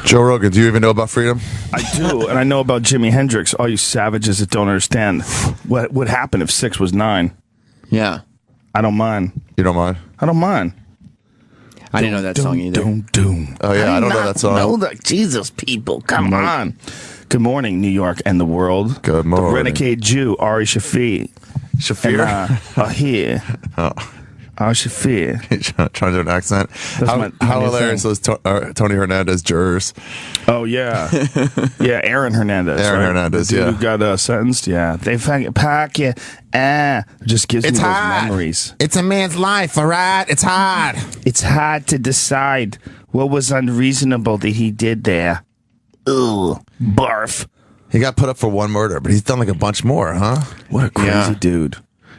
Joe Rogan, do you even know about freedom? I do, and I know about Jimi Hendrix. All you savages that don't understand what would happen if 6 was 9. Yeah. I don't mind. You don't mind? I don't mind. I didn't know that song either. Oh, yeah, I don't know that song. Jesus, people, come on. Good morning, New York and the world. Good morning. The renegade Jew, Ari Shaffir. Shaffir? Are here. Oh. Ari Shaffir. Trying to do an accent. How hilarious was Tony Hernandez jurors? Oh, yeah. Yeah, Aaron Hernandez. Aaron right? Hernandez, the dude yeah. who got sentenced, yeah. They fucking pack you. Just gives me those memories. It's a man's life, all right? It's hard. It's hard to decide what was unreasonable that he did there. Ugh. Barf. He got put up for one murder, but he's done like a bunch more, huh? What a crazy dude.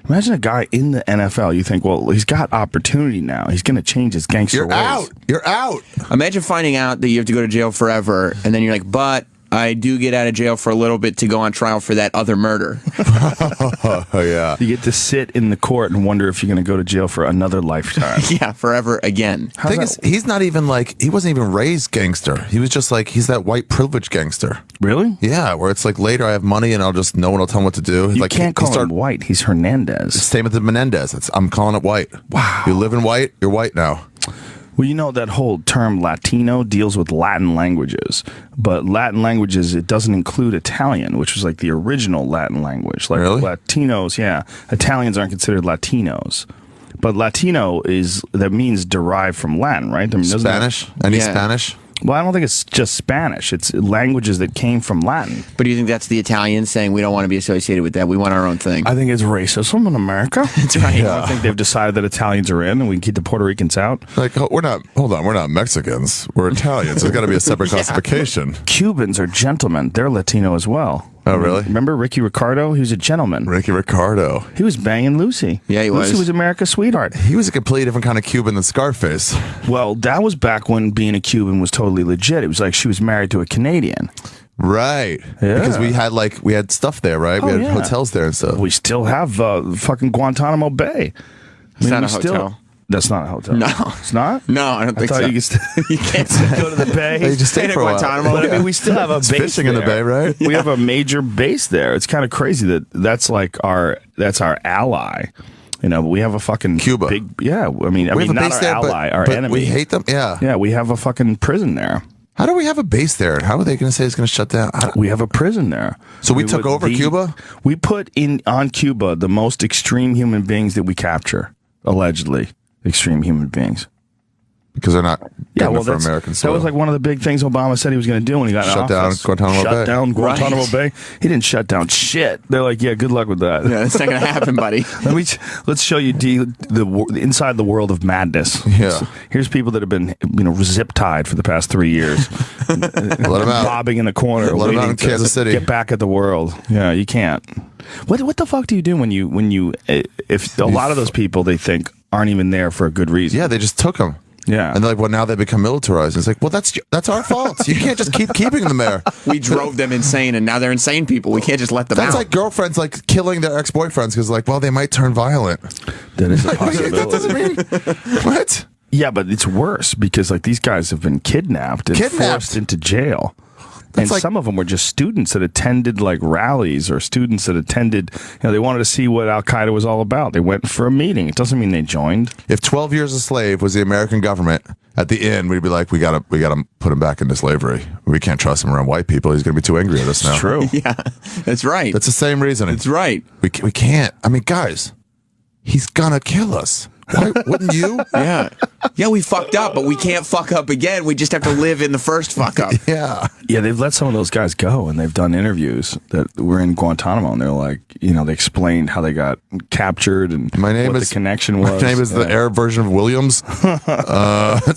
Imagine a guy in the NFL. You think, well, he's got opportunity now. He's going to change his gangster ways. You're out. Imagine finding out that you have to go to jail forever, and then you're like, but I do get out of jail for a little bit to go on trial for that other murder. Oh, yeah. You get to sit in the court and wonder if you're going to go to jail for another lifetime. Yeah, forever again. The thing is, he's not even like, he wasn't even raised gangster. He was just like, he's that white privilege gangster. Really? Yeah, where it's like later I have money and no one will tell him what to do. You like, can't call him white. He's Hernandez. Same with the Menendez. I'm calling it white. Wow. You live in white, you're white now. Well, you know, that whole term Latino deals with Latin languages, but Latin languages, it doesn't include Italian, which was like the original Latin language. Like really? Latinos, yeah. Italians aren't considered Latinos. But Latino that means derived from Latin, right? I mean, Spanish? Any Spanish? Well, I don't think it's just Spanish. It's languages that came from Latin. But do you think that's the Italians saying we don't want to be associated with that? We want our own thing. I think it's racism in America. That's right. I think they've decided that Italians are in and we can keep the Puerto Ricans out. Like, we're not Mexicans. We're Italians. There's got to be a separate classification. Cubans are gentlemen. They're Latino as well. Oh, really? Remember Ricky Ricardo? He was a gentleman. Ricky Ricardo. He was banging Lucy. Yeah, he was. Lucy was America's sweetheart. He was a completely different kind of Cuban than Scarface. Well, that was back when being a Cuban was totally legit. It was like she was married to a Canadian. Right. Yeah. Because we had stuff there, right? We had hotels there and stuff. We still have fucking Guantanamo Bay. It's not a hotel. That's not a hotel. No. It's not? No, I don't think so. You can't go to the bay. You just stay for a while. But I mean, we still have a base fishing there. in the bay, right? We have a major base there. It's kind of crazy that's our ally. You know, but we have a fucking Cuba. I mean, not our ally, our enemy. We hate them. Yeah. Yeah, we have a fucking prison there. How do we have a base there? How are they going to say it's going to shut down? We have a prison there. So we took over Cuba? We put on Cuba the most extreme human beings that we capture, allegedly. Extreme human beings. Because they're not for American soil. That was like one of the big things Obama said he was going to do when he got in office. Shut down Guantanamo Bay. He didn't shut down shit. They're like, yeah, good luck with that. Yeah, it's not going to happen, buddy. Let's show you the inside the world of madness. Yeah. Here's people that have been zip tied for the past 3 years. Let them out. Bobbing in the corner. Let them out in Kansas City. Get back at the world. Yeah, you can't. What the fuck do you do when you if a lot of those people they think aren't even there for a good reason? Yeah, they just took them. Yeah. And they're like, well, now they become militarized. It's like, well, that's our fault. You can't just keep keeping them there. We drove them insane, and now they're insane people. We can't just let them out. That's like girlfriends like killing their ex-boyfriends because like, well, they might turn violent. That is a possibility. That doesn't mean... What? Yeah, but it's worse because like these guys have been kidnapped and forced into jail. And some of them were just students that attended like rallies or students that attended, they wanted to see what Al-Qaeda was all about. They went for a meeting. It doesn't mean they joined. If 12 years a slave was the American government, at the end, we'd be like, we gotta put him back into slavery. We can't trust him around white people. He's going to be too angry at us now. It's true. Yeah, that's right. That's the same reason. That's right. We can't. I mean, guys, he's going to kill us. Why wouldn't you? Yeah. Yeah, we fucked up, but we can't fuck up again. We just have to live in the first fuck up. Yeah. Yeah, they've let some of those guys go, and they've done interviews that were in Guantanamo, and they're like, they explained how they got captured and what the connection was. My name is the Arab version of Williams.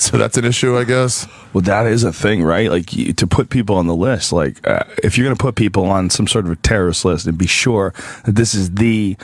So that's an issue, I guess. Well, that is a thing, right? Like, to put people on the list, like, if you're going to put people on some sort of a terrorist list, and be sure that this is the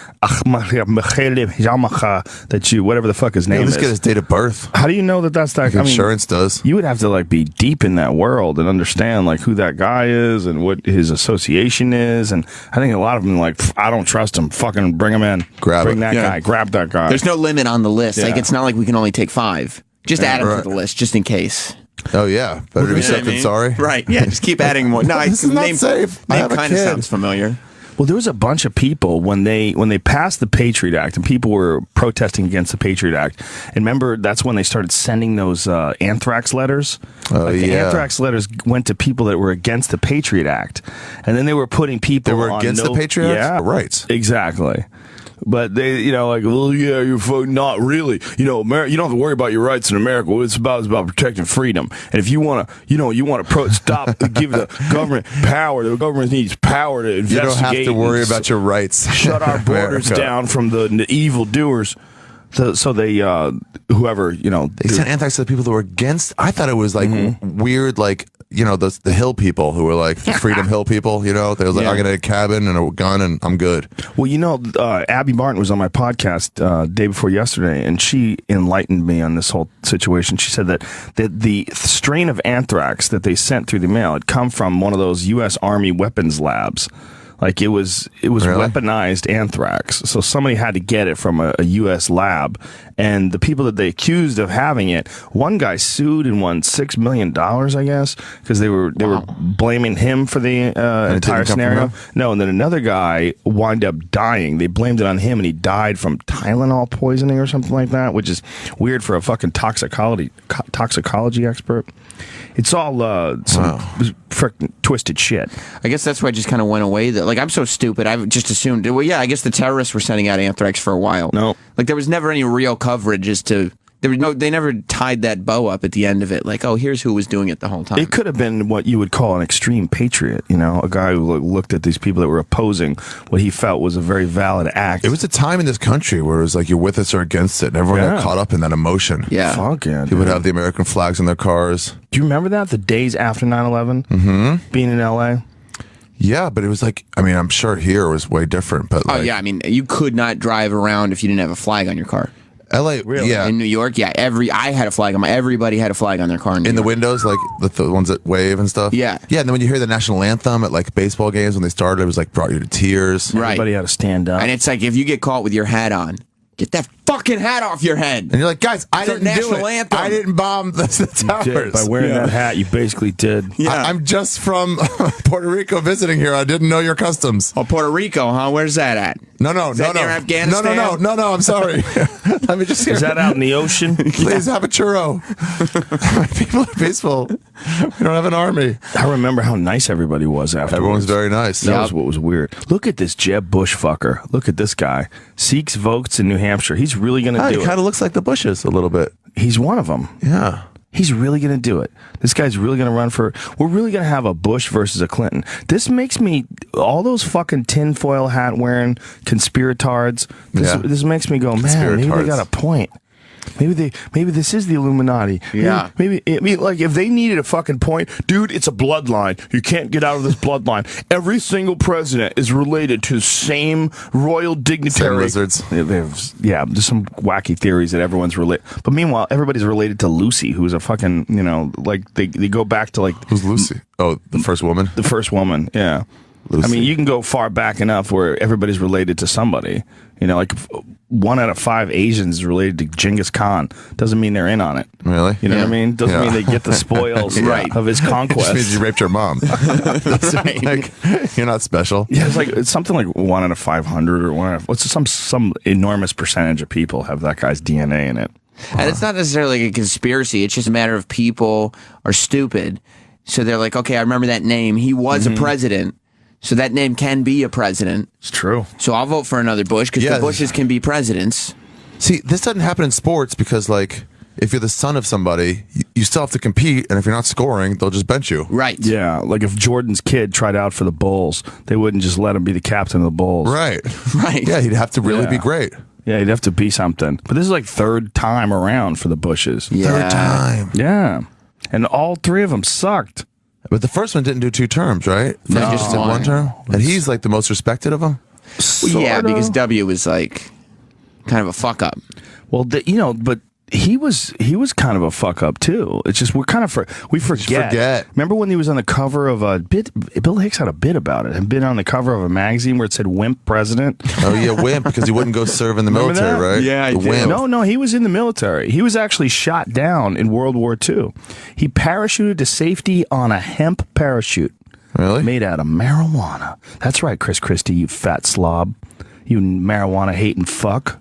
that you, whatever the fuck his name is. Let's get his date of birth. How do you know that that's that? Insurance does. You would have to like be deep in that world and understand like who that guy is and what his association is. And I think a lot of them like, I don't trust him. Fucking bring him in. Bring that guy. Grab that guy. There's no limit on the list. Like it's not like we can only take 5. Just add them to the list, just in case. Oh yeah, better to be safe than sorry. Right? Yeah, just keep adding more. No, this is not safe. Name kind of sounds familiar. Well, there was a bunch of people when they passed the Patriot Act, and people were protesting against the Patriot Act. And remember, that's when they started sending those anthrax letters. The anthrax letters went to people that were against the Patriot Act, and then they were putting people. They were against the Patriot Act? Yeah, right. Exactly. But they, like, well, yeah, you're not really. You don't have to worry about your rights in America. What it's about is about protecting freedom. And if you want to, stop, give the government power. The government needs power to investigate. You don't have to worry about your rights. Shut our borders down from the evil doers. So they, whoever, they sent anthrax to the people that were against. I thought it was like weird, like, the Hill people who were like Freedom Hill people, they was like, I'm going to get a cabin and a gun and I'm good. Well, Abby Martin was on my podcast day before yesterday, and she enlightened me on this whole situation. She said that the strain of anthrax that they sent through the mail had come from one of those U.S. Army weapons labs. Like it was really? Weaponized anthrax. So somebody had to get it from a U.S. lab, and the people that they accused of having it, one guy sued and won $6 million, I guess, because they were blaming him for the entire scenario. No, and then another guy wound up dying. They blamed it on him, and he died from Tylenol poisoning or something like that, which is weird for a fucking toxicology expert. It's all some freaking twisted shit. I guess that's why I just kind of went away. Like, I'm so stupid. I just assumed, well, yeah, I guess the terrorists were sending out anthrax for a while. No. Like, there was never any real coverage as to... They never tied that bow up at the end of it. Like, oh, here's who was doing it the whole time. It could have been what you would call an extreme patriot, a guy who looked at these people that were opposing what he felt was a very valid act. It was a time in this country where it was like you're with us or against it, and everyone got caught up in that emotion. Yeah. Fuck yeah. People would have the American flags on their cars. Do you remember that? The days after 9/11? Being in L.A.? Yeah, but it was like, I'm sure here it was way different. But you could not drive around if you didn't have a flag on your car. LA, really? Yeah. In New York, yeah. I had a flag on everybody had a flag on their car. In the windows, like the ones that wave and stuff? Yeah. Yeah, and then when you hear the national anthem at like baseball games when they started, it was like brought you to tears. Right. Everybody had to stand up. And it's like, if you get caught with your hat on, get that fucking hat off your head. And you're like, guys, I didn't do it. Anthem. I didn't bomb the towers. By wearing that hat, you basically did. Yeah. I'm just from Puerto Rico visiting here. I didn't know your customs. Oh, Puerto Rico, huh? Where's that at? No. Near Afghanistan? No, I'm sorry. Let me just hear. Is that out in the ocean? Please have a churro. People are peaceful. We don't have an army. I remember how nice everybody was afterwards. Everyone's very nice. That was what was weird. Look at this Jeb Bush fucker. Look at this guy. Seeks votes in New Hampshire. He's really going to do it. He kind of looks like the Bushes a little bit. He's one of them. Yeah. He's really going to do it. This guy's really going to run for... We're really going to have a Bush versus a Clinton. This makes me... All those fucking tinfoil hat wearing conspiratards, this makes me go, man, maybe they got a point. Maybe this is the Illuminati. Yeah. Maybe like if they needed a fucking point, dude, it's a bloodline. You can't get out of this bloodline. Every single president is related to the same royal dignitary. Same lizards. There's some wacky theories that everyone's related. But meanwhile, everybody's related to Lucy, who's a fucking, like they go back to like... Who's Lucy? Oh, the first woman? The first woman, yeah. Lucy. I mean, you can go far back enough where everybody's related to somebody. Like 1 out of 5 Asians is related to Genghis Khan. Doesn't mean they're in on it. Really? You know what I mean? Doesn't mean they get the spoils of his conquest. It just means you raped your mom. Like, you're not special. Yeah, it's something like 1 out of 500 or 1 out of... Some enormous percentage of people have that guy's DNA in it. And it's not necessarily like a conspiracy. It's just a matter of people are stupid. So they're like, okay, I remember that name. He was a president. So that name can be a president. It's true. So I'll vote for another Bush because the Bushes can be presidents. See, this doesn't happen in sports because, like, if you're the son of somebody, you still have to compete, and if you're not scoring, they'll just bench you. Right. Yeah, like if Jordan's kid tried out for the Bulls, they wouldn't just let him be the captain of the Bulls. Right. Right. Yeah, he'd have to really be great. Yeah, he'd have to be something. But this is like third time around for the Bushes. Yeah. Third time. Yeah. And all 3 of them sucked. But the first one didn't do 2 terms, right? No. Just did 1 term. And he's like the most respected of them. Yeah, because W was like kind of a fuck up. Well, but he was kind of a fuck up too. It's just we forget. Remember when he was on the cover of a bit? Bill Hicks had a bit about it. Had been on the cover of a magazine where it said "Wimp President." Oh yeah, wimp, because he wouldn't go serve in the military, right? Yeah, I did. Wimp. No, he was in the military. He was actually shot down in World War II. He parachuted to safety on a hemp parachute. Really? Made out of marijuana. That's right, Chris Christie, you fat slob. You marijuana hating fuck.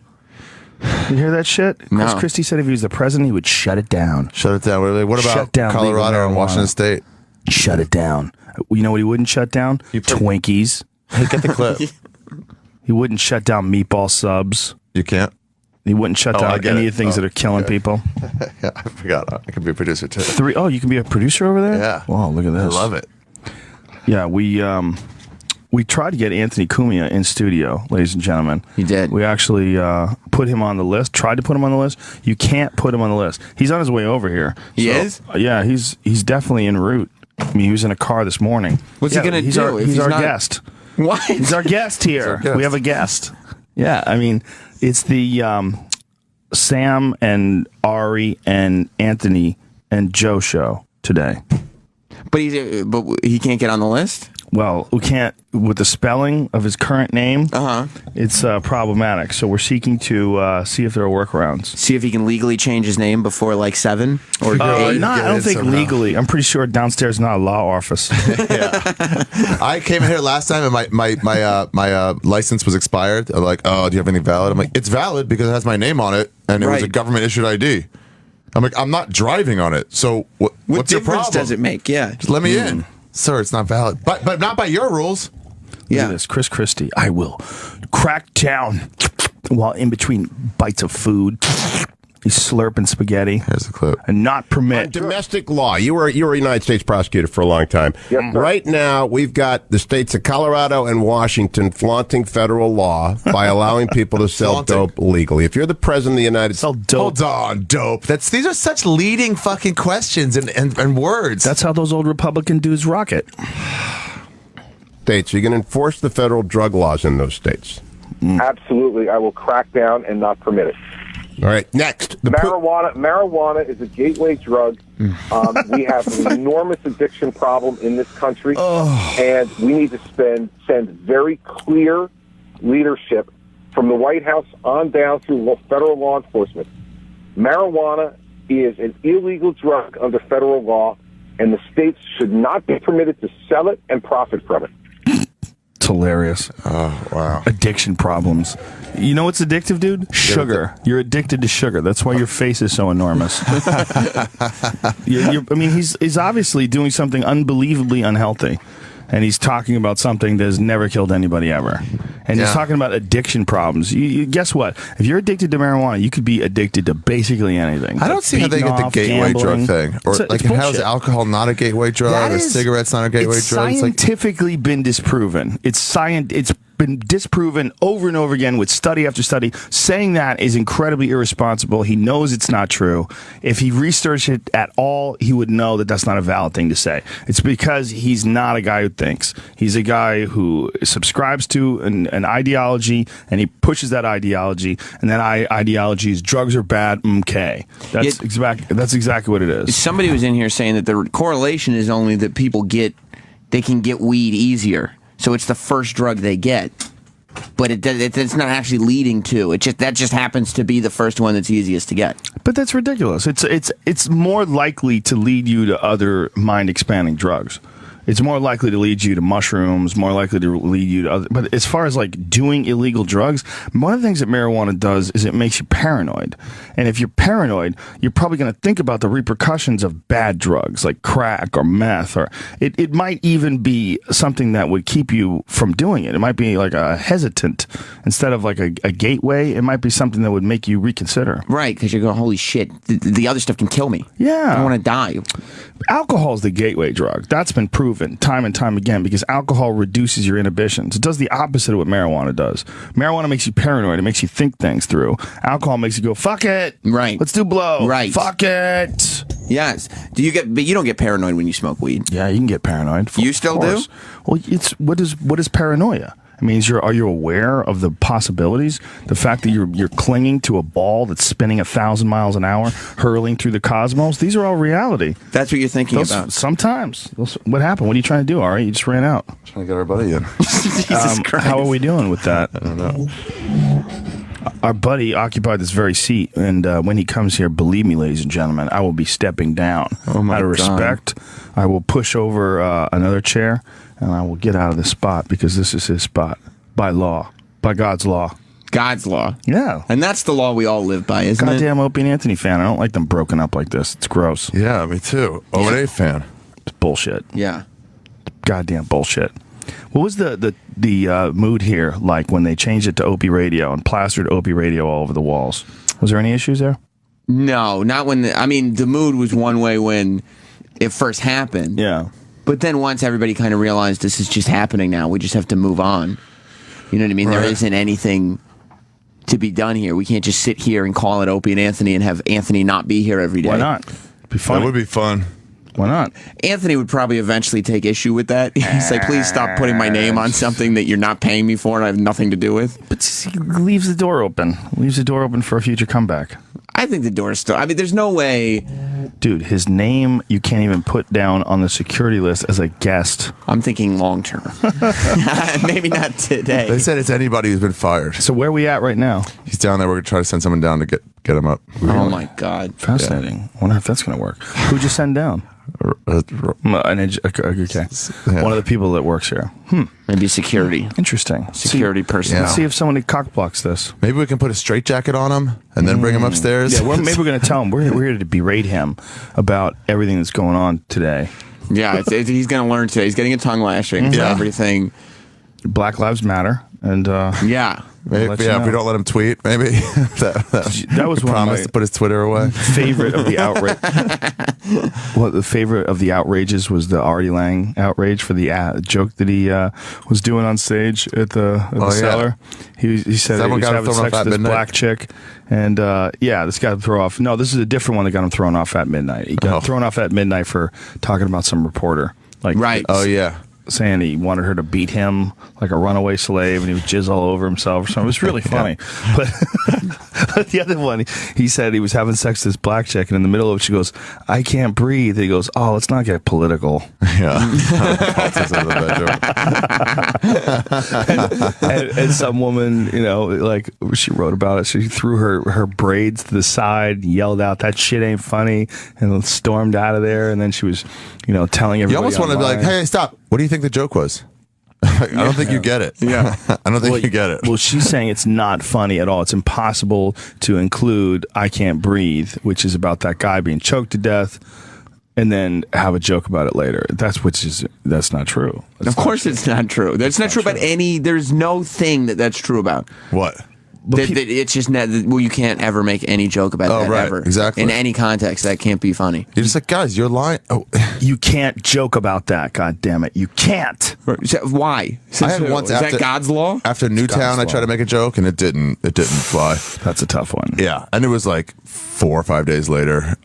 You hear that shit? No. Chris Christie said if he was the president, he would shut it down. Shut it down. What about Shut down Colorado and Washington State? Shut it down. You know what he wouldn't shut down? Twinkies. Hey, get the clip. He wouldn't shut down meatball subs. You can't? He wouldn't shut down any of the things that are killing people. Yeah, I forgot. I can be a producer too. You can be a producer over there? Yeah. Wow, look at this. I love it. Yeah, we tried to get Anthony Cumia in studio, ladies and gentlemen. He did. We actually put him on the list, tried to put him on the list. You can't put him on the list. He's on his way over here. He is? Yeah, he's definitely en route. I mean, he was in a car this morning. What's he going to do? He's our guest. What? He's our guest here. We have a guest. Yeah, I mean, it's the Sam and Ari and Anthony and Joe show today. But he can't get on the list? Well, we can't, with the spelling of his current name, it's problematic. So we're seeking to see if there are workarounds. See if he can legally change his name before like 7 or 8? No, I don't think legally. I'm pretty sure downstairs is not a law office. Yeah. I came in here last time and my license was expired. They're like, oh, do you have any valid? I'm like, it's valid because it has my name on it and it was a government issued ID. I'm like, I'm not driving on it. So what's your problem? What difference does it make? Yeah. Just let me in. Sir, it's not valid. But not by your rules. Look at this, Chris Christie. I will crack down while in between bites of food. He's slurping spaghetti. Here's the clip. And not permit. On domestic law. You were a United States prosecutor for a long time. Yes, sir. Right now, we've got the states of Colorado and Washington flaunting federal law by allowing people to sell dope legally. If you're the president of the United States... Hold on, dope. These are such leading fucking questions and words. That's how those old Republican dudes rock it. States, are you going to enforce the federal drug laws in those states? Absolutely. I will crack down and not permit it. All right, next. Marijuana is a gateway drug. We have an enormous addiction problem in this country, and we need to send very clear leadership from the White House on down through federal law enforcement. Marijuana is an illegal drug under federal law, and the states should not be permitted to sell it and profit from it. It's hilarious. Oh, wow. Addiction problems. You know what's addictive, dude? Sugar. You're addicted to sugar. That's why your face is so enormous. I mean, he's obviously doing something unbelievably unhealthy. And he's talking about something that has never killed anybody ever. And he's talking about addiction problems. Guess what? If you're addicted to marijuana, you could be addicted to basically anything. I don't see how they get the gateway drug thing. Or how is alcohol not a gateway drug? Or cigarettes not a gateway drug? It's scientifically been disproven. It's been disproven over and over again with study after study. Saying that is incredibly irresponsible. He knows it's not true. If he researched it at all, he would know that that's not a valid thing to say. It's because he's not a guy who thinks. He's a guy who subscribes to an ideology, and he pushes that ideology, and that ideology is drugs are bad, okay. That's exactly what it is. Somebody was in here saying that the correlation is only that people they can get weed easier. So it's the first drug they get, but it's not actually leading to it. That just happens to be the first one that's easiest to get. But that's ridiculous. It's more likely to lead you to other mind expanding drugs. It's more likely to lead you to mushrooms, more likely to lead you to other. But as far as like doing illegal drugs, one of the things that marijuana does is it makes you paranoid. And if you're paranoid, you're probably going to think about the repercussions of bad drugs like crack or meth, or it might even be something that would keep you from doing it. It might be like a hesitant instead of like a gateway. It might be something that would make you reconsider. Right, because you're going, holy shit, the other stuff can kill me. Yeah. I don't want to die. Alcohol is the gateway drug. That's been proven time and time again because alcohol reduces your inhibitions. It does the opposite of what marijuana does. Marijuana makes you paranoid. It makes you think things through. Alcohol makes you go, fuck it. Right. Let's do blow. Right. Fuck it. Yes. But you don't get paranoid when you smoke weed. Yeah, you can get paranoid. You still do? Well, what is paranoia? I mean, are you aware of the possibilities? The fact that you're clinging to a ball that's spinning 1,000 miles an hour, hurling through the cosmos. These are all reality. That's what you're thinking about. Sometimes. What happened? What are you trying to do, Ari? You just ran out. Trying to get our buddy in. Jesus Christ. How are we doing with that? I don't know. Our buddy occupied this very seat, and when he comes here, believe me, ladies and gentlemen, I will be stepping down. Oh my Out of God. respect, I will push over another chair, and I will get out of this spot because this is his spot by law, by God's law. God's law. Yeah. And that's the law we all live by, isn't it? Goddamn Opie and Anthony fan. I don't like them broken up like this. It's gross. Yeah, me too. O&A fan. It's bullshit. Yeah. Goddamn bullshit. What was the mood here like when they changed it to Opie Radio and plastered Opie Radio all over the walls? Was there any issues there? No, not when. The mood was one way when it first happened. Yeah. But then once everybody kind of realized this is just happening now, we just have to move on. You know what I mean? Right. There isn't anything to be done here. We can't just sit here and call it Opie and Anthony and have Anthony not be here every day. Why not? It'd be fun. That would be fun. Why not? Anthony would probably eventually take issue with that. He's like, please stop putting my name on something that you're not paying me for and I have nothing to do with. But he leaves the door open. Leaves the door open for a future comeback. I think the door is still... there's no way... Dude, his name you can't even put down on the security list as a guest. I'm thinking long term. Maybe not today. They said it's anybody who's been fired. So where are we at right now? He's down there. We're going to try to send someone down to get him up. Oh my God. Fascinating. I wonder if that's going to work. Who'd you send down? Okay. Yeah. One of the people that works here. Maybe security. Interesting. Security person. Let's see if somebody cockblocks this. Maybe we can put a straitjacket on him and then bring him upstairs. Yeah, maybe we're going to tell him. We're here to berate him about everything that's going on today. Yeah, he's going to learn today. He's getting a tongue lashing for Yeah. everything. Black Lives Matter. And Yeah. Maybe, Let you if know. we don't let him tweet, maybe. that was one of promise my to put his Twitter away. favorite of the outrage. Well, the favorite of the outrages was the Artie Lang outrage for the joke that he was doing on stage at the cellar. He said he was having sex with this black chick, and this got him thrown off. No, this is a different one that got him thrown off at midnight. He got thrown off at midnight for talking about some reporter. Right. Oh, yeah. Saying he wanted her to beat him like a runaway slave and he would jizz all over himself or something. It was really funny. But the other one, he said he was having sex with this black chick and in the middle of it she goes, I can't breathe. And he goes, oh, let's not get political. Yeah. and some woman, like she wrote about it. She threw her braids to the side, yelled out, that shit ain't funny, and stormed out of there. And then she was, telling everybody. You almost want to be like, hey, stop. What do you think the joke was? I don't think you get it. Yeah. I don't think you get it. Well, she's saying it's not funny at all. It's impossible to include I Can't Breathe, which is about that guy being choked to death, and then have a joke about it later. That's not true. Of course it's not true. That's not true about any... There's no thing that's true about. What? It's just you can't ever make any joke about that ever. Exactly. In any context, that can't be funny. You're just like, guys, you're lying. Oh. You can't joke about that, God damn it. You can't. So, why? I had once is that God's law? After Newtown, I tried to make a joke and it didn't fly. That's a tough one. Yeah, and it was like 4 or 5 days later.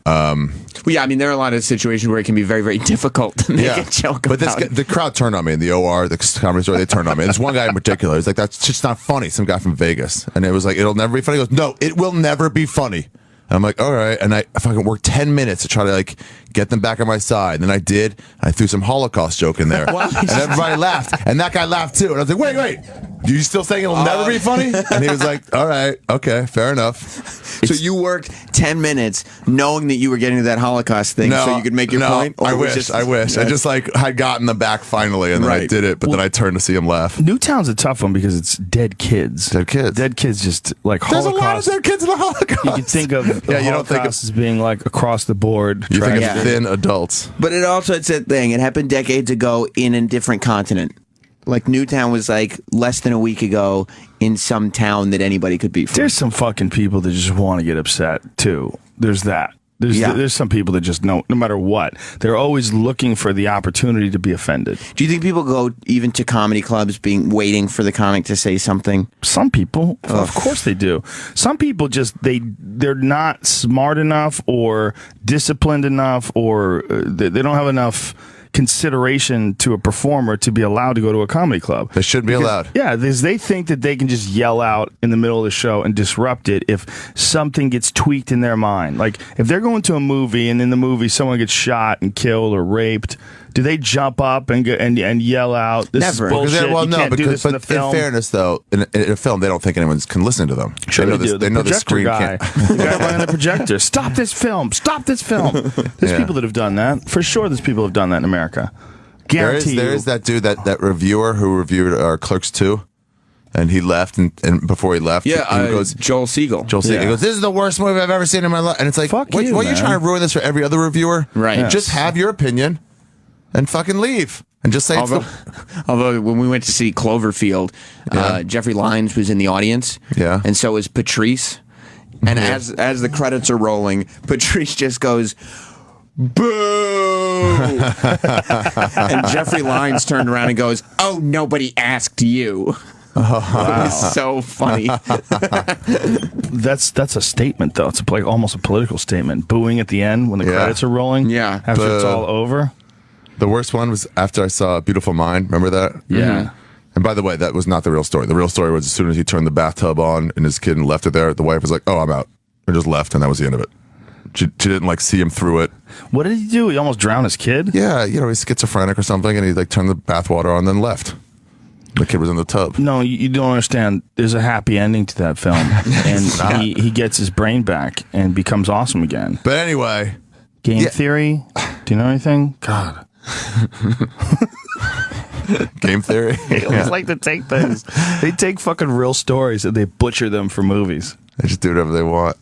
Well, yeah, there are a lot of situations where it can be very, very difficult to make a joke about. But the crowd turned on me in the OR, the comedy store. They turned on me. There's one guy in particular. He's like, "That's just not funny." Some guy from Vegas, and it was like, "It'll never be funny." He goes, "No, it will never be funny." And I'm like, all right. And I fucking worked 10 minutes to try to get them back on my side. And then I did. I threw some Holocaust joke in there. And everybody laughed. And that guy laughed too. And I was like, wait. Are you still saying it'll never be funny? And he was like, all right, okay, fair enough. So you worked 10 minutes knowing that you were getting to that Holocaust thing so you could make your point? I wish. I just had gotten them back finally. And then I did it. But then I turned to see him laugh. Newtown's a tough one because it's dead kids. Dead kids. Dead kids just like There's Holocaust. a lot of dead kids in the Holocaust. You can think of the Holocaust as being like across the board. You think of thin adults. But it's that thing. It happened decades ago in a different continent. Like Newtown was like less than a week ago in some town that anybody could be from. There's some fucking people that just want to get upset too. There's that. There's some people that just no matter what, they're always looking for the opportunity to be offended. Do you think people go even to comedy clubs waiting for the comic to say something? Some people, of course they do. Some people just they're not smart enough or disciplined enough or they don't have enough consideration to a performer to be allowed to go to a comedy club. They should be allowed. Yeah, they think that they can just yell out in the middle of the show and disrupt it if something gets tweaked in their mind. Like, if they're going to a movie and in the movie someone gets shot and killed or raped, do they jump up and yell out, "This Never. is bullshit, Well, you no, can't do this in the film"? In fairness, though, in a film, they don't think anyone can listen to them. Sure they do. They know the screen guy. can't. The guy running the projector. Stop this film. Stop this film. There's people that have done that. For sure, there's people who have done that in America. Guarantee There is that dude, that reviewer who reviewed Clerks 2. And he left, and before he left, he goes, Joel Siegel. He goes, "This is the worst movie I've ever seen in my life." And it's like, Fuck what, you, what are you man. trying to ruin this for every other reviewer? Right. Yes. Just have your opinion and fucking leave. And just say Although when we went to see Cloverfield, Jeffrey Lyons was in the audience. Yeah. And so is Patrice. And as the credits are rolling, Patrice just goes, "Boo!" And Jeffrey Lyons turned around and goes, "Oh, nobody asked you." It was so funny. That's a statement, though. It's almost a political statement. Booing at the end when the credits are rolling. Yeah. After it's all over. The worst one was after I saw Beautiful Mind. Remember that? Yeah. And by the way, that was not the real story. The real story was as soon as he turned the bathtub on and his kid and left it there, the wife was like, "Oh, I'm out," and just left, and that was the end of it. She didn't see him through it. What did he do? He almost drowned his kid? Yeah, he's schizophrenic or something, and he turned the bathwater on and then left. The kid was in the tub. No, you don't understand. There's a happy ending to that film, and he gets his brain back and becomes awesome again. But anyway, Game Theory. Do you know anything? God. Game Theory. They always like to take things. They take fucking real stories and they butcher them for movies. They just do whatever they want.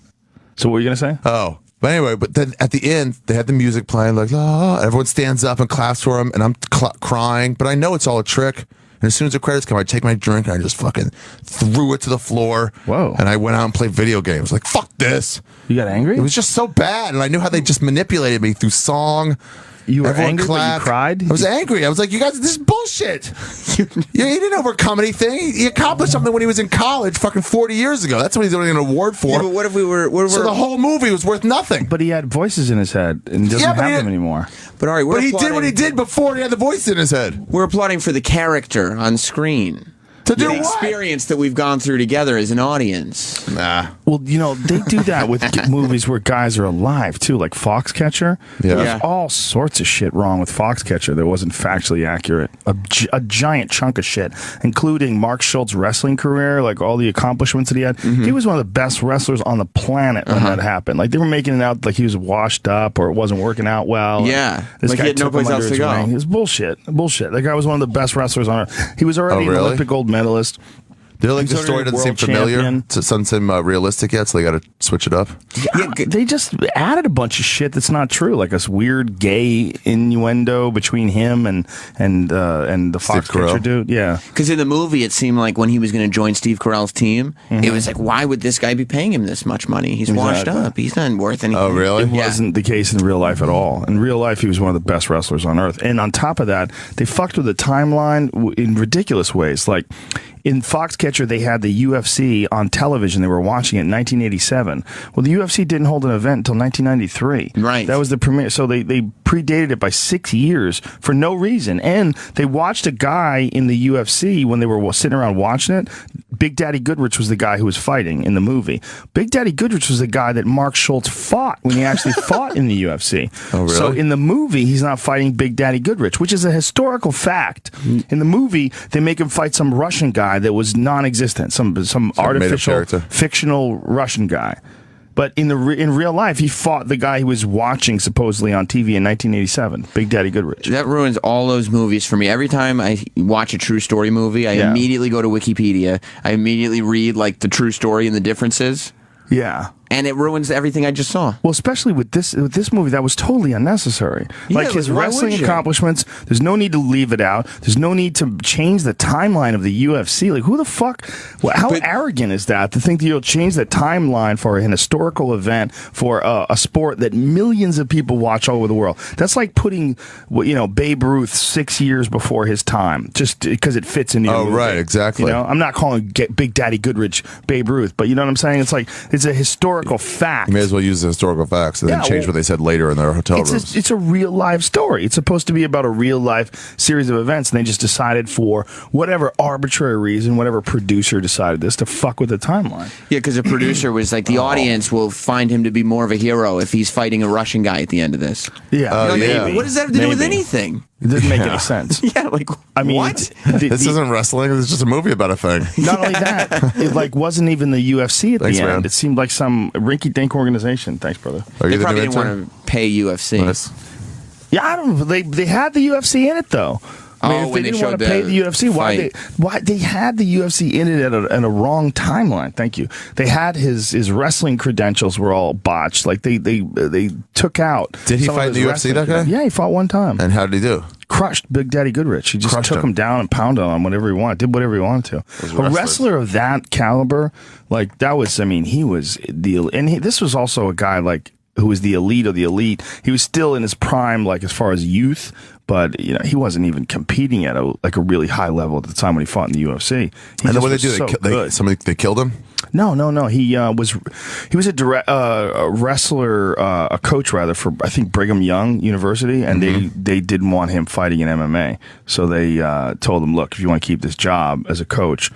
So what were you gonna say? Oh, but anyway, but then at the end they had the music playing, like, "Oh," everyone stands up and claps for him, and I'm crying, but I know it's all a trick. And as soon as the credits come, I take my drink and I just fucking threw it to the floor. Whoa. And I went out and played video games. Like, fuck this. You got angry? It was just so bad. And I knew how they just manipulated me through song. You were Everyone angry, but you cried? I was angry. I was like, "You guys, this is bullshit." He didn't overcome anything. He accomplished something when he was in college fucking 40 years ago. That's what he's doing an award for. Yeah, but what if we were... So the whole movie was worth nothing. But he had voices in his head and doesn't have them anymore. But Ari, But he did what he did before he had the voice in his head. We're applauding for the character on screen. To do the what? experience that we've gone through together as an audience. Nah. Well, they do that with movies where guys are alive, too, like Foxcatcher. Yeah. There's all sorts of shit wrong with Foxcatcher that wasn't factually accurate. A giant chunk of shit, including Mark Schultz's wrestling career, like all the accomplishments that he had. He was one of the best wrestlers on the planet when that happened. Like, they were making it out like he was washed up or it wasn't working out well. Yeah. This Like guy he had no took him place under else his to go. wing. It was bullshit. Bullshit. That guy was one of the best wrestlers on earth. He was already an Olympic gold medalist. They're like, the story doesn't seem familiar. Champion. It doesn't seem realistic yet, so they got to switch it up. Yeah, they just added a bunch of shit that's not true, like this weird gay innuendo between him and the Foxcatcher dude. Yeah, because in the movie it seemed like when he was going to join Steve Carell's team, it was like, why would this guy be paying him this much money? He's washed up. He's not worth anything. Oh, really? It wasn't the case in real life at all. In real life, he was one of the best wrestlers on earth. And on top of that, they fucked with the timeline in ridiculous ways. Like, in Foxcatcher, they had the UFC on television. They were watching it in 1987. Well, the UFC didn't hold an event until 1993. Right. That was the premiere. So they predated it by 6 years for no reason. And they watched a guy in the UFC when they were sitting around watching it. Big Daddy Goodrich was the guy who was fighting in the movie. Big Daddy Goodrich was the guy that Mark Schultz fought when he actually fought in the UFC. Oh, really? So in the movie, he's not fighting Big Daddy Goodrich, which is a historical fact. In the movie, they make him fight some Russian guy that was non-existent, some artificial, fictional Russian guy. But in real life, he fought the guy he was watching supposedly on TV in 1987, Big Daddy Goodrich. That ruins all those movies for me. Every time I watch a true story movie, I immediately go to Wikipedia. I immediately read like the true story and the differences. Yeah. And it ruins everything I just saw. Well, especially with this movie, that was totally unnecessary. Yeah, like his why wrestling would you? accomplishments, there's no need to leave it out. There's no need to change the timeline of the UFC. Like, who the fuck? How arrogant is that to think that you'll change the timeline for an historical event for a sport that millions of people watch all over the world? That's like putting, Babe Ruth 6 years before his time, just because it fits in your movie. Right, exactly. I'm not calling Big Daddy Goodrich Babe Ruth, but you know what I'm saying? It's like it's a historical historical fact. You may as well use the historical facts and then change what they said later in their hotel rooms. It's a real life story. It's supposed to be about a real life series of events, and they just decided for whatever arbitrary reason, whatever producer decided this, to fuck with the timeline. Yeah, because the producer was like, the audience will find him to be more of a hero if he's fighting a Russian guy at the end of this. Yeah, maybe. What does that have to do with anything? It doesn't make any sense. Yeah, like, I mean, what? This isn't wrestling. It's just a movie about a thing. Not only that, it like wasn't even the UFC at the end. Man. It seemed like some rinky-dink organization. Thanks, brother. They probably didn't want to pay UFC. Nice. Yeah, I don't know. They had the UFC in it though. I mean, if when they they didn't want showed to pay the UFC, fight. why they had the UFC in it at a wrong timeline? Thank you. They had his wrestling credentials were all botched. Like they took out. Did he fight in the UFC, that guy? Yeah, he fought one time. And how did he do? Crushed Big Daddy Goodrich. He just took him down and pounded on him whatever he wanted. Did whatever he wanted to. A wrestler of that caliber, like that was. I mean, he was this was also a guy like who was the elite of the elite. He was still in his prime, like as far as youth, but you know he wasn't even competing at a really high level at the time when he fought in the UFC. And then what they do? They killed him. No. He was a wrestler, a coach rather for I think Brigham Young University, and they didn't want him fighting in MMA, so they told him, look, if you want to keep this job as a coach,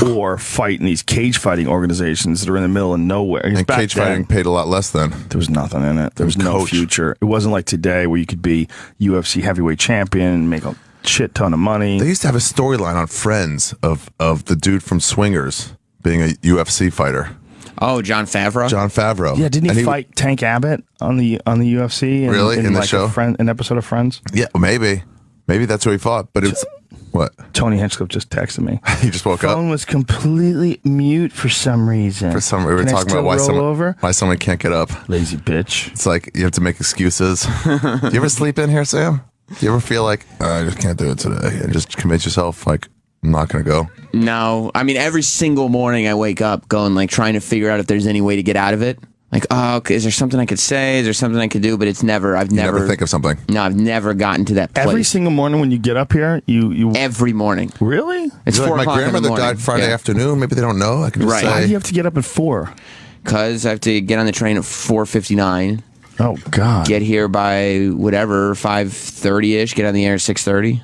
or fight in these cage fighting organizations that are in the middle of nowhere. And cage fighting paid a lot less then. There was nothing in it. There was no future. It wasn't like today where you could be UFC heavyweight champion and make a shit ton of money. They used to have a storyline on Friends of the dude from Swingers being a UFC fighter. Oh, Jon Favreau. Jon Favreau. Yeah, didn't he fight Tank Abbott on the UFC? Really? In the show? An episode of Friends? Yeah, maybe that's where he fought. But it's what? Tony Hinchcliffe just texted me. He just woke up. Phone was completely mute for some reason. We were talking about why someone can't get up. Lazy bitch. It's like you have to make excuses. Do you ever sleep in here, Sam? Do you ever feel like I just can't do it today, and just commit yourself like I'm not going to go? No, I mean every single morning I wake up going like trying to figure out if there's any way to get out of it. Like, oh, okay, is there something I could say? Is there something I could do? But I've never think of something. No, I've never gotten to that place. Every single morning when you get up here, you every morning. Really? It's 4 like o'clock my grandmother died Friday afternoon. Maybe they don't know. I can just say. Why do you have to get up at 4? Because I have to get on the train at 4:59. Oh God! Get here by whatever 5:30ish. Get on the air at 6:30.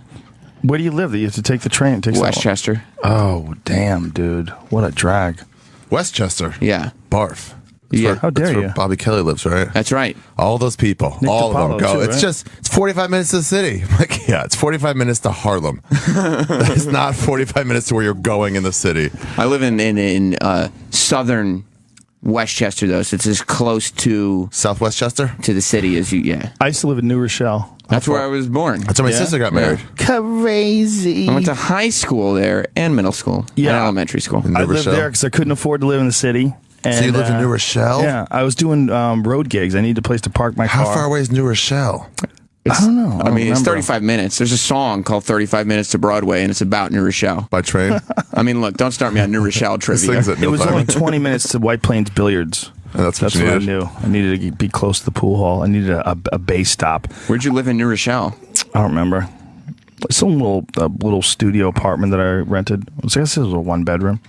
Where do you live? That you have to take the train? Westchester. Oh damn, dude! What a drag. Westchester. Yeah. Barf. Yeah. How dare you? Bobby Kelly lives, right? That's right. All those people, Nick all of them go. Too, right? It's 45 minutes to the city. I'm like, yeah, it's 45 minutes to Harlem. It's not 45 minutes to where you're going in the city. I live in southern Westchester, though, so it's as close to Southwestchester to the city as you. Yeah. I used to live in New Rochelle. That's where I was born. That's where my sister got married. Crazy. I went to high school there and middle school and elementary school. I lived there because I couldn't afford to live in the city. And, so you lived in New Rochelle? Yeah, I was doing road gigs. I needed a place to park my car. How far away is New Rochelle? I don't know. I mean, it's 35 minutes. There's a song called 35 Minutes to Broadway, and it's about New Rochelle. By train? I mean, look, don't start me on New Rochelle trivia. It was only 20 minutes to White Plains Billiards. And that's what I knew. I needed to be close to the pool hall. I needed a base stop. Where'd you live in New Rochelle? I don't remember. Some little studio apartment that I rented. I guess it was a 1-bedroom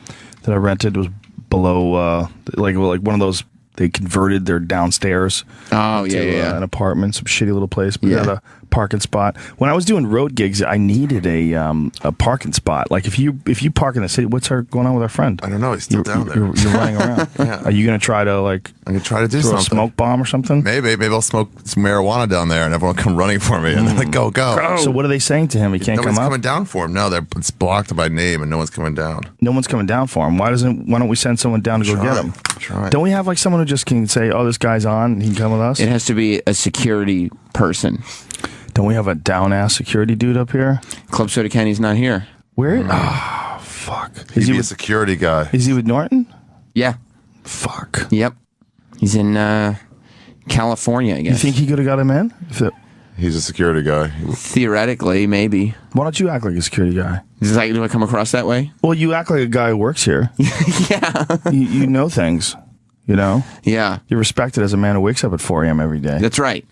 that I rented. It was below, like one of those. They converted their downstairs. Oh yeah, an apartment, some shitty little place. But had a parking spot. When I was doing road gigs, I needed a parking spot. Like if you park in the city, what's going on with our friend? I don't know. He's still down there. You're running around. Yeah. Are you gonna try to like? I'm gonna try to do throw something. A smoke bomb or something? Maybe I'll smoke some marijuana down there, and everyone come running for me, and they're like, go. So what are they saying to him? He can't come up. Nobody's coming down for him. No, it's blocked by name, and no one's coming down. No one's coming down for him. Why don't we send someone down to go get him? Try. Don't we have like someone who just can say, "Oh, this guy's on. And he can come with us." It has to be a security person. Don't we have a down ass security dude up here? Club Soda Kenny's not here. Where? Oh, fuck. Is he a security guy? Is he with Norton? Yeah. Fuck. Yep. He's in California, I guess. You think he could have got him in? He's a security guy. Theoretically, maybe. Why don't you act like a security guy? Is like, do I come across that way? Well, you act like a guy who works here. Yeah. You know things. You know? Yeah. You're respected as a man who wakes up at 4 a.m. every day. That's right.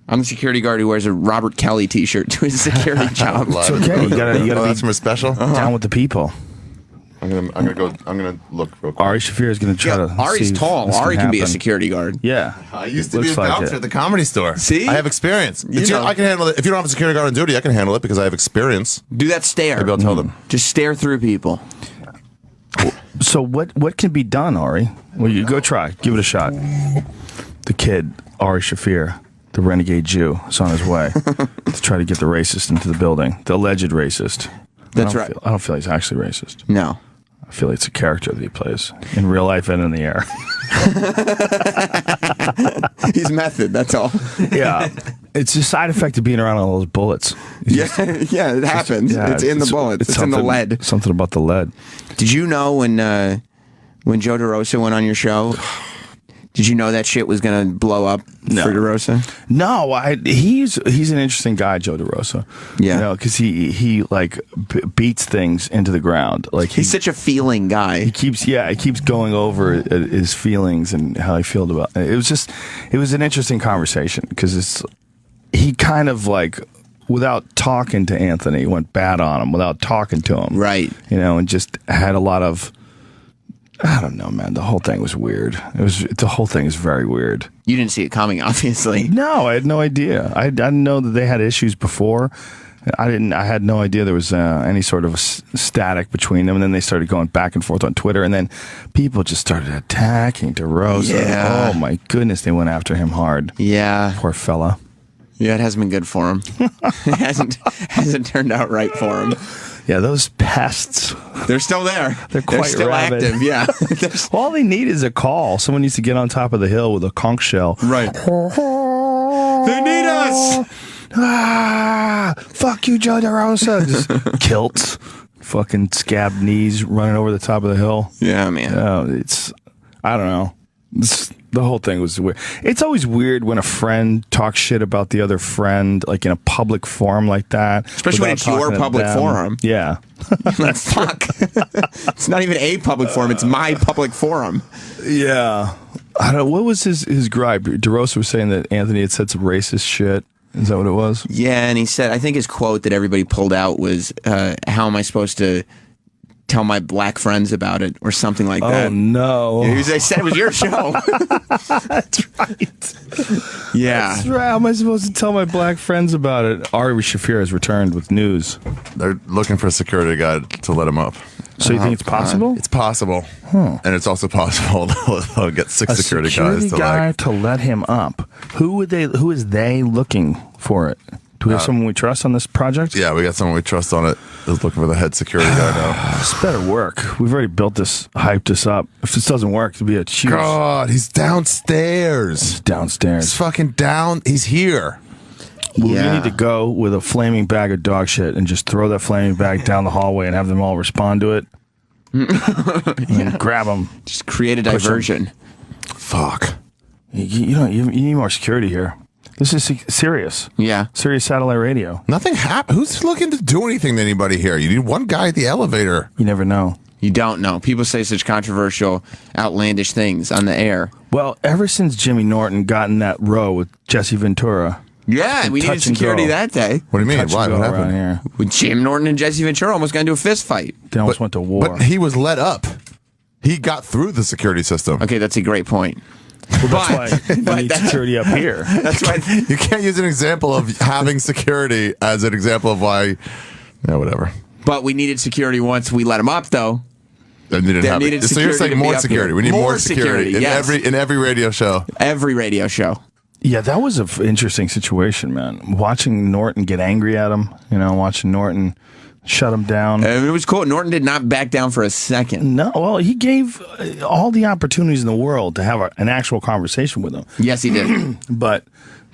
I'm the security guard who wears a Robert Kelly T-shirt to his security job. It's okay. You gotta that's from a special? down with the people. I'm gonna look real quick. Ari Shaffir is gonna try to. Ari's tall. Ari can be a security guard. Yeah, I used to be a bouncer at the Comedy Store. See, I have experience. I can handle it. If you don't have a security guard on duty, I can handle it because I have experience. Do that stare. Maybe I'll tell them. Just stare through people. So what can be done, Ari? Well, you go try. Give it a shot. The kid, Ari Shaffir, the renegade Jew, is on his way to try to get the racist into the building. The alleged racist. That's right. I don't feel he's actually racist. No. I feel it's a character that he plays in real life and in the air. He's method, that's all. Yeah. It's a side effect of being around all those bullets. Yeah, it happens. Yeah, it's in the bullets. It's in the lead. Something about the lead. Did you know when Joe DeRosa went on your show? Did you know that shit was going to blow up for DeRosa? No, he's an interesting guy, Joe DeRosa. Yeah, you know, because he like beats things into the ground. Like he's such a feeling guy. He keeps going over his feelings and how he feels about it. It was an interesting conversation because he kind of like, without talking to Anthony, went bad on him without talking to him. Right. You know, and just had a lot of. I don't know, man. The whole thing was weird. The whole thing is very weird. You didn't see it coming, obviously. No, I had no idea. I didn't know that they had issues before. I had no idea there was any sort of static between them. And then they started going back and forth on Twitter. And then people just started attacking DeRosa. Yeah. Oh my goodness, they went after him hard. Yeah. Poor fella. Yeah, it hasn't been good for him. It hasn't turned out right for him. Yeah, those pests. They're still there. They're still rabid. active, yeah. All they need is a call. Someone needs to get on top of the hill with a conch shell. Right. They need us! Fuck you, Joe DeRosa. Just kilts. Fucking scabbed knees running over the top of the hill. Yeah, man. I don't know. The whole thing was weird. It's always weird when a friend talks shit about the other friend, like in a public forum like that. Especially when it's your public forum. Yeah. Like, fuck. It's not even a public forum. It's my public forum. Yeah. I don't know. What was his gripe? DeRosa was saying that Anthony had said some racist shit. Is that what it was? Yeah, and he said, I think his quote that everybody pulled out was, how am I supposed to tell my black friends about it, or something like that. Oh, no. They said it was your show. That's right. Yeah. That's right. How am I supposed to tell my black friends about it? Ari Shaffir has returned with news. They're looking for a security guard to let him up. So you think it's possible? It's possible. And it's also possible they'll get six security guys to let him up. Who is they looking for it? Do we have someone we trust on this project? Yeah, we got someone we trust on it. Who's looking for the head security guy now. This better work. We've already built this, hyped this up. If this doesn't work, it'll be a huge... God, he's downstairs. He's downstairs. He's fucking down. He's here. We need to go with a flaming bag of dog shit and just throw that flaming bag down the hallway and have them all respond to it. And grab them. Just create a diversion. Fuck. You need more security here. This is Sirius. Yeah. Sirius Satellite Radio. Nothing happened. Who's looking to do anything to anybody here? You need one guy at the elevator. You never know. You don't know. People say such controversial, outlandish things on the air. Well, ever since Jimmy Norton got in that row with Jesse Ventura. Yeah, we needed security that day. What do you mean? Why? What happened? Here. With Jim Norton and Jesse Ventura almost got into a fist fight. They almost went to war. But he was let up. He got through the security system. Okay, that's a great point. Well, that's why you need security up here. That's why you can't use an example of having security as an example of why. Yeah, whatever. But we needed security once we let him up, though. So you're saying more security. We need more security in every radio show. Every radio show. Yeah, that was an interesting situation, man. Watching Norton get angry at him, watching Norton shut him down. It was cool. Norton did not back down for a second. No, well, he gave all the opportunities in the world to have an actual conversation with him. Yes, he did. But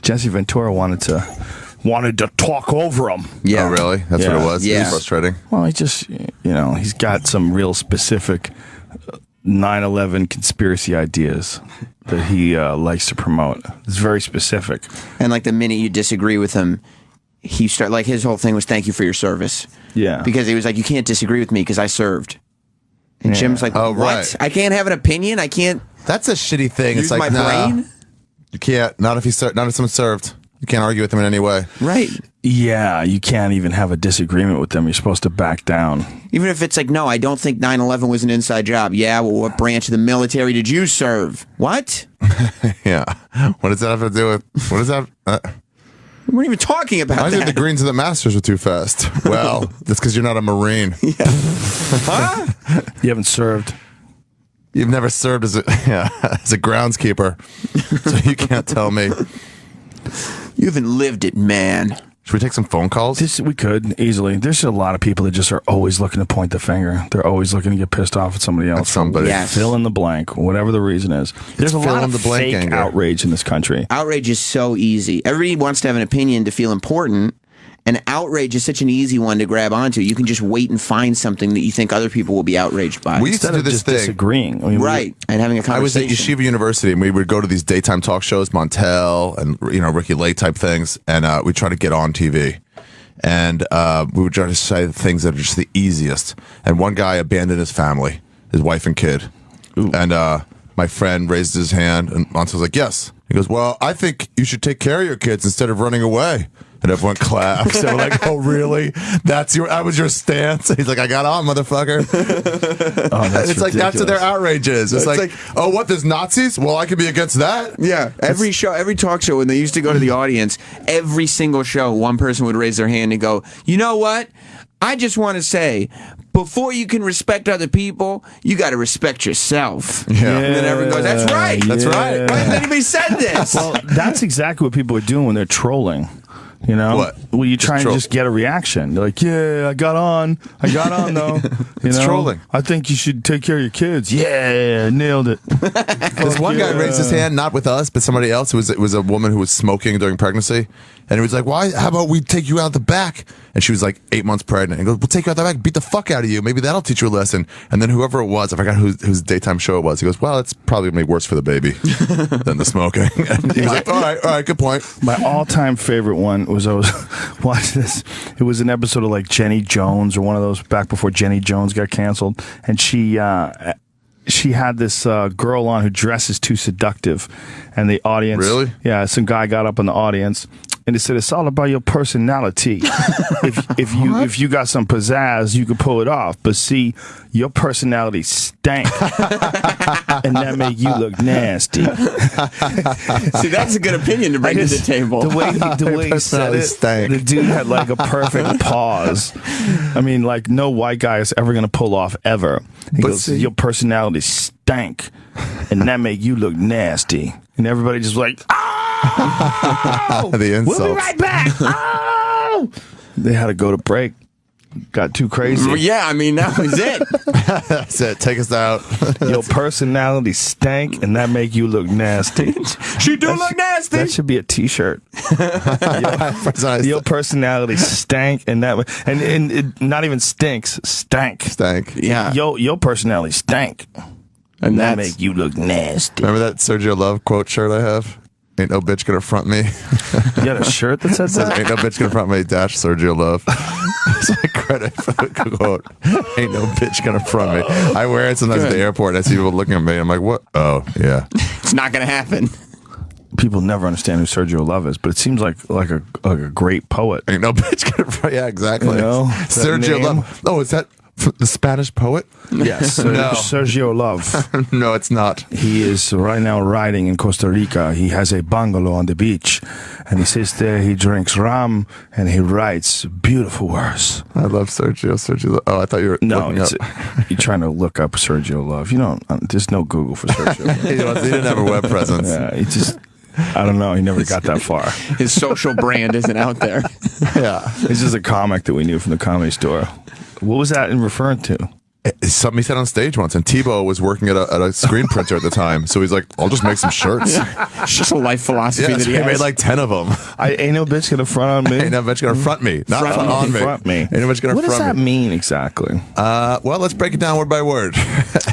Jesse Ventura wanted to talk over him. Yeah. Oh, really? That's what it was? Yeah. It was frustrating. Well, he just, he's got some real specific 9/11 conspiracy ideas that he likes to promote. It's very specific. And like the minute you disagree with him, he his whole thing was thank you for your service. Yeah. Because he was like, you can't disagree with me because I served. And Jim's like, what? Right. I can't have an opinion? I can't. That's a shitty thing. Use it's like, my brain? You can't. Not if someone served. You can't argue with him in any way. Right. Yeah, you can't even have a disagreement with them. You're supposed to back down. Even if it's like, no, I don't think 9/11 was an inside job. Yeah, well, what branch of the military did you serve? What? Yeah. What does that have to do with... What is that... We weren't even talking about that. I think the Greens and the Masters were too fast. Well, that's because you're not a Marine. Yeah. Huh? You haven't served. You've never served as a groundskeeper, so you can't tell me. You haven't lived it, man. Should we take some phone calls? We could, easily. There's a lot of people that just are always looking to point the finger. They're always looking to get pissed off at somebody else. At somebody. Yes. Fill in the blank, whatever the reason is. There's a lot of fake anger. outrage in this country. Outrage is so easy. Everybody wants to have an opinion to feel important, and outrage is such an easy one to grab onto. You can just wait and find something that you think other people will be outraged by. We used to do this thing. Disagreeing. I mean, right, and having a conversation. I was at Yeshiva University, and we would go to these daytime talk shows, Montel and Ricky Lake type things, and we try to get on TV. And we would try to say things that are just the easiest. And one guy abandoned his family, his wife and kid. Ooh. And my friend raised his hand, and Montel was like, yes. He goes, well, I think you should take care of your kids instead of running away. And everyone claps. They were like, oh, really? That was your stance? He's like, I got on, motherfucker. That's it's like, that's what their outrage is. It's like, oh, what, there's Nazis? Well, I could be against that. Yeah. Every talk show, when they used to go to the audience, every single show, one person would raise their hand and go, you know what? I just want to say, before you can respect other people, you got to respect yourself. Yeah. And then everyone goes, that's right. That's right. Why hasn't anybody said this? Well, that's exactly what people are doing when they're trolling. You know, what? Well, you try and just get a reaction. They're like, yeah, I got on though. It's trolling. I think you should take care of your kids. Yeah, nailed it. This one guy raised his hand, not with us, but somebody else. It was a woman who was smoking during pregnancy. And he was like, why? How about we take you out the back? And she was like 8 months pregnant. And he goes, we'll take you out the back, beat the fuck out of you. Maybe that'll teach you a lesson. And then whoever it was, I forgot whose daytime show it was. He goes, well, it's probably going to be worse for the baby than the smoking. And he was like, all right, good point. My all-time favorite one was, I was watching this. It was an episode of like Jenny Jones or one of those back before Jenny Jones got canceled. And she had this girl on who dresses too seductive. And the audience. Really? Yeah, some guy got up in the audience. And they said, it's all about your personality. if you got some pizzazz, you could pull it off. But see, your personality stank. And that make you look nasty. See, that's a good opinion to bring to the table. The way he said it, the dude had like a perfect pause. I mean, like no white guy is ever going to pull off ever. He goes, your personality stank. And that make you look nasty. And everybody just like, oh! The insults. We'll be right back. Oh! They had to go to break. Got too crazy. Yeah, I mean, that was it. That's it. Take us out. Your personality stank, and that make you look nasty. She do look nasty. That should be a T-shirt. Your personality stank, and it not even stinks. Stank. Yeah. Your personality stank, and that make you look nasty. Remember that Sergio Love quote shirt I have? Ain't no bitch gonna front me. You got a shirt that says that? Ain't no bitch gonna front me, dash Sergio Love. It's like credit for the quote. Ain't no bitch gonna front me. I wear it sometimes at the airport. I see people looking at me. I'm like, what? Oh, yeah. It's not gonna happen. People never understand who Sergio Love is, but it seems like a great poet. Ain't no bitch gonna front. Yeah, exactly. You know, Sergio Love. Oh, is that the Spanish poet? Yes, no. Sergio Love. No, it's not. He is right now riding in Costa Rica. He has a bungalow on the beach, and he sits there, he drinks rum, and he writes beautiful verse. I love Sergio Love. Oh, I thought you were looking up. You're trying to look up Sergio Love. You don't, there's no Google for Sergio Love. He didn't have a web presence. Yeah, he just... I don't know. He never got that far. His social brand isn't out there. Yeah. He's just a comic that we knew from the Comedy Store. What was that in referring to? It's something he said on stage once, and Tebow was working at a screen printer at the time, so he's like, I'll just make some shirts. It's just a life philosophy that he has. He made like 10 of them. Ain't no bitch gonna front on me. Ain't no bitch gonna front me. Not front on me. Front me. Ain't no bitch gonna front me. What does that mean exactly? Well, let's break it down word by word.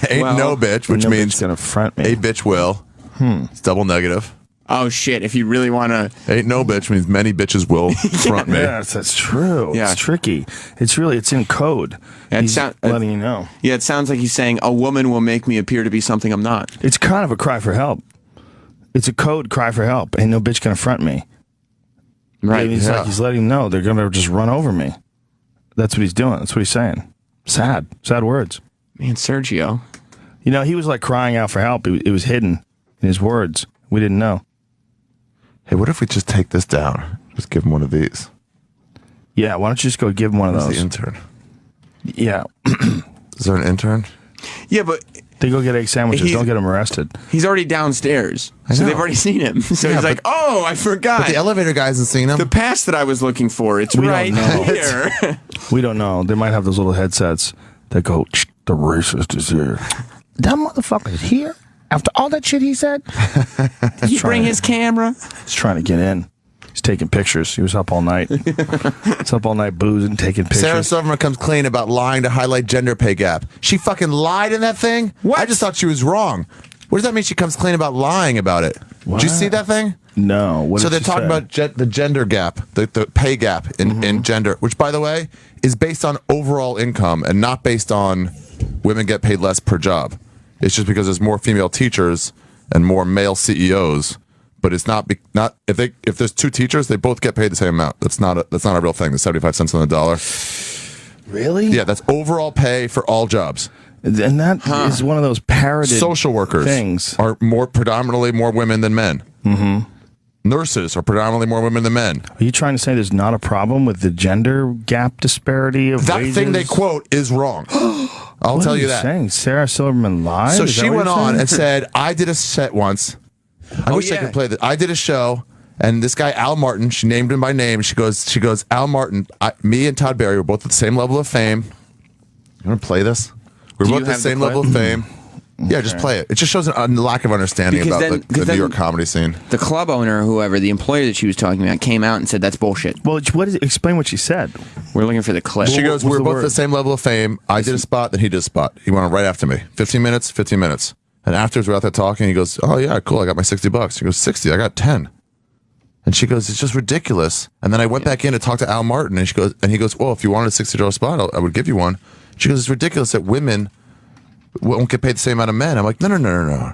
Ain't no bitch, which means bitch gonna front me. A bitch will. It's double negative. Oh, shit. If you really want to... Ain't no bitch means many bitches will front me. Yes, that's true. Yeah. It's tricky. It's in code. He's letting you know. Yeah, it sounds like he's saying, a woman will make me appear to be something I'm not. It's kind of a cry for help. It's a code cry for help. Ain't no bitch gonna front me. Right. He's like, he's letting him know they're going to just run over me. That's what he's doing. That's what he's saying. Sad words. Man, Sergio. You know, he was like crying out for help. It was hidden in his words. We didn't know. Hey, what if we just take this down? Just give him one of these. Yeah, why don't you just go give him one of those? The intern. Yeah. Is there an intern? Yeah, but they go get egg sandwiches. Don't get him arrested. He's already downstairs, so they've already seen him. So he's like, "Oh, I forgot." But the elevator guy hasn't seen him. The pass that I was looking for, it's right here. We don't know. They might have those little headsets that go, "The racist is here." That motherfucker is here after all that shit he said. Did you bring his camera? He's trying to get in. He's taking pictures. He was up all night. He's up all night boozing, taking pictures. Sarah Silverman comes clean about lying to highlight gender pay gap. She fucking lied in that thing? What? I just thought she was wrong. What does that mean she comes clean about lying about it? What? Did you see that thing? No. What so they're talking about the gender gap, the pay gap in gender, which, by the way, is based on overall income and not based on women get paid less per job. It's just because there's more female teachers and more male CEOs. But it's not if there's two teachers, they both get paid the same amount. That's not a real thing. The 75 cents on the dollar. Really? Yeah, that's overall pay for all jobs. And that is one of those parroted social workers things. Are predominantly more women than men. Mm-hmm. Nurses are predominantly more women than men. Are you trying to say there's not a problem with the gender gap disparity of that wages? thing they quote is wrong. I'll tell you that. Saying? Sarah Silverman lied? So she went on and said, "I did a set once. I wish I could play this. I did a show, and this guy Al Martin, she named him by name. She goes, Al Martin. Me and Todd Barry were both at the same level of fame. You want to play this? We're both at the same level of fame. Yeah, just play it. It just shows a lack of understanding about the New York comedy scene. The club owner, or whoever, the employer that she was talking about, came out and said that's bullshit. Well, explain what she said. We're looking for the clip. She goes, we're both at the same level of fame. I did a spot, then he did a spot. He went on right after me. 15 minutes, 15 minutes. And afterwards, we're out there talking. He goes, "Oh yeah, cool. I got my $60." She goes, "60? I got 10." And she goes, "It's just ridiculous." And then I went back in to talk to Al Martin, and he goes, "Well, if you wanted a $60 spot, I would give you one." She goes, "It's ridiculous that women won't get paid the same amount of men." I'm like, no.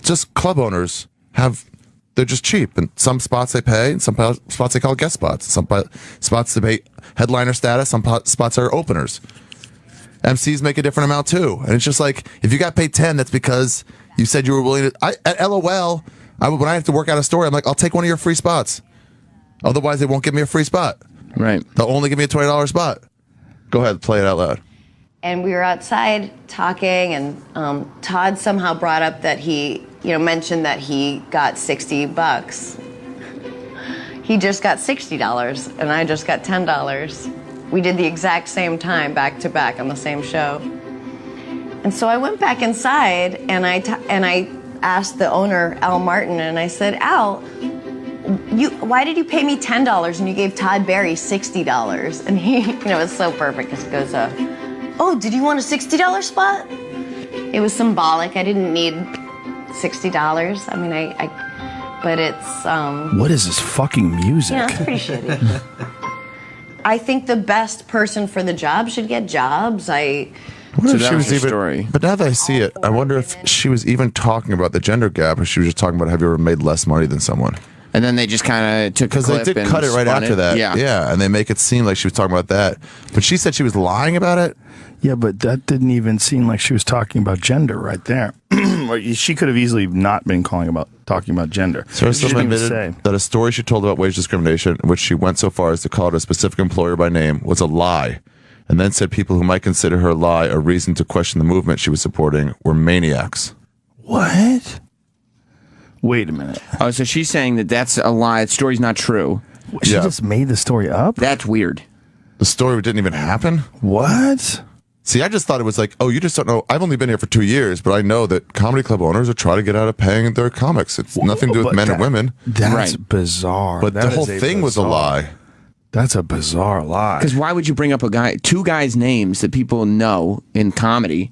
Just club owners they're just cheap, and some spots they pay, and some spots they call guest spots. Some spots they pay headliner status. Some spots are openers. MCs make a different amount too, and it's just like, if you got paid 10, that's because you said you were willing to. At LOL, when I have to work out a story, I'm like, I'll take one of your free spots. Otherwise, they won't give me a free spot. Right? They'll only give me a $20 spot. Go ahead, play it out loud. And we were outside talking, and Todd somehow brought up that he, mentioned that he got $60. He just got $60, and I just got $10. We did the exact same time, back to back, on the same show. And so I went back inside, and I asked the owner, Al Martin, and I said, "Al, why did you pay me $10 and you gave Todd Barry $60? And he, it's so perfect, because he goes, "Oh, did you want a $60 spot?" It was symbolic. I didn't need $60. I mean, but it's what is this fucking music? Yeah, it's pretty shitty. I think the best person for the job should get jobs. But now that I see it, I wonder if she was even talking about the gender gap, or she was just talking about, have you ever made less money than someone? And then they just kind of took, because they did cut it right after that. Yeah, and they make it seem like she was talking about that. But she said she was lying about it. Yeah, but that didn't even seem like she was talking about gender right there. She could have easily not been talking about gender. Sarah Silverman admitted that a story she told about wage discrimination, in which she went so far as to call it a specific employer by name, was a lie, and then said people who might consider her lie a reason to question the movement she was supporting were maniacs. What? Wait a minute. Oh, so she's saying that that's a lie. The story's not true. She just made the story up? That's weird. The story didn't even happen? What? See, I just thought it was like, oh, you just don't know. I've only been here for 2 years, but I know that comedy club owners are trying to get out of paying their comics. It's nothing to do with men and women. That's bizarre. But the whole thing was a lie. That's a bizarre lie. Because why would you bring up two guys' names that people know in comedy,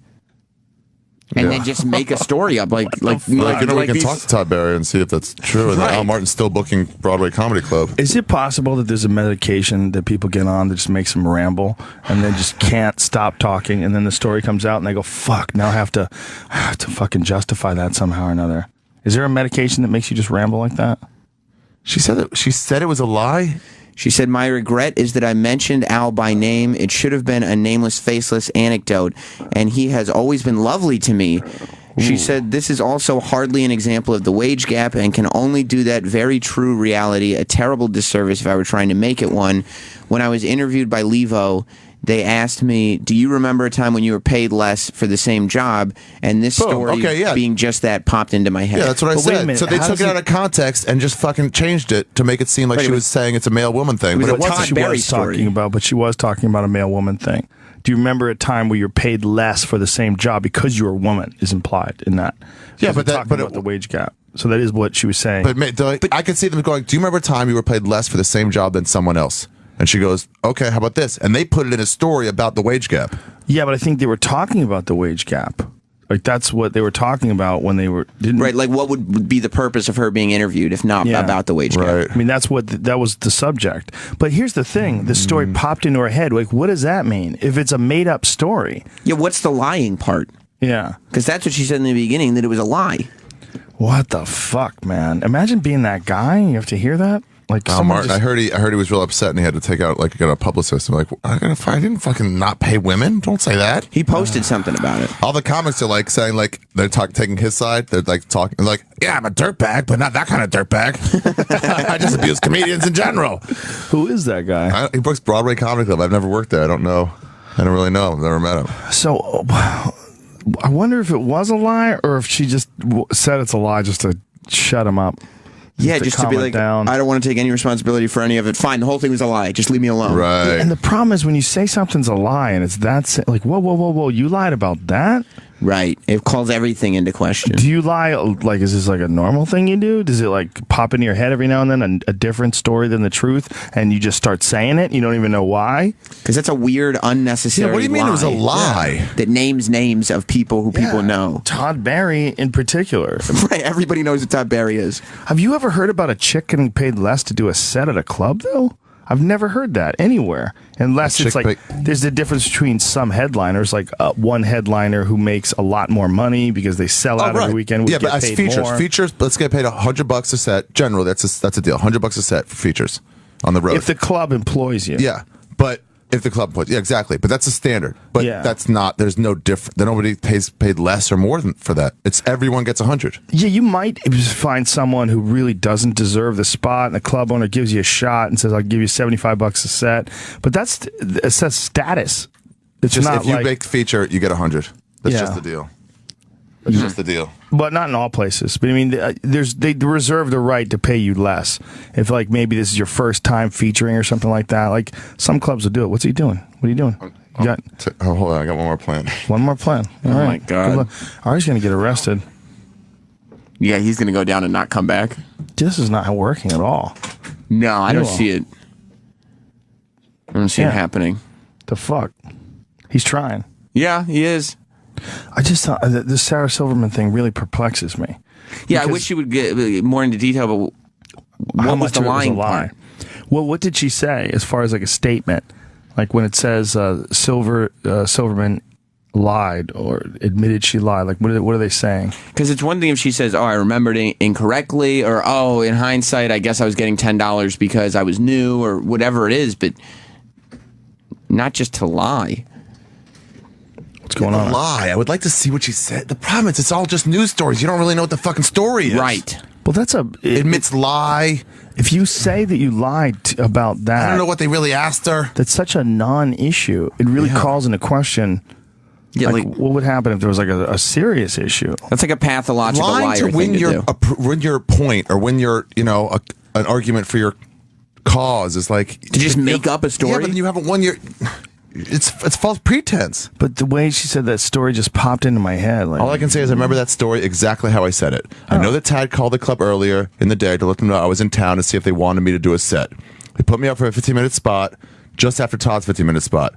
and then just make a story up like we can talk to Todd Barry and see if that's true. And Al Martin's still booking Broadway Comedy Club. Is it possible that there's a medication that people get on that just makes them ramble and then just can't stop talking, and then the story comes out and they go, "Fuck! Now I have to fucking justify that somehow or another." Is there a medication that makes you just ramble like that? She said it was a lie? She said, my regret is that I mentioned Al by name. It should have been a nameless, faceless anecdote, and he has always been lovely to me. She said, this is also hardly an example of the wage gap and can only do that very true reality a terrible disservice if I were trying to make it one. When I was interviewed by Levo, they asked me, do you remember a time when you were paid less for the same job? And this story, being just that, popped into my head. Yeah, that's what I said. So they took it out of context and just fucking changed it to make it seem like she was saying it's a male-woman thing. But it wasn't. She was talking about a male-woman thing. Do you remember a time where you're paid less for the same job because you're a woman is implied in that? Yeah, but about the wage gap. So that is what she was saying. But I could see them going, do you remember a time you were paid less for the same job than someone else? And she goes, okay, how about this? And they put it in a story about the wage gap. Yeah, but I think they were talking about the wage gap. Like, that's what they were talking about when they were... Right, like, what would be the purpose of her being interviewed if not about the wage gap? I mean, that was the subject. But here's the thing. The story popped into her head. Like, what does that mean? If it's a made-up story... Yeah, what's the lying part? Yeah. Because that's what she said in the beginning, that it was a lie. What the fuck, man? Imagine being that guy and you have to hear that. Like, Martin, I heard he was real upset and he had to take out, like, get a publicist. I'm like, I didn't fucking not pay women. Don't say that. He posted something about it. All the comics are like saying, like, they're taking his side. They're like talking, like, yeah, I'm a dirtbag, but not that kind of dirtbag. I just abuse comedians in general. Who is that guy? He works Broadway Comedy Club. I've never worked there. I don't know. I don't really know. I've never met him. So, I wonder if it was a lie or if she just said it's a lie just to shut him up. Just to be like, I don't want to take any responsibility for any of it. Fine, the whole thing was a lie. Just leave me alone. Right. And the problem is when you say something's a lie and it's that, like, whoa, you lied about that? Right. It calls everything into question. Do you lie, like, is this like a normal thing you do? Does it, like, pop into your head every now and then, a different story than the truth, and you just start saying it? You don't even know why? Because that's a weird, unnecessary lie. What do you mean it was a lie? That names names of people who people know. Todd Barry in particular. Right, everybody knows who Todd Barry is. Have you ever heard about a chick getting paid less to do a set at a club, though? I've never heard that anywhere. Unless it's like, there's a difference between some headliners, like one headliner who makes a lot more money because they sell out every weekend. Yeah, but as features, let's get paid $100 a set. Generally, that's a deal. $100 a set for features on the road. If the club employs you. Yeah, but if the club employs, yeah, exactly. But that's a standard. But that's not. There's no different. Nobody paid less or more than for that. It's everyone gets 100. Yeah, you might find someone who really doesn't deserve the spot, and the club owner gives you a shot and says, "I'll give you $75 a set." But it says status. It's just not if you make feature, you get 100. That's just the deal. That's just the deal. But not in all places. But I mean, they reserve the right to pay you less if, like, maybe this is your first time featuring or something like that. Like, some clubs will do it. What's he doing? What are you doing? Hold on, I got one more plan. One more plan. All right. My God. Ari's going to get arrested. Yeah, he's going to go down and not come back. This is not working at all. No, I don't see it. I don't see it happening. The fuck? He's trying. Yeah, he is. I just thought the Sarah Silverman thing really perplexes me. Yeah, I wish you would get more into detail about what was the lying part. Well, what did she say as far as, like, a statement? Like, when it says Silverman lied or admitted she lied, like, what are they saying? Because it's one thing if she says, oh, I remembered it incorrectly, or, oh, in hindsight, I guess I was getting $10 because I was new, or whatever it is, but not just to lie. What's going on? Lie. I would like to see what she said. The problem is it's all just news stories. You don't really know what the fucking story is. Right. Well, admits lie. If you say that you lied about that, I don't know what they really asked her. That's such a non-issue. It really calls into question. Yeah, like, what would happen if there was, like, a serious issue? That's like a pathological liar to win win your point or win your an argument for your cause is like to just make up a story. Yeah, but then you haven't won your. It's false pretense. But the way she said that story just popped into my head. Like, all I can say is I remember that story exactly how I said it. I know that Tad called the club earlier in the day to let them know I was in town to see if they wanted me to do a set. They put me up for a 15-minute spot just after Todd's 15-minute spot.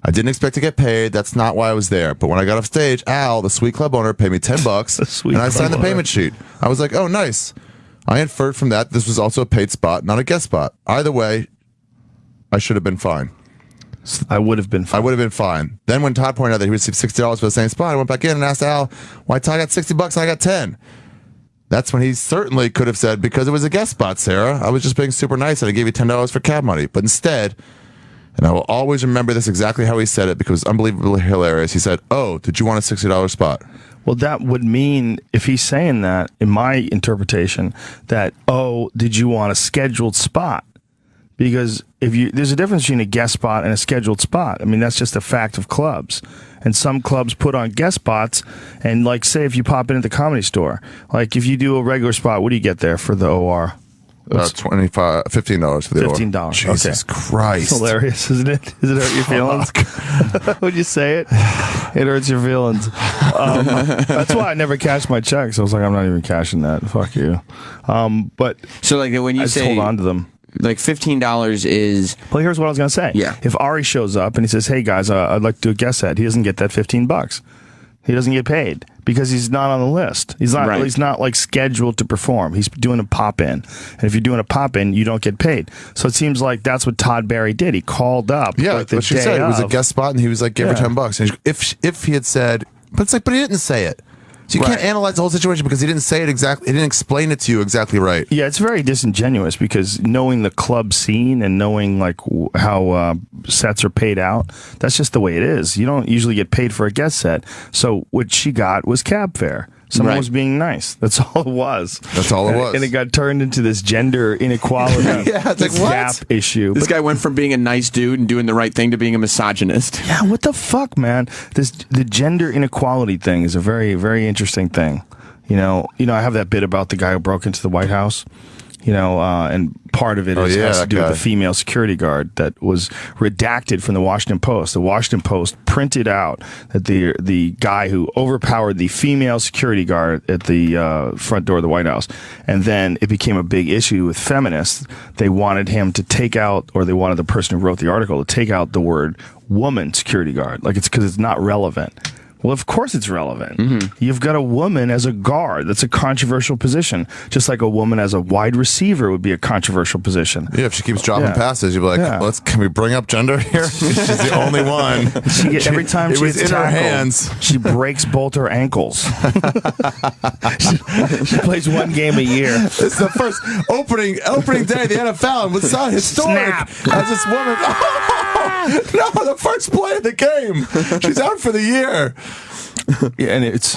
I didn't expect to get paid. That's not why I was there. But when I got off stage, Al, the sweet club owner, paid me $10, and I signed the payment sheet. I was like, oh, nice. I inferred from that this was also a paid spot, not a guest spot. Either way, I should have been fine. I would have been fine. Then when Todd pointed out that he received $60 for the same spot, I went back in and asked Al why Todd got $60 and I got $10. That's when he certainly could have said, because it was a guest spot, Sarah, I was just being super nice and I gave you $10 for cab money. But instead, and I will always remember this exactly how he said it because it was unbelievably hilarious. He said, "Oh, did you want a $60 spot?" Well, that would mean, if he's saying that, in my interpretation, that, "Oh, did you want a scheduled spot?" Because there's a difference between a guest spot and a scheduled spot. I mean, that's just a fact of clubs. And some clubs put on guest spots, and like, say if you pop in at the Comedy Store, like if you do a regular spot, what do you get there for the OR? $15 for the $15. Jesus Christ. It's hilarious, isn't it? Does it hurt your feelings? Would you say it? It hurts your feelings. That's why I never cashed my checks. I was like, I'm not even cashing that. Fuck you. But so like when you I say hold on to them. Like $15 is. Well, here's what I was going to say. Yeah. If Ari shows up and he says, "Hey guys, I'd like to do a guest set," he doesn't get that $15. He doesn't get paid because he's not on the list. He's not. Right. He's not like scheduled to perform. He's doing a pop in, and if you're doing a pop in, you don't get paid. So it seems like that's what Todd Barry did. He called up. Yeah, like the what she said. It was a guest spot, and he was like, "Give her $10." And if he had said, but it's like, but he didn't say it. So you can't analyze the whole situation because he didn't say it exactly. He didn't explain it to you exactly right. Yeah, it's very disingenuous because knowing the club scene and knowing like how sets are paid out, that's just the way it is. You don't usually get paid for a guest set. So what she got was cab fare. Someone was being nice. That's all it was. That's all it was. And it got turned into this gender inequality gap issue. This guy went from being a nice dude and doing the right thing to being a misogynist. Yeah, what the fuck, man? The gender inequality thing is a very, very interesting thing. You know, I have that bit about the guy who broke into the White House. You know, and part of it has to do with the female security guard that was redacted from the Washington Post. The Washington Post printed out that the guy who overpowered the female security guard at the front door of the White House, and then it became a big issue with feminists. They wanted him to take out, or they wanted the person who wrote the article to take out the word "woman security guard," like it's because it's not relevant. Well, of course it's relevant. Mm-hmm. You've got a woman as a guard. That's a controversial position. Just like a woman as a wide receiver would be a controversial position. Yeah, if she keeps dropping passes, you'd be like, can we bring up gender here? She's the only one. Every time she gets tackled, her hands. She breaks both her ankles. she plays one game a year. It's the first opening day of the NFL, and was so historic. As this woman, no, the first play of the game. She's out for the year. Yeah, and it's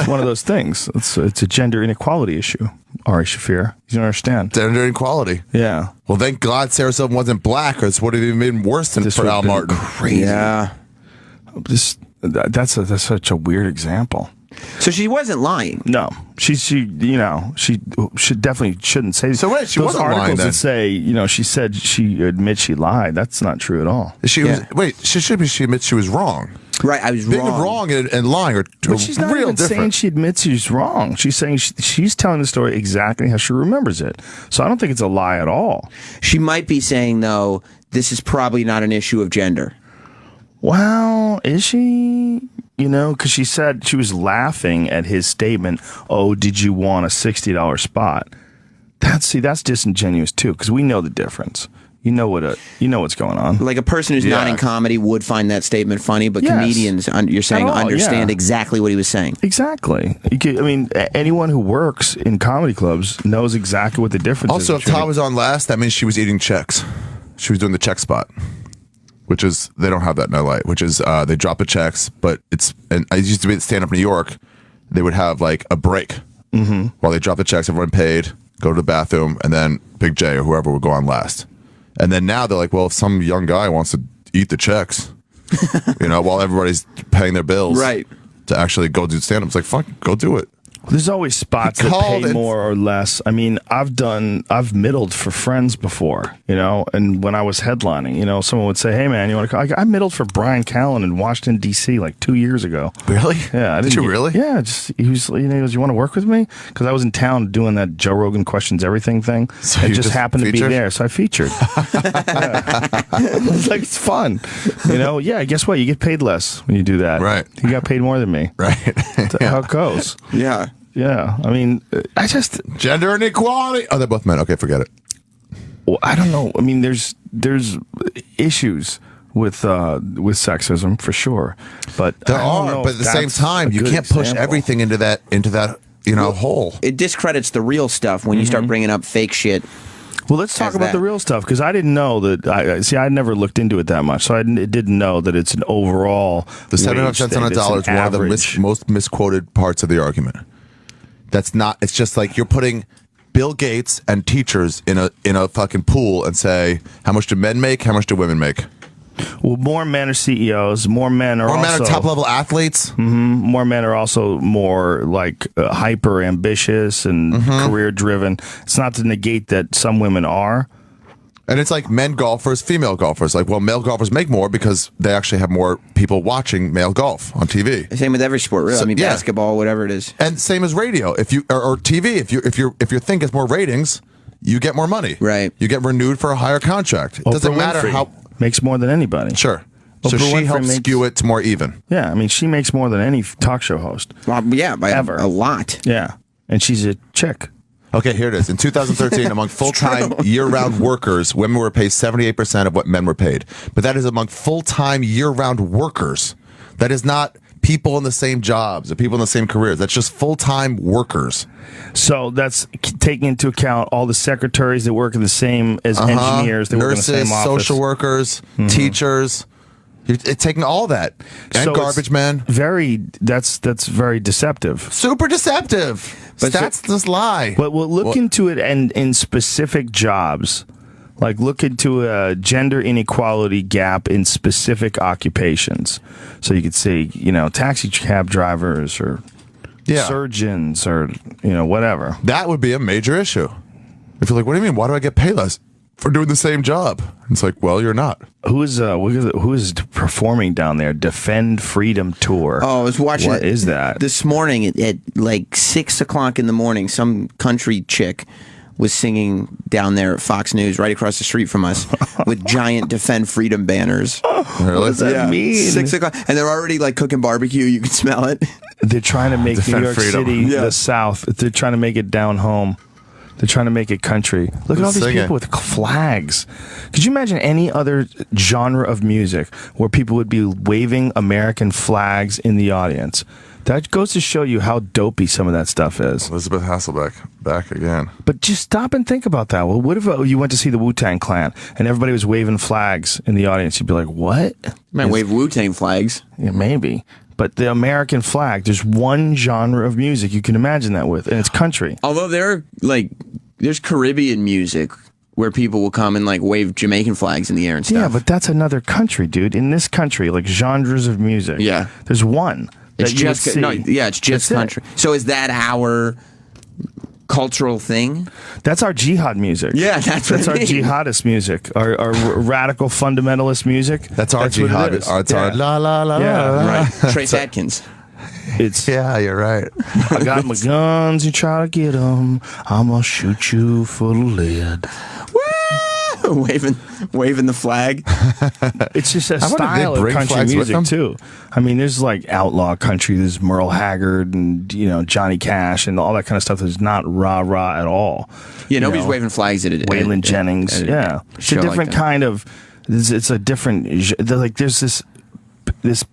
one of those things. It's a gender inequality issue. Ari Shaffir, you don't understand gender inequality. Yeah. Well, thank God Sarah Silverman wasn't black, or it would have even been worse than for Al Martin. Crazy. Yeah. That's such a weird example. So she wasn't lying. No, she should definitely shouldn't say. So wait, she those wasn't articles lying then. That say she said she admits she lied. That's not true at all. She admits she was wrong. Right, I was being wrong. and lying are but she's not even saying she admits she's wrong. She's saying she's telling the story exactly how she remembers it. So I don't think it's a lie at all. She might be saying though, this is probably not an issue of gender. Well, is she? You know, because she said she was laughing at his statement. Oh, did you want a $60 spot? That's disingenuous too, because we know the difference. You know what's going on. Like a person who's not in comedy would find that statement funny, but comedians, you're saying, understand exactly what he was saying. Exactly. Anyone who works in comedy clubs knows exactly what the difference is. Also, if Todd was on last, that means she was eating checks. She was doing the check spot. Which is, they don't have that in LA, which is they drop the checks, but and I used to be at stand up New York, they would have like a break while they drop the checks, everyone paid, go to the bathroom, and then Big J or whoever would go on last. And then now they're like, well, if some young guy wants to eat the checks, while everybody's paying their bills, right, to actually go do stand up, it's like, fuck, go do it. There's always spots that pay more or less. I mean, I've middled for friends before, and when I was headlining, someone would say, hey man, you want to call? I middled for Brian Callen in Washington, D.C. like 2 years ago. Really? Yeah. Did you really? Yeah. He was, he goes, you want to work with me? Because I was in town doing that Joe Rogan Questions Everything thing. So and just happened to be there. So I featured. It's like, it's fun. Yeah, guess what? You get paid less when you do that. Right. You got paid more than me. Right. That's how it goes. Yeah. Yeah, I mean, gender inequality. Oh, they're both men. Okay, forget it. Well, I don't know. I mean, there's issues with sexism for sure, but there are. But at the same time, you can't push everything into that hole. It discredits the real stuff when you start bringing up fake shit. Well, let's talk about the real stuff, because I didn't know that. I never looked into it that much, so I didn't know that it's an overall. The 75 cents on a dollar is one of the most misquoted parts of the argument. That's not. It's just like you're putting Bill Gates and teachers in a fucking pool and say, how much do men make? How much do women make? Well, more men are CEOs. More men are top level athletes. More men are also more like hyper ambitious and career driven. It's not to negate that some women are. And it's like men golfers, female golfers. Like, well, male golfers make more because they actually have more people watching male golf on TV. Same with every sport, really. So, basketball, whatever it is. And same as radio. If you or TV, if your thing gets more ratings, you get more money. Right. You get renewed for a higher contract. It doesn't matter how. Makes more than anybody. Sure. So she helps skew it to more even. Yeah, I mean, she makes more than any talk show host. Well, yeah, by ever. A lot. Yeah, and she's a chick. Okay, here it is. In 2013, among full-time year-round workers, women were paid 78% of what men were paid. But that is among full-time year-round workers. That is not people in the same jobs or people in the same careers. That's just full-time workers. So that's taking into account all the secretaries that work in the same as engineers. They Nurses, work in the same office. social workers, teachers. It's taking all that. And so garbage man. That's very deceptive. Super deceptive. But stats just lie. But we'll look into it and in specific jobs. Like, look into a gender inequality gap in specific occupations. So you could see, taxi cab drivers or surgeons or, whatever. That would be a major issue. If you're like, what do you mean? Why do I get paid less for doing the same job? It's like, well, you're not. Who is performing down there? Defend Freedom Tour. Oh, I was watching What is that? This morning at like 6 o'clock in the morning, some country chick was singing down there at Fox News right across the street from us with giant Defend Freedom banners. What does that mean? 6 o'clock. And they're already like cooking barbecue. You can smell it. They're trying to make Defend New York freedom. City the South. They're trying to make it down home. They're trying to make it country. Look at all these people with flags. Could you imagine any other genre of music where people would be waving American flags in the audience? That goes to show you how dopey some of that stuff is. Elizabeth Hasselbeck, back again. But just stop and think about that. Well, what if you went to see the Wu-Tang Clan and everybody was waving flags in the audience? You'd be like, what? You might wave Wu-Tang flags. Yeah, maybe. But the American flag, there's one genre of music you can imagine that with, and it's country. Although there's Caribbean music where people will come and like wave Jamaican flags in the air and stuff. Yeah, but that's another country, dude. In this country, like genres of music. Yeah. There's one. It's just it's just country. So is that our cultural thing? That's our jihad music. Yeah, that's our jihadist music. Our radical fundamentalist music. That's our jihad. It's our la la la la. Right. Trace Adkins. Yeah, you're right. I got my guns. You try to get them. I'm gonna shoot you full of lead. Waving the flag. It's just a style of country music too. I mean, there's like outlaw country. There's Merle Haggard and Johnny Cash and all that kind of stuff. That's not rah rah at all. Yeah, nobody's waving flags at it. Waylon Jennings. It's a different kind of. It's a different. Like there's this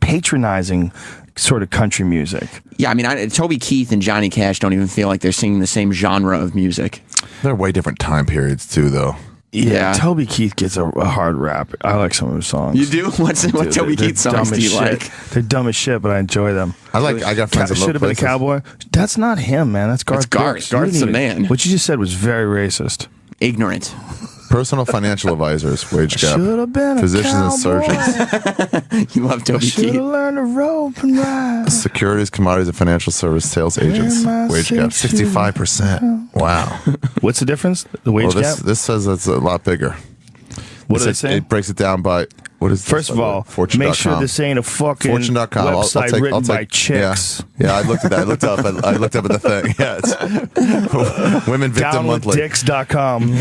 patronizing sort of country music. Yeah, I mean, Toby Keith and Johnny Cash don't even feel like they're singing the same genre of music. They're way different time periods too, though. Yeah, Toby Keith gets a hard rap. I like some of his songs. You do? What Toby Keith songs do you like? They're dumb as shit, but I enjoy them. I got friends that should have been a cowboy. That's not him, man. That's Garth. Garth's the man. What you just said was very racist. Ignorant. Personal financial advisors, wage gap. Should have been a physicians cowboy. and surgeons. You love Toby Keith. Should have learned to rope and ride. Securities, commodities, and financial service sales agents. Wage gap 65%. Wow. What's the difference? The wage gap? This says it's a lot bigger. What does it say? It breaks it down by what is. First of all, make sure this ain't a fucking Fortune.com. website written by chicks. Yeah, I looked at that. I looked up at the thing. Yeah, it's Women Victim Monthly. Downwithdicks.com.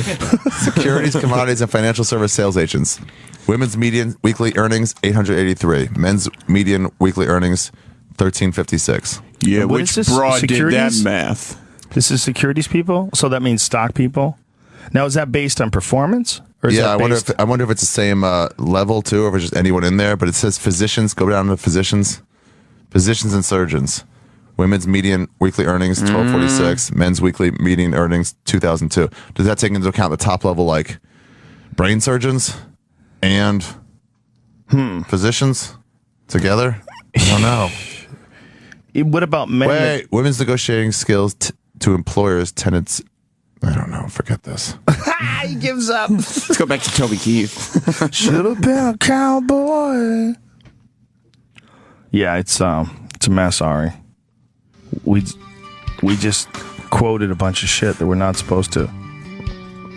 Securities, commodities, and financial service sales agents. Women's median weekly earnings 883. Men's median weekly earnings 1356. Yeah, what which broad did that math? This is securities people, so that means stock people. Now, is that based on performance? Or is I that wonder if it's the same level too, or if it's just anyone in there. But it says physicians. Go down to physicians and surgeons. Women's median weekly earnings 1246. Men's weekly median earnings 2002. Does that take into account the top level like brain surgeons and physicians together? I don't know. What about men? Wait, women's negotiating skills to employers, tenants. I don't know. Forget this. He gives up. Let's go back to Toby Keith. Should have been a cowboy. Yeah, it's a mess, Ari. We just quoted a bunch of shit that we're not supposed to.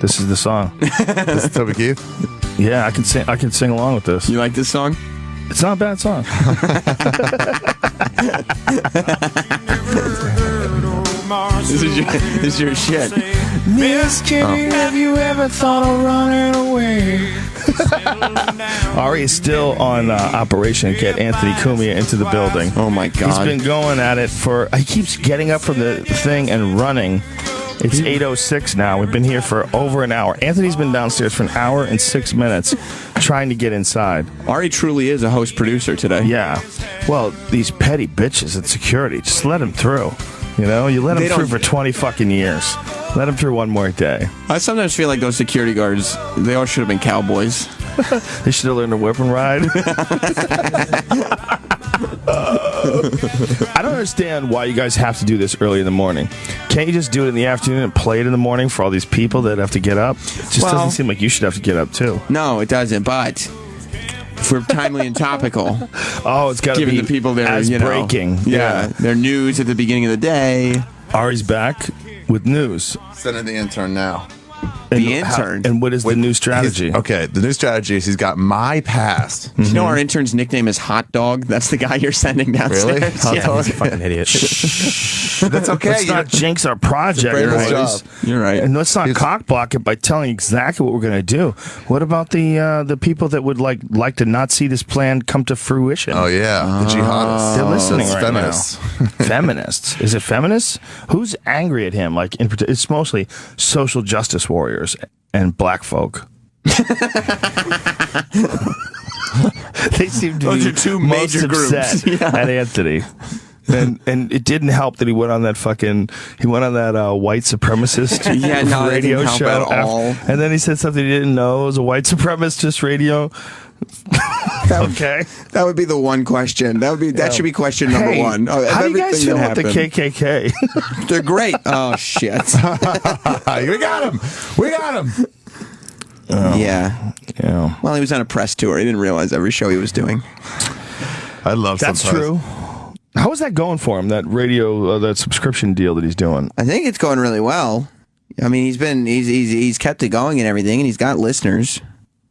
This is the song. This is Toby Keith. Yeah, I can sing along with this. You like this song? It's not a bad song. This is your shit. Miss Kitty, have you ever thought of running away? Ari is still on Operation Get Anthony Cumia into the building. Oh my God. He's been going at it he keeps getting up from the thing and running. It's 8:06 now. We've been here for over an hour. Anthony's been downstairs for an hour and 6 minutes trying to get inside. Ari truly is a host producer today. Yeah. Well, these petty bitches at security, just let him through. You know, you let him through for 20 fucking years. Let him through one more day. I sometimes feel like those security guards, they all should have been cowboys. They should have learned to whip and ride. I don't understand why you guys have to do this early in the morning. Can't you just do it in the afternoon and play it in the morning for all these people that have to get up? It just doesn't seem like you should have to get up, too. No, it doesn't, but if we're timely and topical. Oh, it's got to be giving the people their, breaking. Yeah, their news at the beginning of the day. Ari's back with news. Sending the intern now. The intern. And what is the new strategy? Okay, the new strategy is he's got my past. Do you know our intern's nickname is Hot Dog? That's the guy you're sending downstairs. Really? Hot Dog? He's a fucking idiot. That's okay. Let's not jinx our project. You're right. And let's not cockblock it by telling exactly what we're going to do. What about the people that would like to not see this plan come to fruition? Oh, yeah. The jihadists. They're listening right feminists. now. Feminists. Is it feminists? Who's angry at him? Like it's mostly social justice warriors and black folk. They seem to Those be are two most major upset groups. at Anthony. And it didn't help that he went on that white supremacist radio show at all. And then he said something he didn't know. It was a white supremacist radio. Okay, that would be the one question. That should be question number one. How do you guys feel about the KKK? They're great. Oh shit! We got him. Yeah. Well, he was on a press tour. He didn't realize every show he was doing. I love that's sometimes. true. How is that going for him? That radio, that subscription deal that he's doing. I think it's going really well. I mean, he's kept it going and everything, and he's got listeners.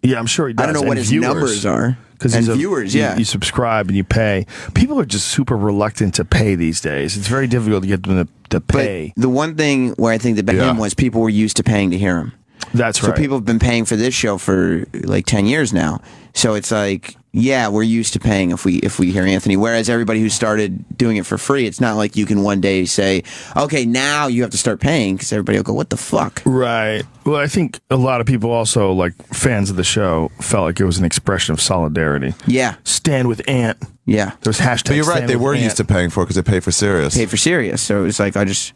Yeah, I'm sure he does. I don't know what his numbers are. Because viewers, yeah. You subscribe and you pay. People are just super reluctant to pay these days. It's very difficult to get them to pay. But the one thing where I think that him was people were used to paying to hear him. That's right. So people have been paying for this show for like 10 years now. So it's like, yeah, we're used to paying if we hear Anthony. Whereas everybody who started doing it for free, it's not like you can one day say, okay, now you have to start paying, because everybody will go, what the fuck? Right. Well, I think a lot of people also, like fans of the show, felt like it was an expression of solidarity. Yeah. Stand with Ant. Yeah. There's hashtags. But you're right. They were used to paying for it because they pay for Sirius. Pay for Sirius. So it was like, I just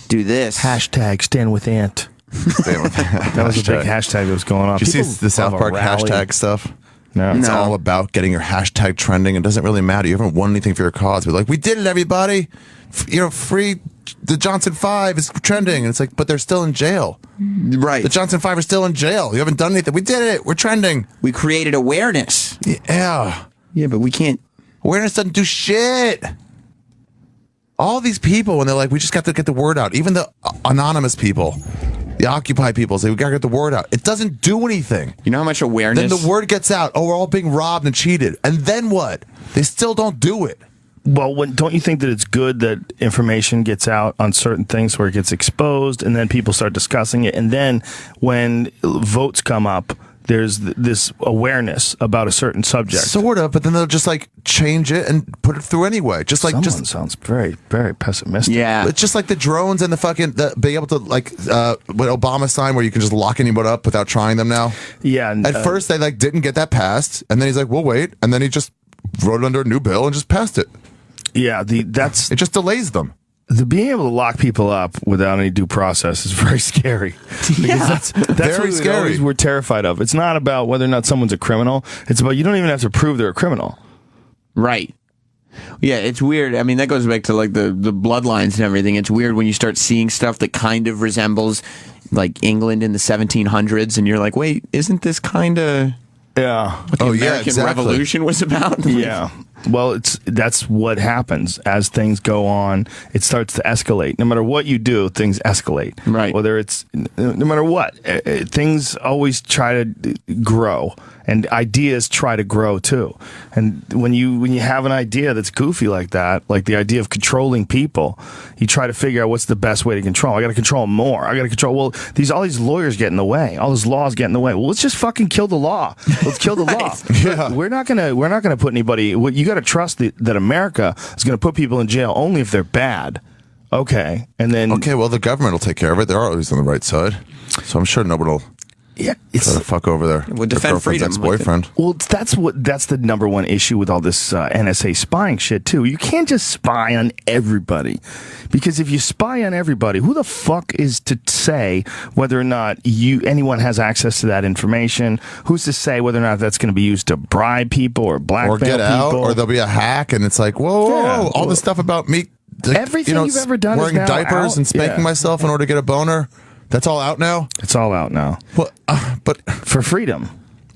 do this. Hashtag stand with Ant. That was a big hashtag that was going on. Did you see the South Park hashtag stuff? No. It's all about getting your hashtag trending. It doesn't really matter. You haven't won anything for your cause. But like, we did it, everybody. Free the Johnson 5 is trending. And it's like, but they're still in jail. Right. The Johnson 5 are still in jail. You haven't done anything. We did it. We're trending. We created awareness. Yeah. Yeah, but we can't. Awareness doesn't do shit. All these people, when they're like, we just got to get the word out. Even the anonymous people. The Occupy people say, we got to get the word out. It doesn't do anything. You know how much awareness? Then the word gets out. Oh, we're all being robbed and cheated. And then what? They still don't do it. Well, don't you think that it's good that information gets out on certain things where it gets exposed and then people start discussing it? And then when votes come up, there's this awareness about a certain subject. Sort of, but then they'll just like change it and put it through anyway. Someone sounds very, very pessimistic. Yeah. It's just like the drones and being able to what Obama signed where you can just lock anyone up without trying them now. Yeah. At first they didn't get that passed, and then he's like, we'll wait, and then he just wrote it under a new bill and just passed it. Yeah, it just delays them. Being able to lock people up without any due process is very scary. Because that's very what scary. we're terrified of. It's not about whether or not someone's a criminal. It's about you don't even have to prove they're a criminal. Right. Yeah, it's weird. I mean, that goes back to like the bloodlines and everything. It's weird when you start seeing stuff that kind of resembles like England in the 1700s, and you're like, wait, isn't this kind of what the American Revolution was about? Yeah. Well, that's what happens as things go on. It starts to escalate. No matter what you do, things escalate. Right. Whether it's no matter what, things always try to grow, and ideas try to grow too. And when you have an idea that's goofy like that, like the idea of controlling people, you try to figure out what's the best way to control. I got to control them more. I got to control. Well, all these lawyers get in the way. All those laws get in the way. Well, let's just fucking kill the law. Let's kill the law. Yeah. We're not gonna put anybody. You got to trust that America is going to put people in jail only if they're bad. Okay, and then well, the government will take care of it. They're always on the right side, so I'm sure nobody will. Yeah, try to fuck over there. Would defend freedom. Ex-boyfriend. Well, that's the number one issue with all this NSA spying shit too. You can't just spy on everybody, because if you spy on everybody, who the fuck is to say whether or not anyone has access to that information? Who's to say whether or not that's going to be used to bribe people or blackmail or get out, people? or there'll be a hack, and it's like, whoa, all this stuff about me. Like, everything you've ever done wearing is now diapers out. and spanking myself in order to get a boner. That's all out now? It's all out now. Well, but for freedom.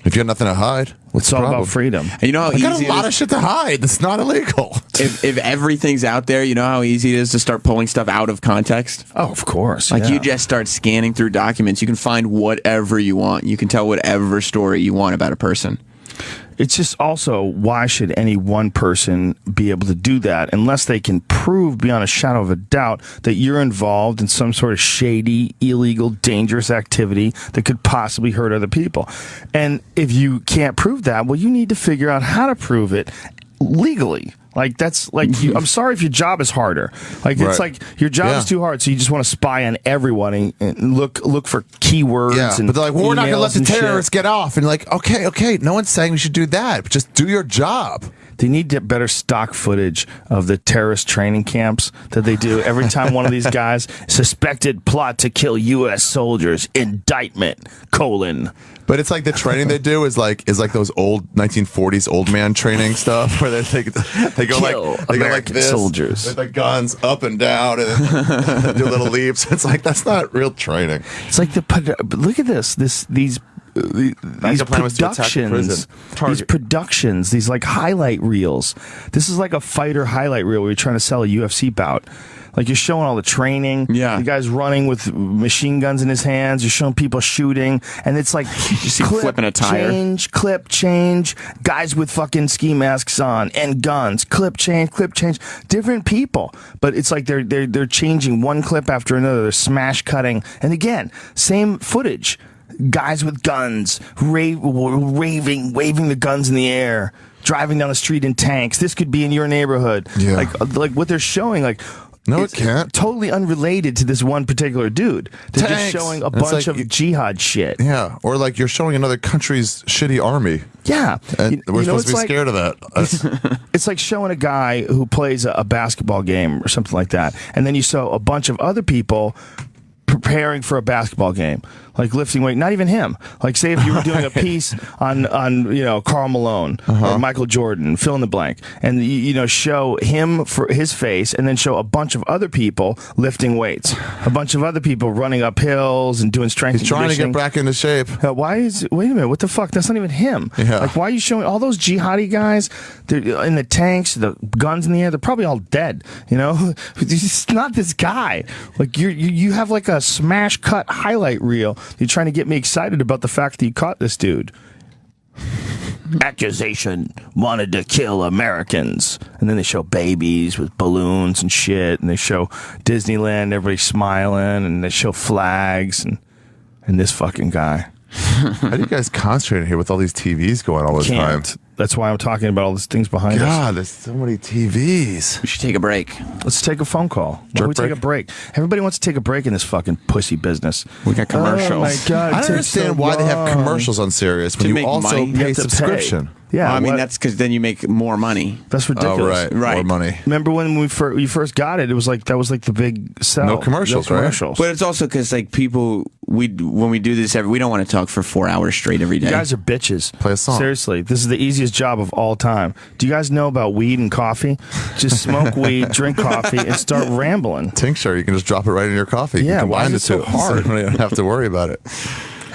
If you got nothing to hide, what's it's all about freedom. And you know how I got a lot of shit to hide. That's not illegal. If everything's out there, you know how easy it is to start pulling stuff out of context? Oh, of course. Like you just start scanning through documents. You can find whatever you want. You can tell whatever story you want about a person. It's just also, why should any one person be able to do that unless they can prove beyond a shadow of a doubt that you're involved in some sort of shady, illegal, dangerous activity that could possibly hurt other people? And if you can't prove that, well, you need to figure out how to prove it legally. Like, that's like, I'm sorry if your job is harder. Like, it's like your job is too hard, so you just want to spy on everyone and look for keywords. Yeah, and but they're like, well, we're not going to let the terrorists shit. get off. And like, okay, no one's saying we should do that. But just do your job. They need to get better stock footage of the terrorist training camps that they do. Every time one of these guys, suspected plot to kill U.S. soldiers, indictment, : But it's like the training they do is like those old 1940s old man training stuff where they go like this soldiers with the guns up and down and then do little leaps. It's like, that's not real training. It's like look at these productions, these like highlight reels. This is like a fighter highlight reel where you're trying to sell a UFC bout. Like, you're showing all the training. Yeah. The guy's running with machine guns in his hands. You're showing people shooting. And it's like, you see flipping a tire. Clip change. Guys with fucking ski masks on and guns. Clip change. Different people. But it's like they're changing one clip after another. They're smash cutting. And again, same footage. Guys with guns, waving the guns in the air, driving down the street in tanks. This could be in your neighborhood. Yeah. Like what they're showing, like, no, it can't. Totally unrelated to this one particular dude. They're just showing a bunch of jihad shit. Yeah, or like you're showing another country's shitty army. Yeah. And we're supposed to be scared of that. It's like showing a guy who plays a basketball game or something like that, and then you show a bunch of other people preparing for a basketball game, like lifting weight. Not even him. Like, say if you were doing a piece on Karl Malone or Michael Jordan, fill in the blank, and show him for his face, and then show a bunch of other people lifting weights, a bunch of other people running up hills and doing strength. He's trying to get back into shape. Wait a minute, what the fuck? That's not even him. Yeah. Like, why are you showing all those jihadi guys? They're in the tanks, the guns in the air. They're probably all dead. It's not this guy. Like, you have like a smash cut highlight reel. You're trying to get me excited about the fact that you caught this dude. Accusation, wanted to kill Americans. And then they show babies with balloons and shit, and they show Disneyland, everybody smiling, and they show flags, and this fucking guy. How do you guys concentrate here with all these TVs going all the time? That's why I'm talking about all these things behind us. God, there's so many TVs. We should take a break. Let's take a phone call. Why don't we take a break? Everybody wants to take a break in this fucking pussy business. We got commercials. Oh my God, I don't understand why they have commercials on Sirius when you also pay subscription. Yeah, I mean that's because then you make more money. That's ridiculous. Oh, right. More money. Remember when you first got it? It was like that was like the big sell. No commercials, right? But it's also because like people, when we do this we don't want to talk for 4 hours straight every day. You guys are bitches. Play a song. Seriously, this is the easiest job of all time. Do you guys know about weed and coffee? Just smoke weed, drink coffee, and start rambling. Tincture, you can just drop it right in your coffee. Yeah, you can why is combine it so hard? So you don't have to worry about it.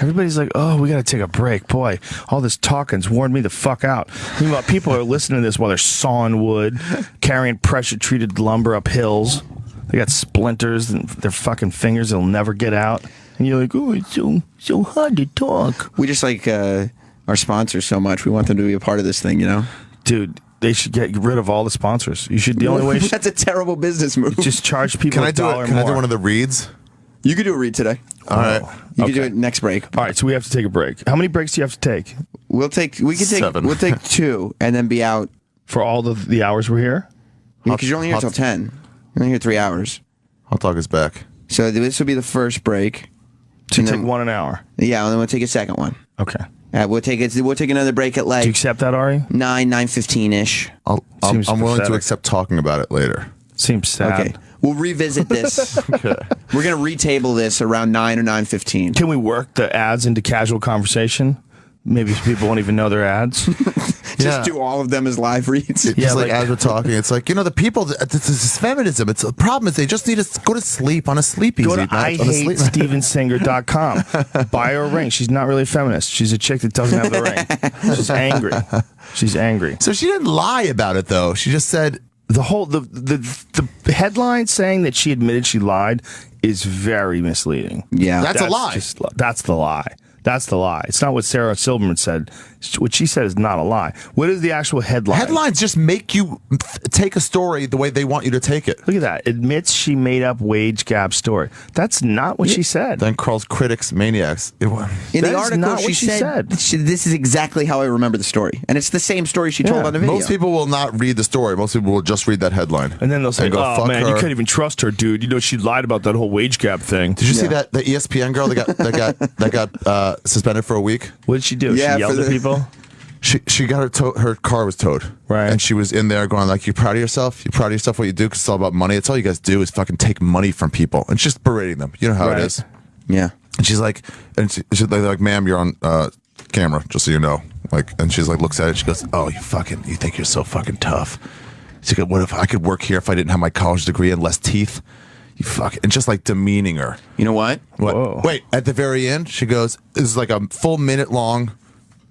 Everybody's like, oh, we got to take a break. Boy, all this talking's worn me the fuck out. Meanwhile, people are listening to this while they're sawing wood, carrying pressure-treated lumber up hills. They got splinters in their fucking fingers that'll never get out. And you're like, oh, it's so hard to talk. We just like our sponsors so much. We want them to be a part of this thing, you know? Dude, they should get rid of all the sponsors. You should. The only way. That's a terrible business move. Just charge people $1 more. Can I do one of the reads? You could do a read today. All right. You can do it next break. All right, so we have to take a break. How many breaks do you have to take? We can take 7. We'll take 2 and then be out for all the hours we're here? Because you're only here till 10. You're only here 3 hours. Hot Dog is back. So this will be the first break. So you take one an hour. Yeah, and then we'll take a second one. Okay. We'll take another break at like. Do you accept that, Ari? 9:15 ish. I'm willing to accept talking about it later. Seems sad. Okay. We'll revisit this. Okay. We're going to retable this around 9 or 9:15. Can we work the ads into casual conversation? Maybe people won't even know they're ads. Just do all of them as live reads. Just like as we're talking, it's like, the people, this is feminism. The problem is they just need to go to sleep on a sleep easy. Go to IHateStevensinger.com. Buy her a ring. She's not really a feminist. She's a chick that doesn't have the ring. She's angry. She's angry. So she didn't lie about it, though. She just said... The headline saying that she admitted she lied is very misleading. Yeah. That's a lie. That's the lie. That's the lie. It's not what Sarah Silverman said. What she said is not a lie. What is the actual headline? Headlines just make you take a story the way they want you to take it. Look at that. Admits she made up wage gap story. That's not what she said. Then calls critics maniacs. In the article, she said this is exactly how I remember the story. And it's the same story she told on the video. Most people will not read the story. Most people will just read that headline. And then they'll say, oh, man, you can't even trust her, dude. You know, she lied about that whole wage gap thing. Did you see that the ESPN girl that got suspended for a week? What did she do? She yelled at people? She got her car was towed. Right. And she was in there going like, you proud of yourself? You proud of yourself what you do? Because it's all about money. It's all you guys do is fucking take money from people. And she's just berating them. You know how it is. Yeah. And she's like, she's like, ma'am, you're on camera, just so you know. Like, and she's like, looks at it. She goes, oh, you think you're so fucking tough. She goes, what if I could work here if I didn't have my college degree and less teeth? You fuck, and just like demeaning her. You know what? Whoa. Wait, at the very end, she goes, this is like a full minute long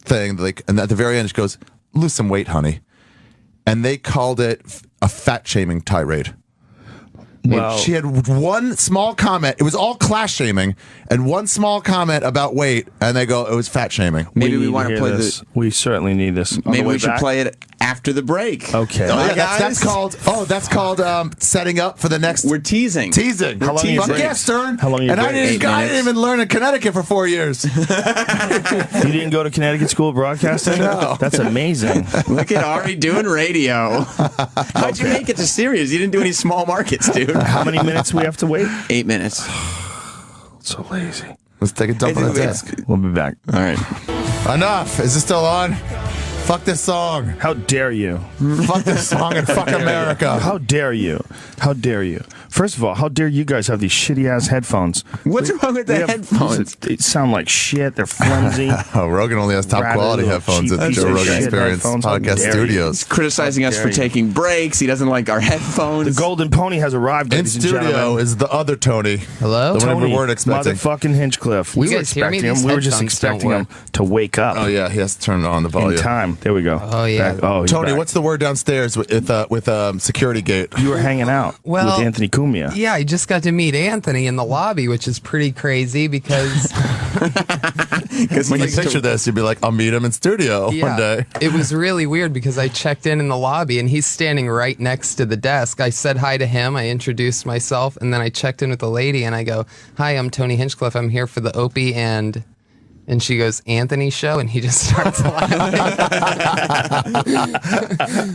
thing. Like, and at the very end, she goes, lose some weight, honey. And they called it a fat shaming tirade. Well, she had one small comment. It was all class shaming, and one small comment about weight, and they go, it was fat shaming. Maybe we want to play this. We certainly need this. Maybe we should play it after the break. Okay. Oh, yeah, that's called setting up for the next. We're teasing. Teasing. How long teasing. Fuck yeah, Stern. How long are you And I didn't even learn in Connecticut for 4 years. You didn't go to Connecticut School of Broadcasting? No. That's amazing. Look at Ari doing radio. How'd you make it to Sirius? You didn't do any small markets, dude. How many minutes we have to wait? 8 minutes. So lazy. Let's take a dump on the desk. We'll be back. All right. Enough. Is it still on? Fuck this song. How dare you? Fuck this song and fuck America. How dare you? How dare you? First of all, how dare you guys have these shitty-ass headphones? What's wrong with the headphones? They sound like shit. They're flimsy. Rogan only has top-quality headphones at Joe Rogan Experience Podcast Studios. He's criticizing us for taking breaks. He doesn't like our headphones. The Golden Pony has arrived, in ladies and studio gentlemen. is the other Tony. Hello? The one Tony, we weren't expecting. Motherfucking Hinchcliffe. You guys hear me? These We were just headphones expecting don't him to wake up. Oh, yeah. He has to turn on the volume. In time. There we go. Oh, yeah. He's Tony, back. what's the word downstairs with security gate? You were hanging out with Anthony Cumia. Yeah, I just got to meet Anthony in the lobby, which is pretty crazy because when you picture this, you'd be like, I'll meet him in studio one day. It was really weird because I checked in the lobby and he's standing right next to the desk. I said hi to him, I introduced myself, and then I checked in with the lady and I go, hi, I'm Tony Hinchcliffe. I'm here for the Opie and And she goes, Anthony Show? And he just starts laughing.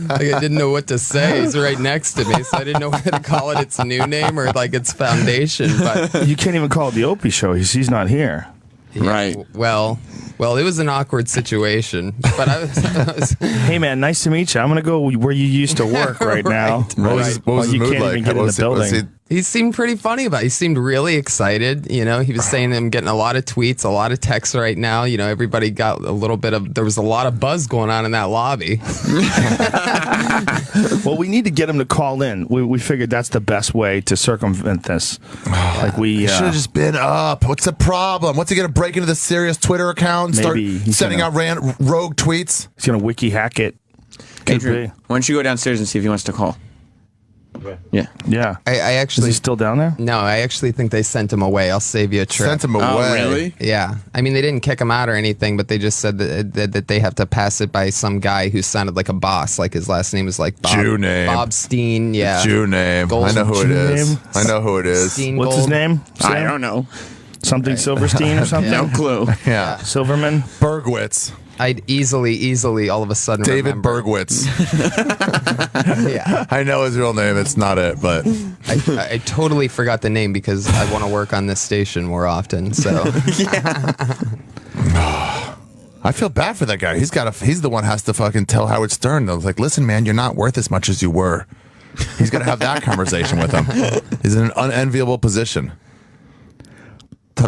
Like, I didn't know what to say. He's right next to me, so I didn't know whether to call it its new name or like its foundation. But you can't even call it the Opie Show. He's not here. Yeah, right. Well, it was an awkward situation. But I was hey, man, nice to meet you. I'm going to go where you used to work right now. What was his you mood can't like? even get in the building. He seemed pretty funny about it. He seemed really excited. You know, he was saying I'm getting a lot of tweets, a lot of texts right now. You know, everybody got a little bit of, there was a lot of buzz going on in that lobby. Well, we need to get him to call in. We figured that's the best way to circumvent this. Like He should have just been up. What's the problem? What's he going to break into the Sirius Twitter account and start sending out rogue tweets? He's going to wiki hack it. Adrian, why don't you go downstairs and see if he wants to call? Yeah. I actually. Is he still down there? No, I actually think they sent him away. I'll save you a trip. Sent him away. Oh, really? Yeah. I mean, they didn't kick him out or anything, but they just said that they have to pass it by some guy who sounded like a boss. Like his last name is like Bob. Jew name. Bob Steen. Yeah. Jew name. Gold. I know who it Jew is. name? I know who it is. Steen What's his Gold. name? I don't know. Something Silverstein or something? No clue. Yeah. Silverman? Bergwitz. I'd easily all of a sudden David remember. Bergwitz. Yeah. I know his real name. It's not it, but I totally forgot the name because I want to work on this station more often. So I feel bad for that guy. He's the one who has to fucking tell Howard Stern though. Like, listen, man, you're not worth as much as you were. He's gonna have that conversation with him. He's in an unenviable position.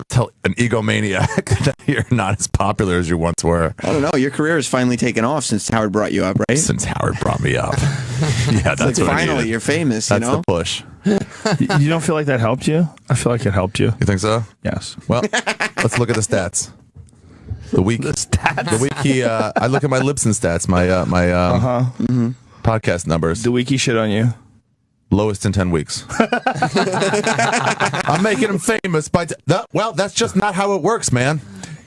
Tell an egomaniac that you're not as popular as you once were. I don't know. Your career has finally taken off since Howard brought you up, right? Since Howard brought me up. Yeah, that's what I finally needed. you're famous. That's you know, the push. You don't feel like that helped you? I feel like it helped you. You think so? Yes. Well, let's look at the stats. The week I look at my Libsyn stats, my podcast numbers. The week he shit on you. Lowest in 10 weeks. I'm making him famous by that's just not how it works, man.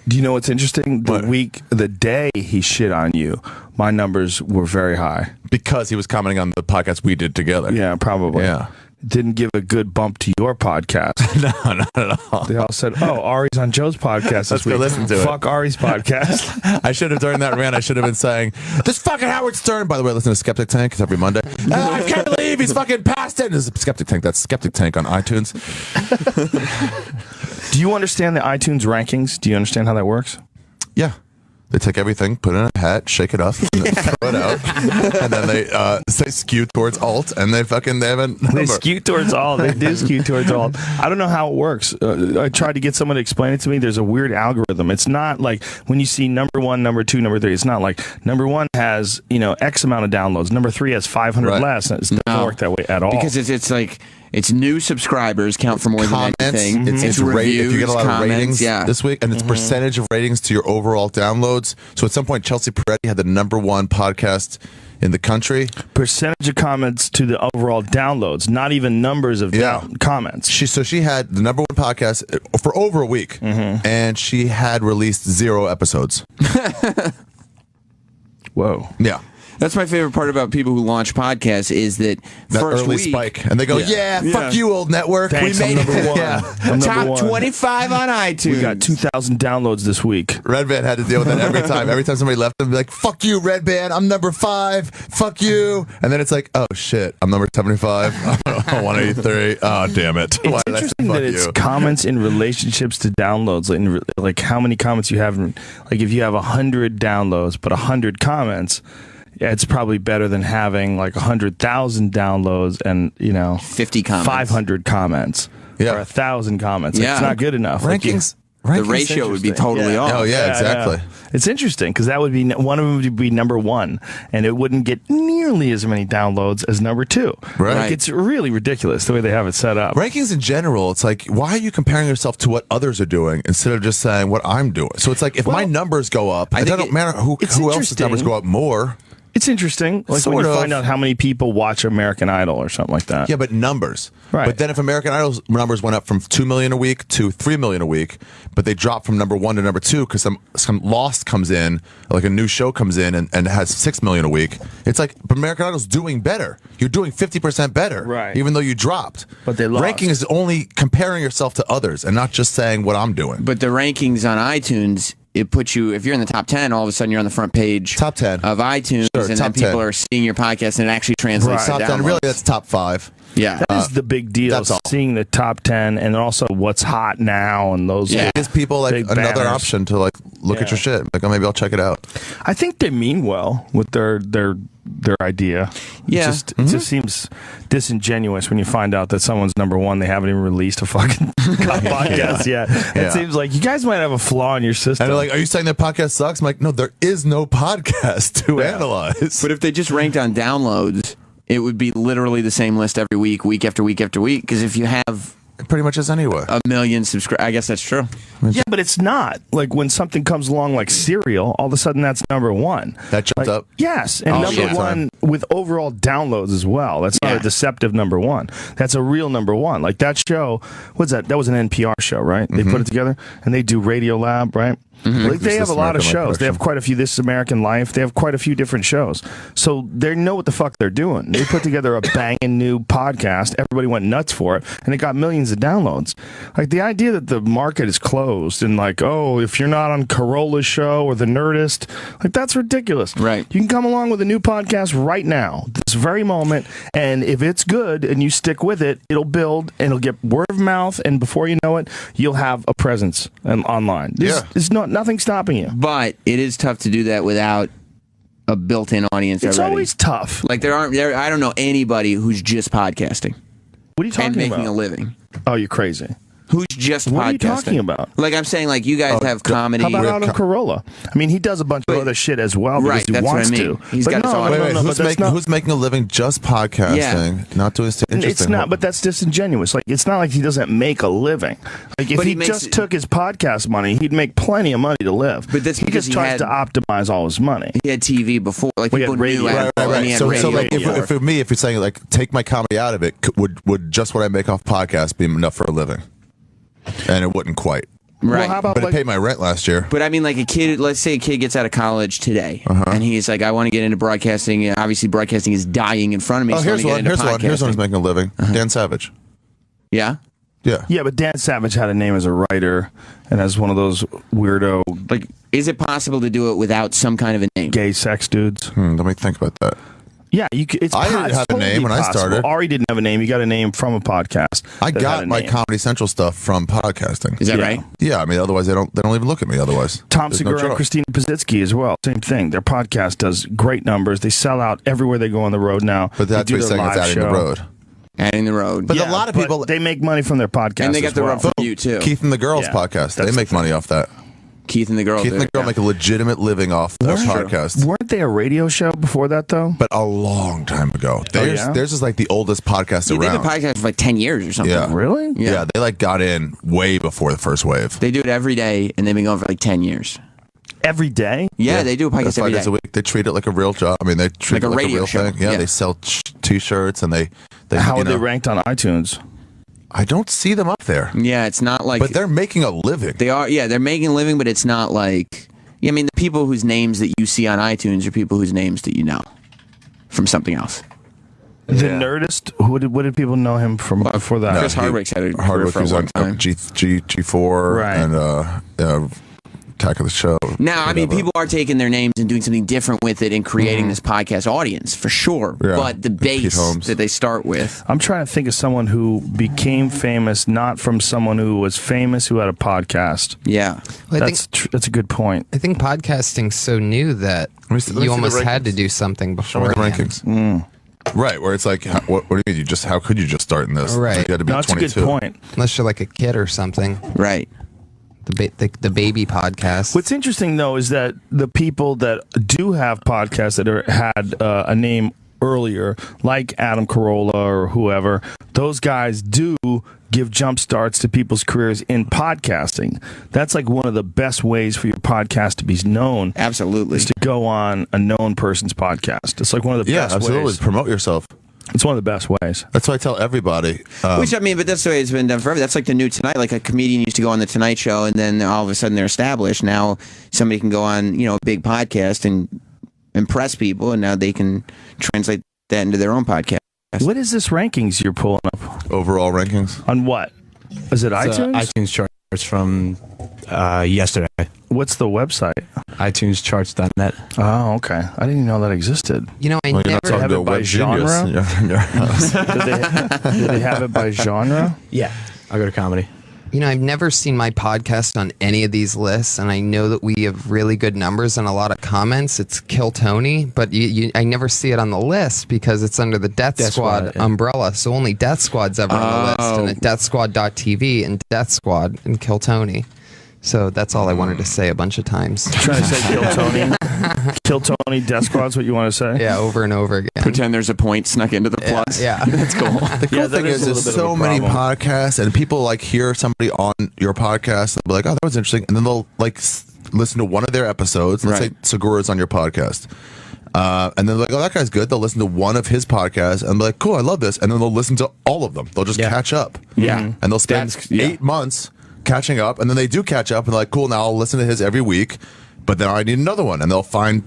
Do you know what's interesting? The day he shit on you, my numbers were very high. Because he was commenting on the podcast we did together. Yeah, probably. Yeah. Didn't give a good bump to your podcast. No, not at all. They all said, "Oh, Ari's on Joe's podcast this Let's go week. listen to it." Fuck Ari's podcast." I should have, during that rant, I should have been saying, this fucking Howard Stern, by the way, listen to Skeptic Tank, it's every Monday. I can't believe he's fucking past it. This is Skeptic Tank, that's Skeptic Tank on iTunes. Do you understand the iTunes rankings? Do you understand how that works? Yeah. They take everything, put it in a hat, shake it up, and then throw it out. And then they skew towards alt, and they have a number. They skew towards alt. They do skew towards alt. I don't know how it works. I tried to get someone to explain it to me. There's a weird algorithm. It's not like when you see number 1, number 2, number 3. It's not like number 1 has X amount of downloads. Number 3 has 500 less. It doesn't work that way at all. because it's like it's new subscribers count for more Comments, than anything. It's reviews, if you get a lot of ratings yeah. this week, and it's percentage of ratings to your overall downloads. So at some point, Chelsea Peretti had the number 1 podcast in the country. Percentage of comments to the overall downloads, not even numbers of comments. She had the number 1 podcast for over a week, and she had released 0 episodes. Whoa. Yeah. That's my favorite part about people who launch podcasts is that first early week, spike, and they go, fuck you, old network. Thanks, we made I'm number 1. I'm top number 1. 25 on iTunes. We got 2,000 downloads this week. Red Band had to deal with that every time. Every time somebody left them, be like, fuck you, Red Band. I'm number 5. Fuck you. And then it's like, oh, shit. I'm number 75. I'm 183. Oh, damn it. It's interesting that it's comments in relationships to downloads. Like how many comments you have. Like if you have 100 downloads, but 100 comments, it's probably better than having like 100,000 downloads and 50 comments, 500 comments, or 1,000 comments. Yeah. It's not good enough. Rankings. The ratio would be totally off. Oh, yeah, exactly. Yeah. It's interesting because that would be one of them would be number 1, and it wouldn't get nearly as many downloads as number 2. Right. Like, it's really ridiculous the way they have it set up. Rankings in general, it's like, why are you comparing yourself to what others are doing instead of just saying what I'm doing? So it's like, if my numbers go up, it doesn't matter who else's numbers go up more. It's interesting, like when you find out how many people watch American Idol or something like that. Yeah, but numbers. Right. But then if American Idol's numbers went up from 2 million a week to 3 million a week, but they dropped from number 1 to number 2 because some Lost comes in, like a new show comes in and has 6 million a week, it's like, but American Idol's doing better. You're doing 50% better. Right. Even though you dropped. But they lost. Ranking is only comparing yourself to others and not just saying what I'm doing. But the rankings on iTunes it puts you, if you're in the top 10, all of a sudden you're on the front page top 10 of iTunes, sure, and then people 10. are seeing your podcast, and it actually translates to top 10. downloads. Really, that's top 5. Yeah, that is the big deal. That's all. Seeing the top 10 and also what's hot now and those. Yeah. It gives people like another banners. option to like look at your shit. Like, oh, maybe I'll check it out. I think they mean well with their idea. Yeah. It just seems disingenuous when you find out that someone's number one. They haven't even released a fucking podcast yet. It seems like you guys might have a flaw in your system. And they're like, are you saying that podcast sucks? I'm like, no, there is no podcast to analyze. but if they just ranked on downloads, it would be literally the same list every week, week after week after week. Because if you have it pretty much is anyway. 1 million subscribers, I guess that's true. Yeah, but it's not. Like when something comes along like Serial, all of a sudden that's number one. That jumped up? Yes, and number one with overall downloads as well. That's not a deceptive number one. That's a real number one. Like that show, what's that? That was an NPR show, right? They put it together, and they do Radio Lab, right? Like they have a lot of shows. They have quite a few. This is American Life. They have quite a few different shows. So they know what the fuck they're doing. They put together a banging new podcast. Everybody went nuts for it, and it got millions of downloads. Like the idea that the market is closed and like, oh, if you're not on Carolla's show or The Nerdist, like that's ridiculous. Right. You can come along with a new podcast right now, this very moment, and if it's good and you stick with it, it'll build and it'll get word of mouth, and before you know it, you'll have a presence online. There's nothing stopping you. But it is tough to do that without a built-in audience It's already. always tough. Like I don't know anybody who's just podcasting. What are you talking and making about? a living. Oh, you're crazy. Who's just podcasting? What are you talking about? Like I'm saying, like you guys have comedy. How about Adam Carolla? I mean, he does a bunch of other shit as well because he that's wants what I mean. to. He's But got his audience. Who's making a living just podcasting, not doing interesting? It's not, but that's disingenuous. Like, it's not like he doesn't make a living. Like, if he just took his podcast money, he'd make plenty of money to live. But that's he because just tries to optimize all his money. He had TV before, like people knew Right. So like, if for me, if you're saying like take my comedy out of it, would just what I make off podcasts be enough for a living? And it wouldn't quite. Right. Well, how about but it paid my rent last year. But I mean, like a kid, let's say a kid gets out of college today, and he's like, I want to get into broadcasting. Obviously, broadcasting is dying in front of me. Oh, here's one who's making a living. Dan Savage. Yeah? Yeah, but Dan Savage had a name as a writer and as one of those weirdo... Like, is it possible to do it without some kind of a name? Gay sex dudes? Let me think about that. Yeah, I didn't have a name when I started. Ari didn't have a name. You got a name from a podcast. I got my Comedy Central stuff from podcasting. Is that right? Yeah, I mean, otherwise they don't even look at me. Otherwise, Tom Segura and Christina Pazitsky as well. Same thing. Their podcast does great numbers. They sell out everywhere they go on the road now. But that's what saying, it's adding the road. Adding the road. But a lot of people, they make money from their podcast, and they get the rub from you too. Keith and the Girls podcast. They make money off that. Keith and the Girl. Keith and the Girl make a legitimate living off their podcast. Weren't they a radio show before that, though? But a long time ago. Theirs is like the oldest podcast around. They've been podcasting for like 10 years or something. Yeah. Really? Yeah, they like got in way before the first wave. They do it every day, and they've been going for like 10 years. Every day? Yeah, they do a podcast every day. 5 days a week. They treat it like a real job. I mean, they treat it like a real thing. Yeah, they sell T-shirts and they How are they ranked on iTunes? I don't see them up there. Yeah, it's not like... But they're making a living. They are, yeah, they're making a living, but it's not like... I mean, the people whose names that you see on iTunes are people whose names that you know from something else. The Nerdist? What did people know him from before that? Chris Hardwick's had a career for a long time. G4 and Attack of the Show. Now, I mean, people are taking their names and doing something different with it and creating this podcast audience, for sure. Yeah. But the base that they start with... I'm trying to think of someone who became famous not from someone who was famous who had a podcast. Yeah. Well, that's a good point. I think podcasting's so new that you almost had to do something before. Show me the rankings. Right, where it's like, what do you mean? How could you just start in this? Right. You had to be 22. That's a good point. Unless you're like a kid or something. Right. The baby podcast. What's interesting, though, is that the people that do have podcasts that had a name earlier, like Adam Carolla or whoever, those guys do give jump starts to people's careers in podcasting. That's like one of the best ways for your podcast to be known. Absolutely. Is to go on a known person's podcast. It's like one of the best ways. Promote yourself. It's one of the best ways. That's what I tell everybody. Which, I mean, but that's the way it's been done forever. That's like the new Tonight. Like a comedian used to go on the Tonight Show, and then all of a sudden they're established. Now somebody can go on, a big podcast and impress people, and now they can translate that into their own podcast. What is this rankings you're pulling up? Overall rankings. On what? Is it iTunes? iTunes chart. charts from yesterday. What's the website? iTunescharts.net. Oh, okay. I didn't even know that existed. You know, I Well, you're not never talking have to it a by web genius genre? in your house. Do they have it by genre? Yeah. I'll go to comedy. You know, I've never seen my podcast on any of these lists, and I know that we have really good numbers and a lot of comments. It's Kill Tony, but I never see it on the list because it's under the Death Squad yeah. umbrella. So only Death Squad's ever on the list, and at DeathSquad.tv and Death Squad and Kill Tony. So that's all I wanted to say a bunch of times. Trying to say Kill Tony. Kill Tony, Death Squad's what you want to say? Yeah, over and over again. Pretend there's a point snuck into the plus. Yeah. That's cool. The cool thing is there's so many podcasts, and people like hear somebody on your podcast and be like, oh, that was interesting, and then they'll like listen to one of their episodes. Let's say Segura's on your podcast. And then they're like, oh, that guy's good. They'll listen to one of his podcasts and be like, cool, I love this. And then they'll listen to all of them. They'll just catch up. Yeah. And they'll spend 8 months catching up, and then they do catch up and they're like, cool, now I'll listen to his every week, but then I need another one, and they'll find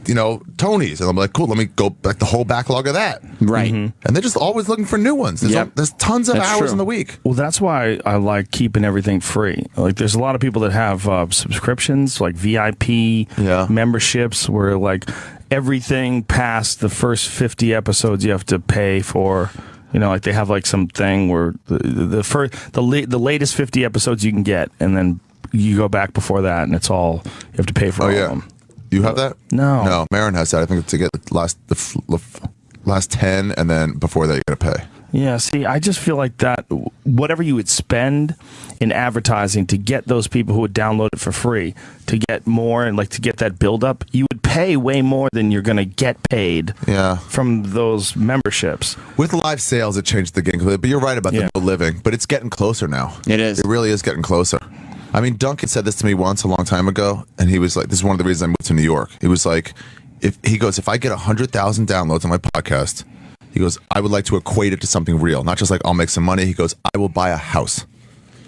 Tony's, and I'm like, cool, let me go back the whole backlog of that, right? And they're just always looking for new ones. There's tons of hours in the week. Well, that's why I like keeping everything free. Like, there's a lot of people that have subscriptions, like VIP memberships, where like everything past the first 50 episodes you have to pay for. Like they have like some thing where the latest 50 episodes you can get, and then you go back before that, and it's all you have to pay for. All of them. You have that? No, Marin has that. I think to get the last 10, and then before that you got to pay. Yeah, see, I just feel like that whatever you would spend in advertising to get those people who would download it for free, to get more and like to get that build up, you would pay way more than you're going to get paid from those memberships. With live sales, it changed the game completely, but you're right about the living, but it's getting closer now. It is. It really is getting closer. I mean, Duncan said this to me once a long time ago, and he was like, this is one of the reasons I moved to New York. He was like, if I get 100,000 downloads on my podcast, he goes, I would like to equate it to something real, not just like I'll make some money. He goes, I will buy a house.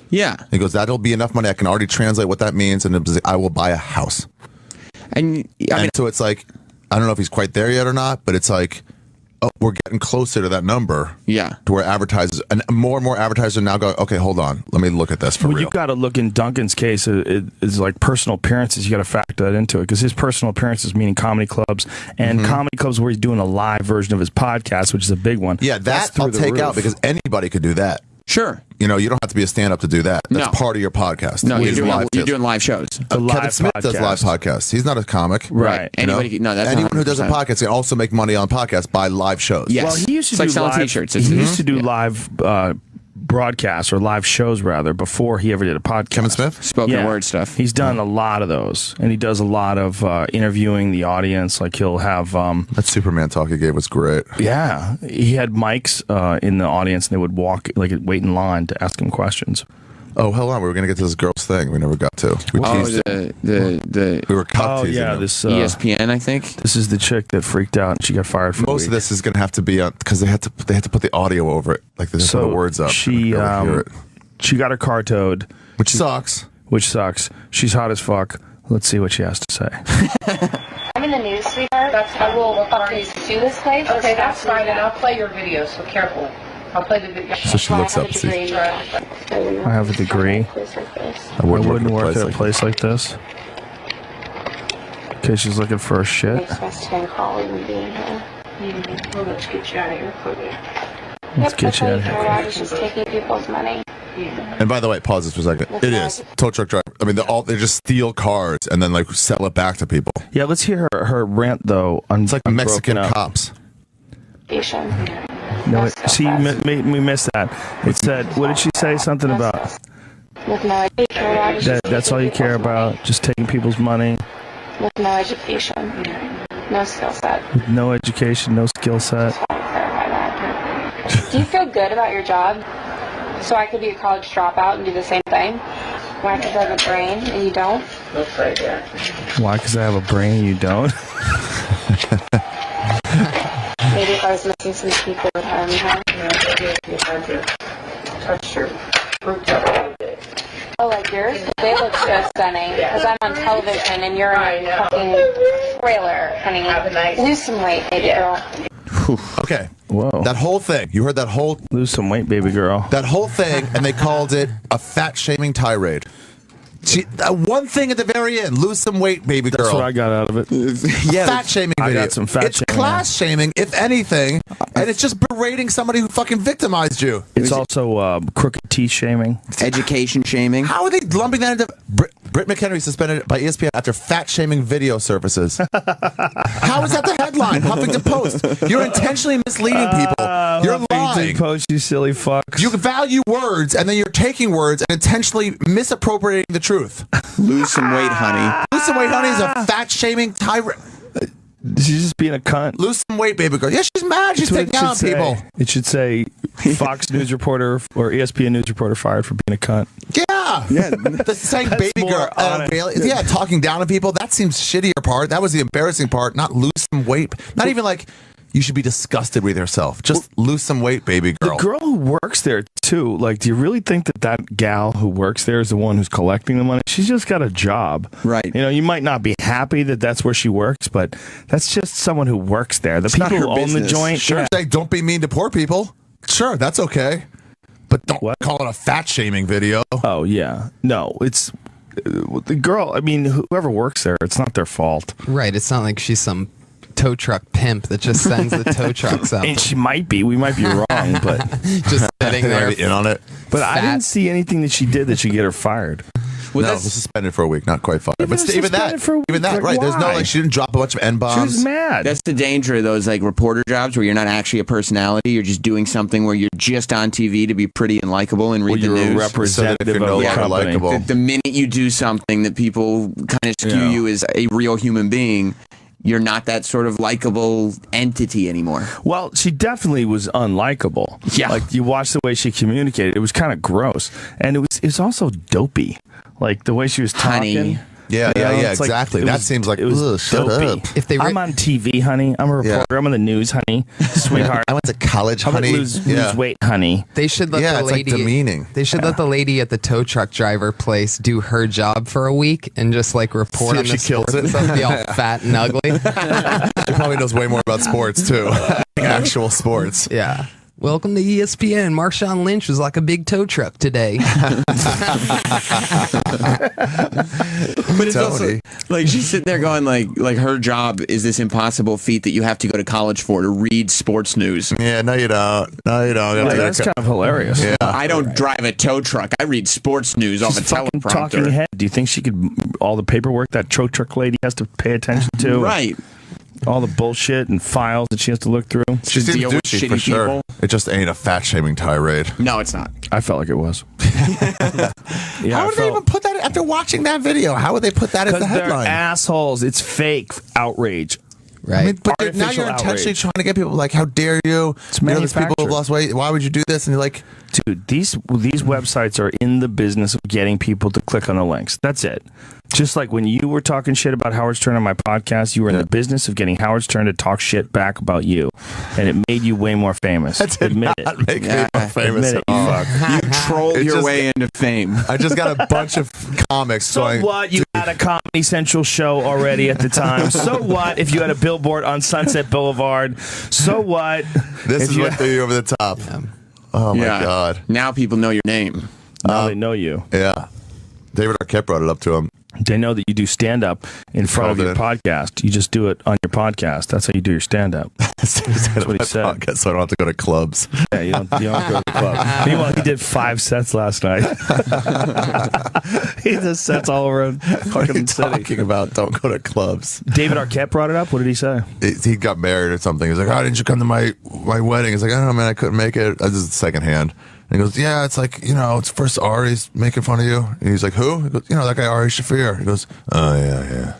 Yeah. He goes, that'll be enough money. I can already translate what that means, and I will buy a house. And so it's like, I don't know if he's quite there yet or not, but it's like, we're getting closer to that number. Yeah. To where advertisers, and more advertisers are now going, okay, hold on, let me look at this for real. You've got to look in Duncan's case, it's like personal appearances. You got to factor that into it, because his personal appearances, meaning comedy clubs, and comedy clubs where he's doing a live version of his podcast, which is a big one. Yeah, that I'll take out, because anybody could do that. Sure. You don't have to be a stand-up to do that. That's part of your podcast. No, you're doing live shows. Kevin Smith does live podcasts. He's not a comic. Right. Anyone who does a podcast can also make money on podcasts by live shows. Yes. Well, he used to do selling live t-shirts. He used to do live broadcasts, or live shows rather, before he ever did a podcast. Kevin Smith? Spoken word stuff. He's done a lot of those, and he does a lot of interviewing the audience. Like he'll have that Superman talk he gave was great. Yeah, he had mics in the audience, and they would wait in line to ask him questions. Oh, hold on, we were going to get to this girl's thing. We never got to. We were cop teasing him. This ESPN, I think. This is the chick that freaked out and she got fired for most of this is going to have to be on, because they had to put the audio over it, like they just put the words up. She got her car towed, which sucks. She's hot as fuck. Let's see what she has to say. I'm in the news, sweetheart. That's I will fucking sue this place. Okay, that's fine, and I'll play your video, so careful. I'll play the video. So she looks up and sees. I have a degree. I wouldn't work at a place like this. Okay, she's looking for a shit. Let's get you out of here quickly. Let's get you out of here. I was just taking people's money. And by the way, pause this for a second. It is tow truck driver. I mean, they just steal cars and then like sell it back to people. Yeah, let's hear her rant though. It's like Mexican cops. No, see, we missed that. It said, what did she say? Something about that's all you care about, just taking people's money. With no education, no skill set. With no education, no skill set. Do you feel good about your job? So I could be a college dropout and do the same thing? Why? Because I have a brain and you don't? Why? Because I have a brain and you don't? Maybe if I was missing some teeth, they would hire me home. Touch your fruit. Oh, like yours? They look so stunning. Because I'm on television and you're in a fucking trailer, honey. Lose some weight, baby girl. Okay. Whoa. That whole thing. You heard that whole... Lose some weight, baby girl. That whole thing, and they called it a fat-shaming tirade. One thing at the very end, lose some weight, baby girl. That's what I got out of it. Yeah, fat shaming video. I got some fat it's shaming. class shaming, if anything, and it's just berating somebody who fucking victimized you. It's also crooked teeth shaming. Education shaming. How are they lumping that into... Britt McHenry suspended by ESPN after fat shaming video services. How is that the headline? Huffington Post. You're intentionally misleading people. You're lying. Huffington Post, you silly fucks. You value words, and then you're taking words and intentionally misappropriating the truth. Lose some weight, honey. Lose some weight, honey is a fat shaming tirade. She's just being a cunt. Lose some weight, baby girl. Yeah, she's mad. She's taking out people. It should say Fox News reporter or ESPN News reporter fired for being a cunt. Yeah. The saying baby girl. Yeah, talking down to people. That seems shittier part. That was the embarrassing part. Not lose some weight. Not even like you should be disgusted with yourself. Just lose some weight, baby girl. The girl who works there, too, like, do you really think that that gal who works there is the one who's collecting the money? She's just got a job. Right. You know, you might not be happy that that's where she works, but that's just someone who works there. The people who own the joint. Sure, say, don't be mean to poor people. Sure, that's okay. But don't call it a fat shaming video. Oh, yeah. No, it's... the girl, I mean, whoever works there, it's not their fault. Right. It's not like she's some tow truck pimp that just sends the tow trucks out. And she might be. We might be wrong, but just sitting there in on it. But fat. I didn't see anything that she did that should get her fired. Well, no, suspended for a week, not quite fired. But even that, like, right? There's no like she didn't drop a bunch of N-bombs. She was mad. That's the danger of those like reporter jobs where you're not actually a personality. You're just doing something where you're just on TV to be pretty and likable and read the news. You're a representative of the company. The minute you do something that people kind of skew you as a real human being, you're not that sort of likable entity anymore. Well, she definitely was unlikable. Yeah. Like, you watch the way she communicated. It was kind of gross. And it was also dopey. Like, the way she was talking. Honey. Yeah, exactly. Like, that seems like, shut up. I'm on TV, honey. I'm a reporter. I'm on the news, honey. Sweetheart. I went to college, honey. Lose weight, honey. They should let the lady. Like demeaning. They should let the lady at the tow truck driver place do her job for a week and just like report on the sports and stuff. Be all fat and ugly. She probably knows way more about sports too. Actual sports. Yeah. Welcome to ESPN. Marshawn Lynch was like a big tow truck today. But it's also like she's sitting there going like her job is this impossible feat that you have to go to college for to read sports news. Yeah, no you don't. No you don't. Yeah, that's kind of hilarious. Yeah. I don't drive a tow truck. I read sports news off a teleprompter. Talking head. Do you think she could all the paperwork that tow truck lady has to pay attention to? Right. All the bullshit and files that she has to look through. She seems deal with douchey shitty for sure. people. It just ain't a fat shaming tirade. No, it's not. I felt like it was. How would they even put that after watching that video? How would they put that as the headline? They're assholes. It's fake outrage. Right. I mean, but now you're intentionally trying to get people like, how dare you? It's these people have lost weight. Why would you do this? And you're like, dude, these websites are in the business of getting people to click on the links. That's it. Just like when you were talking shit about Howard Stern on my podcast, you were in the business of getting Howard Stern to talk shit back about you, and it made you way more famous. Admit it. Make me more famous. Admit it, you fuck. You trolled your way into fame. I just got a bunch of comics. So what? You had a Comedy Central show already at the time. So what if you had a billboard on Sunset Boulevard? So what? This is what threw you over the top. Oh my God. Now people know your name. Now they know you. Yeah. David Arquette brought it up to him. They know that you do stand-up in front of your podcast. You just do it on your podcast. That's how you do your stand-up. That's what he said. Podcast, so I don't have to go to clubs. Yeah, you don't go to the club. Meanwhile, he did 5 sets last night. He did sets all over fucking city. Talking about don't go to clubs. David Arquette brought it up. What did he say? He got married or something. He's like, "Oh, didn't you come to my wedding?" He's like, "I don't know, man. I couldn't make it." This is secondhand. And he goes, "Yeah, it's like, it's first Ari's making fun of you." And he's like, "Who?" He goes, "That guy Ari Shaffir." He goes, "Oh, yeah."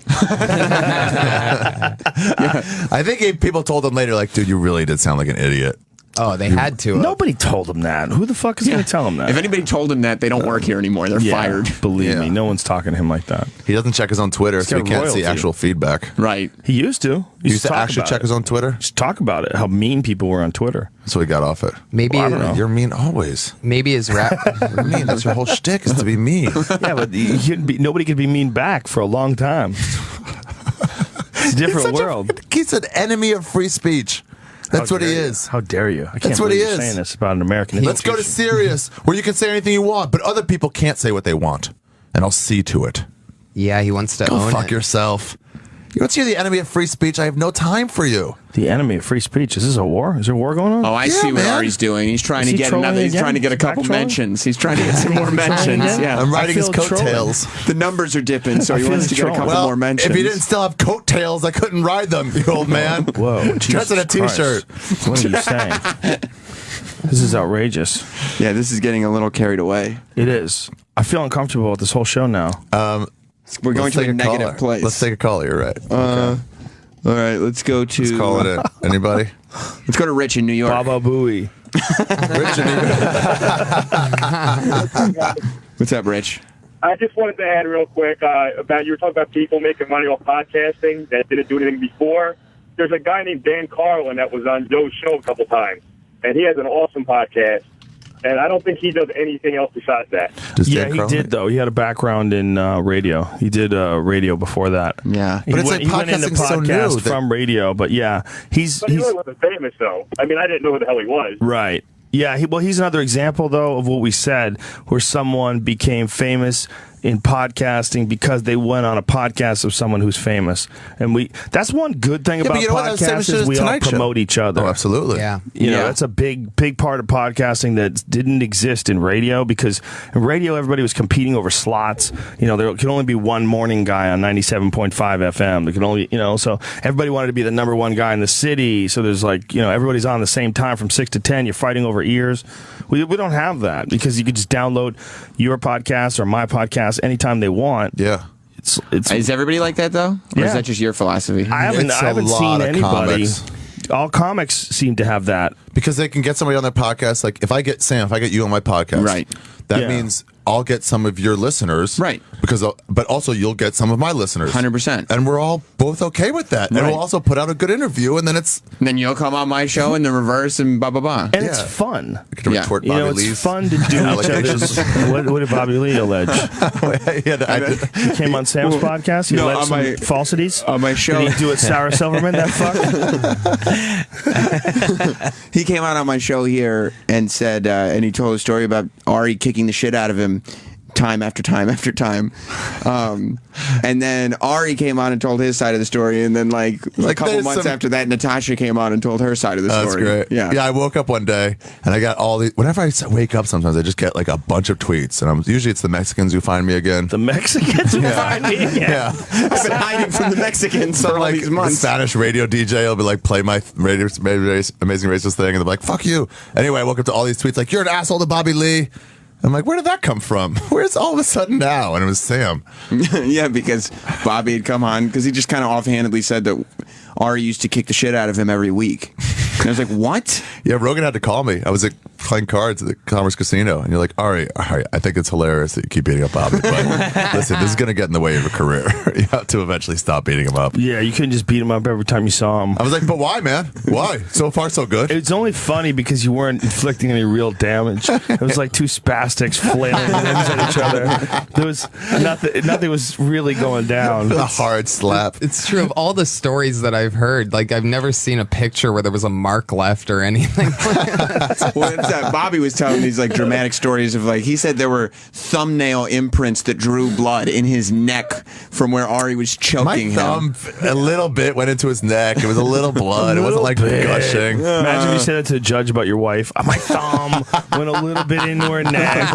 I think people told him later, like, "Dude, you really did sound like an idiot." Oh, they had to. Nobody told him that. Who the fuck is going to tell him that? If anybody told him that, they don't work here anymore. They're fired. Believe me, no one's talking to him like that. He doesn't check his own Twitter, so he can't see actual feedback. Right. He used to. He used to actually check his own Twitter? Just talk about it, how mean people were on Twitter. So he got off it. Maybe I don't know. You're mean always. Maybe his rap. You're mean. That's your whole shtick is to be mean. Yeah, but nobody could be mean back for a long time. It's a different world. He's an enemy of free speech. That's what he is. How dare you? I can't That's what believe he you're is. saying this about an American. Let's go to Sirius, where you can say anything you want, but other people can't say what they want. and I'll see to it. Yeah, he wants to Go own fuck it. yourself. You're the enemy of free speech. I have no time for you. The enemy of free speech. Is this a war? Is there a war going on? Oh, I see what Ari's doing. He's trying to get another. He's trying to get a couple mentions. He's trying to get some more mentions. Yeah, I'm riding his coattails. The numbers are dipping, so he wants to get a couple more mentions. If you didn't still have coattails, I couldn't ride them, you old man. Whoa, dress in a t-shirt. What are you saying? This is outrageous. Yeah, this is getting a little carried away. It is. I feel uncomfortable with this whole show now. We're going to a negative place. Let's take a call. You're right. Okay. All right, let's go to... Let's call it in. Anybody? Let's go to Rich in New York. Baba Booey. Rich in New York. What's up, Rich? I just wanted to add real quick about, you were talking about people making money off podcasting that didn't do anything before. There's a guy named Dan Carlin that was on Joe's show a couple times, and he has an awesome podcast. And I don't think he does anything else besides that. Yeah, he did, though. He had a background in radio. He did radio before that. Yeah. But it's like podcasting so new from radio, but yeah. But he really wasn't famous, though. I mean, I didn't know who the hell he was. Right. Yeah, he's another example, though, of what we said, where someone became famous in podcasting because they went on a podcast of someone who's famous. And that's one good thing about podcasts is we all promote each other. Oh, absolutely. Yeah. You know, that's a big part of podcasting that didn't exist in radio, because in radio, everybody was competing over slots. You know, there could only be one morning guy on 97.5 FM. There could only, so everybody wanted to be the number one guy in the city. So there's everybody's on the same time from 6 to 10. You're fighting over ears. We don't have that, because you could just download your podcast or my podcast anytime they want. Yeah. Is everybody like that, though? Or is that just your philosophy? I haven't seen anybody. All comics seem to have that. Because they can get somebody on their podcast. Like, if I get you on my podcast, right? That means I'll get some of your listeners, right? But also you'll get some of my listeners, 100%. And we're all both okay with that. Right. And we'll also put out a good interview, and then you'll come on my show in the reverse, and blah blah blah. And it's fun. Retort Bobby Lee's it's fun to do each other's. What did Bobby Lee allege? He came on Sam's podcast. He alleged some falsities on my show. Did he do it, Sarah Silverman? That fuck. He came out on my show here and said, and he told a story about Ari kicking the shit out of him time after time after time. And then Ari came on and told his side of the story, and then like a couple months after that, Natasha came on and told her side of the story. That's great. Yeah, I woke up one day and I got all these. Whenever I wake up, sometimes I just get like a bunch of tweets, and usually it's the Mexicans who find me again. The Mexicans who find me again. Yeah, I've been hiding from the Mexicans for all these months. The Spanish radio DJ will be like, play my Amazing Racist thing, and they're like, fuck you. Anyway, I woke up to all these tweets like, you're an asshole to Bobby Lee. I'm like, where did that come from? Where's all of a sudden now? And it was Sam. Yeah, because Bobby had come on, because he just kind of offhandedly said that Ari used to kick the shit out of him every week. And I was like, what? Yeah, Rogan had to call me. I was playing cards at the Commerce Casino, and you're like, Ari, I think it's hilarious that you keep beating up Bobby, but listen, this is going to get in the way of your career. You have to eventually stop beating him up. Yeah, you couldn't just beat him up every time you saw him. I was like, but why, man? Why? So far, so good. It's only funny because you weren't inflicting any real damage. It was like two spastics flailing limbs at each other. There was nothing was really going down. A hard slap. It's true. Of all the stories that I've heard, like, I've never seen a picture where there was a mark left or anything. Well, Bobby was telling these like dramatic stories of he said there were thumbnail imprints that drew blood in his neck from where Ari was choking him. A little bit went into his neck. It was a little blood. It wasn't like gushing. Imagine if you said that to a judge about your wife. My thumb went a little bit into her neck.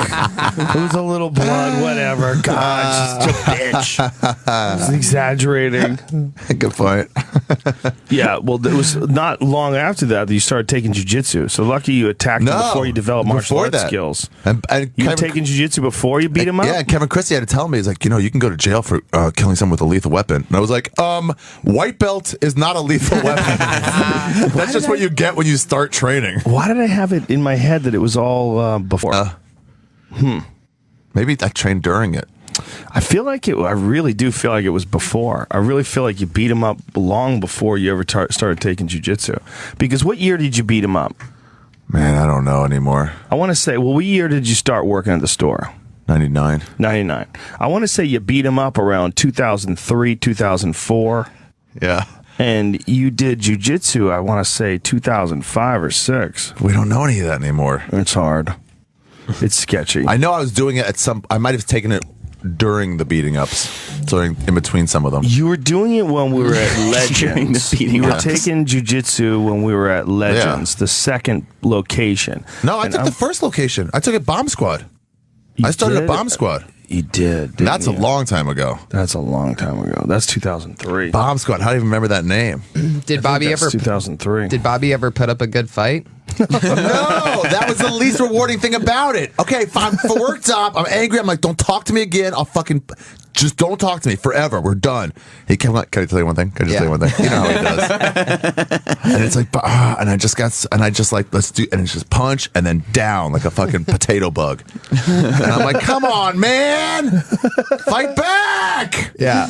It was a little blood, whatever. God, she's a bitch. I was exaggerating. Good point. Yeah, well, it was not long after that you started taking jiu-jitsu. So lucky you attacked him before you developed martial arts skills. And you were taking jiu-jitsu before you beat him up? Yeah, Kevin Christie had to tell me, he's like, you can go to jail for killing someone with a lethal weapon. And I was like, white belt is not a lethal weapon. That's just what you get when you start training. Why did I have it in my head that it was all before? Maybe I trained during it. I feel like I really do feel like it was before. I really feel like you beat him up long before you ever started taking jiu-jitsu. Because what year did you beat him up? Man, I don't know anymore. I want to say, what year did you start working at the store? 99. 99. I want to say you beat him up around 2003, 2004. Yeah. And you did jiu-jitsu, I want to say 2005 or 6. We don't know any of that anymore. It's hard. It's sketchy. I know I was doing it I might have taken it during the beating ups, in between some of them. You were doing it when we were at Legends. You were ups. taking jujitsu when we were at Legends, the second location. No, I took the first location. I took it Bomb Squad. I started at Bomb Squad. You did. That's a long time ago. That's a long time ago. That's 2003. Bomb Squad. How do you even remember that name? Did Bobby ever 2003? Did Bobby ever put up a good fight? No, that was the least rewarding thing about it. Okay, fine. For worked up. I'm angry. I'm like, don't talk to me again. I'll fucking just don't talk to me forever. We're done. He came like, can I tell you one thing? Can I just tell you one thing? You know how he does. And it's like, and I just like, let's do, and it's just punch and then down like a fucking potato bug. And I'm like, come on, man, fight back. Yeah.